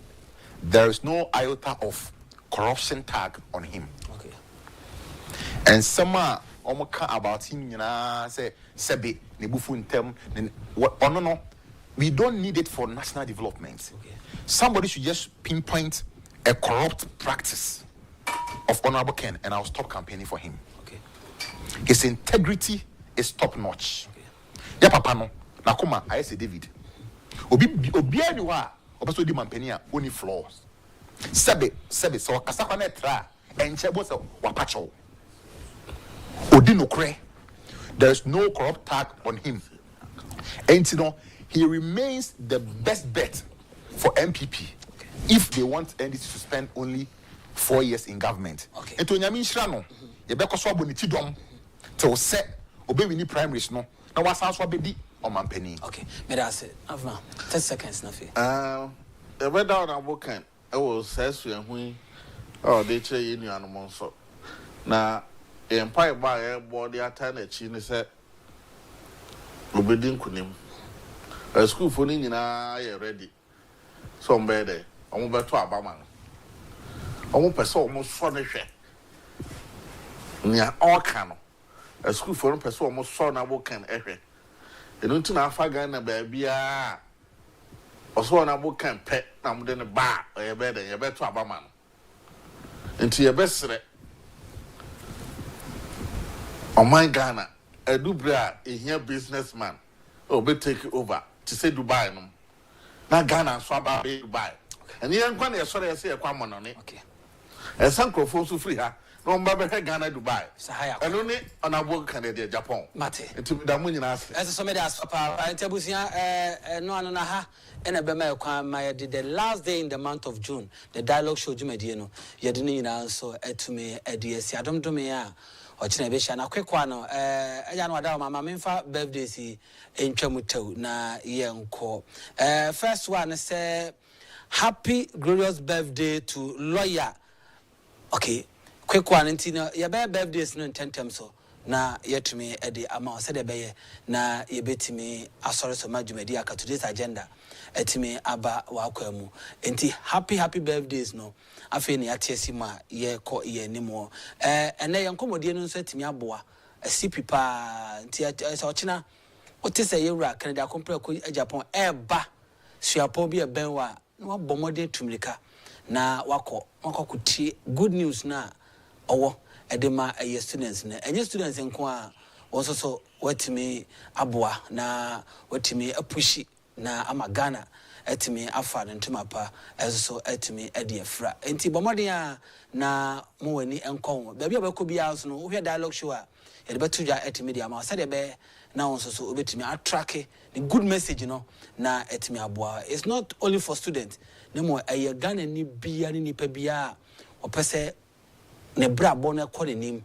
there is no iota of corruption tag on him. Okay. And some omoka about him, say sebe nebufu intem. Oh no, we don't need it for national development. Okay. Somebody should just pinpoint a corrupt practice of Honorable Ken, and I'll stop campaigning for him. Okay. His integrity is top notch. Okay. Ya papa no, nakuma I say David. Obi anywa, obaso di mampenia only flaws. Sebe so kasakwa na tra enchebo so wapacho. Odi no kre. There is no corrupt tag on him. And you know, he remains the best bet for MPP if they want NDC to spend only 4 years in government. Okay. And to nyami nshira no, ye be koso aboni tidom till set obe wini primaries no. Na wasa so abedi o mampani. Okay. Medas afna 30 seconds na fe. The better on our can. I was says we and oh they say in your monso. Now empire by a body attend a chin said Obedin kunim. A school for Nina ready. Some better. I'm better to Abaman. I won't pass almost furniture. Near all cano. A school for a person almost son I will can every. You don't know if I got a baby. Also, on a book can pet, I'm then a bar or a bed and a better Abaman. Into your best set. On my Ghana, a Dubra, a here businessman, oh, be take over to say Dubai. No, now Ghana swap out Dubai. And the young one is sorry, I say a common on it. Okay. And some crofos free her, no Baba Ghana Dubai. Sahaya. And only on a work Canada, Japan. Mate. And to the moon as somebody asked papa Tebusia no anaha and a bema kwa did the last day in the month of June the dialogue show Jumediano yedini na so to me ds adom do me a ochine be sha na kwekwa no eya no ada mama memfa birthday si entwamutew na yenko first one say happy glorious birthday to lawyer. Okay, quick one ntino your birthdays no intentem so na yetumi edi ama said ebeye na yebetimi asori so madwumadi aka today's agenda etimi aba wakwamu enti happy birthdays no afi ne atiesi ma ye ko ye nimo ene yankomodie no so etimi aboa asipi pa nti so ochina otese yewura Canada compare ko Agyapong eba suapo bi ebenwa na wabomode tumlika na wakokuti good news na owo edema students na enye students nko a wonso so watimi aboa na watimi apushi na amagana etimi afa ntuma pa eso etimi ediefra enti bomode a na mo wani enko ba bia ba ko bia so no wo hwe dialogue show a yede betuja etimi dia ma sade be na wonso so obetimi attract the good message no na etimi aboa. It's not only for students nemo Ghana ni bia ni nipa bia opese ne bra bona ko nenim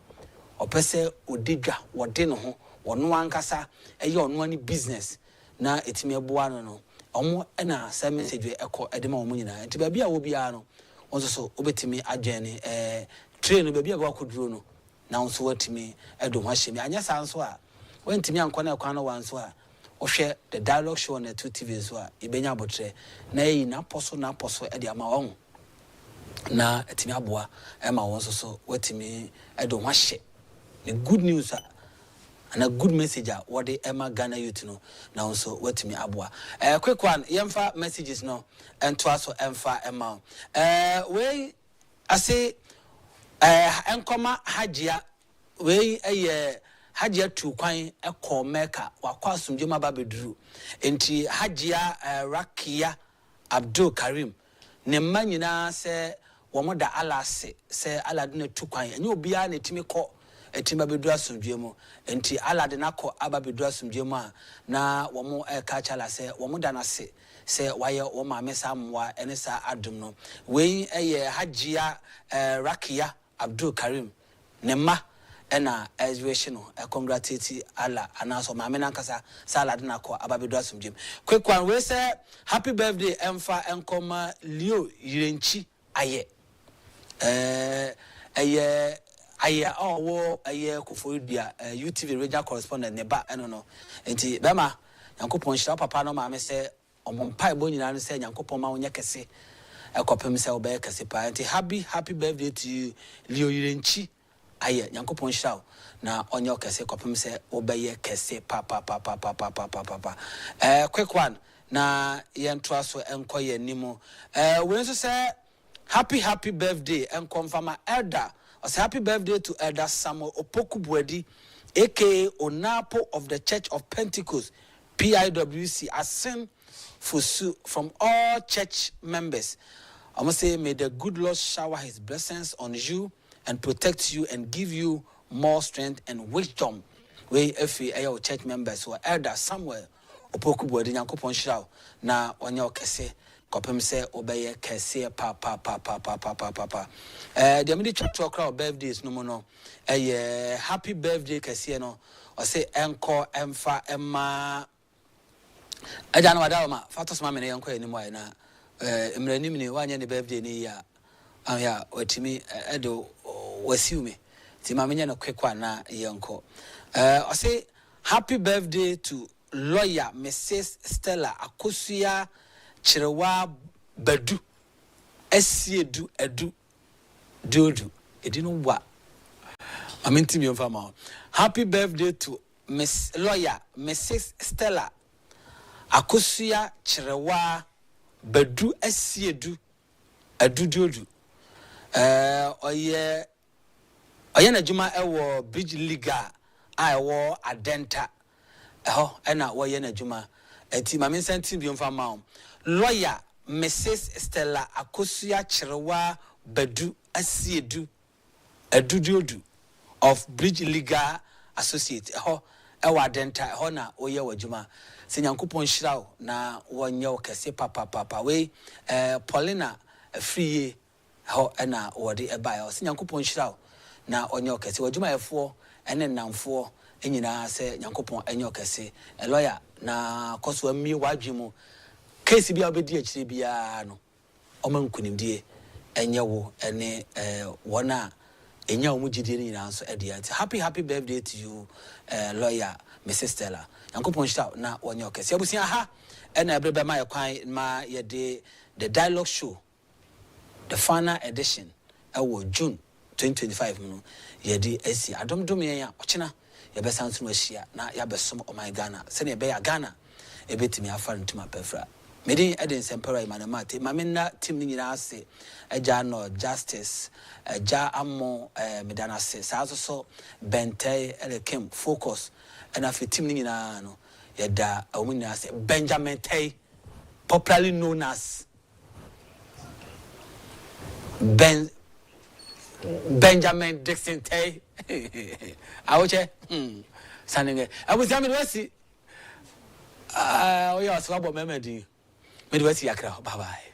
opese odidwa wode no ho wono ankasa eye ono ani business na etimi aboa no omo na sa message eko edema omo nyina enti ba bia wo bia no wonso so obetimi agene train ba bia ba koduro no na wonso watimi edo ho hyemi anya sanso a wantimi ankɔ na ekwan no wanso a ohwe the dialogue show on the 2 TV so a ibenya abotre na yi na poso e ama won na etimi aboa ema wonso so watimi edo ho hye the good news and a good message what the Emma Ghana youth no now so watimi aboa quick one yemfa messages no and to also emfa emma we I say enkoma hajia we Hajia tu kwan eko meka wakwa asumdwema babeduru enti Hajia Rakia Abdul Karim ne manyina se womoda alase se aladine tu kwan enye obia na etimi ko etimba bedura asomdwe mu enti alade nakọ aba bedura asomdwe mu a na wo mo ka chala se wo mo da na se waye wo ma mesa mwa ene sa adum no we eye hajia rakia Abdul Karim nema ena exhibition no congratulate Allah anaso ma me nankasa salad na ko ababedo asomdwem quick one we say happy birthday emfa enkoma Leo Yirenchi aye wo aye Koforidua UTV regional correspondent ne ba eno no enti bema yankopon hira papa no ma me say omompai bo nyina no say yankopon ma wonye kese ekopem say obe kese pa enti happy birthday to you Leo Yirenchi aye yankopon hira na onye okese kopem se obeye kese pa quick one na yentoa so enkoye nimo we so say happy birthday enkonfama elder or say happy birthday to Elder Samuel Opoku-Buedi aka Onapo of the Church of Pentecost PIWC Asin Fusu from all church members. I must say may the good Lord shower his blessings on you and protect you and give you more strength and wisdom. We FA church members who Elder Samuel Opoku-Buedi Nyankopon Shirao na onye okese kopem se obeye kese pa the midi chapter crowd birthdays no mo no happy birthday kese no o say enko emfa emma aja na wada ma fatos ma me ne enko eni mo ai na emranim ne wanye ne birthday ni ya ya otimi edo wasiume ti ma menye no kwekwa na yenko o say happy birthday to lawyer Mrs. Stella Akosua Chirewa Badu Esiedu Edu Dodu Edino wa Aminti mi mfama. Happy birthday to lawyer Mrs. Stella Akosua Chirewa Badu Esiedu Edu Dodu oye na juma ewo bridge liga a ewo adenta ena woye na juma enti ma senti bi mfama lawyer Mrs. Stella Akosua Chirewa Badu Asiedu Edudodu of Bridge Legal Associate ewa denta na oye wajuma se Nyankopon hira na wonye okese papa we Paulina free na wode eba se Nyankopon hira na onye okese wajuma efo ene namfo enyina se Nyankopon enye okese lawyer na koso ami wadwemu case bia obedi akire bia no omankunimdie enye wo ene wona enya omugidie ni na so ede ante happy birthday to you lawyer Mrs. Stella Nyankopon hira na wonye okese abusia ha ena ebrebe ma yakwan ma yede the dialogue show the final edition ewo June 2025 no yede asi adomdom yen ya ochina yebesa nso ahia na yabesom my Ghana se ne be ya Ghana ebetimi afa ntuma pefra medi eden sempera imanemate mamena team ni nyina ase eja no justice eja amo medana se so bentay elekem focus and afi team ni nyina no yeda awunyina ase Benjamin Tay popularly known as Benjamin Dixon Tay awoche saninge abusami wasi oyo aswabo memedi Medwesi yakra bye bye.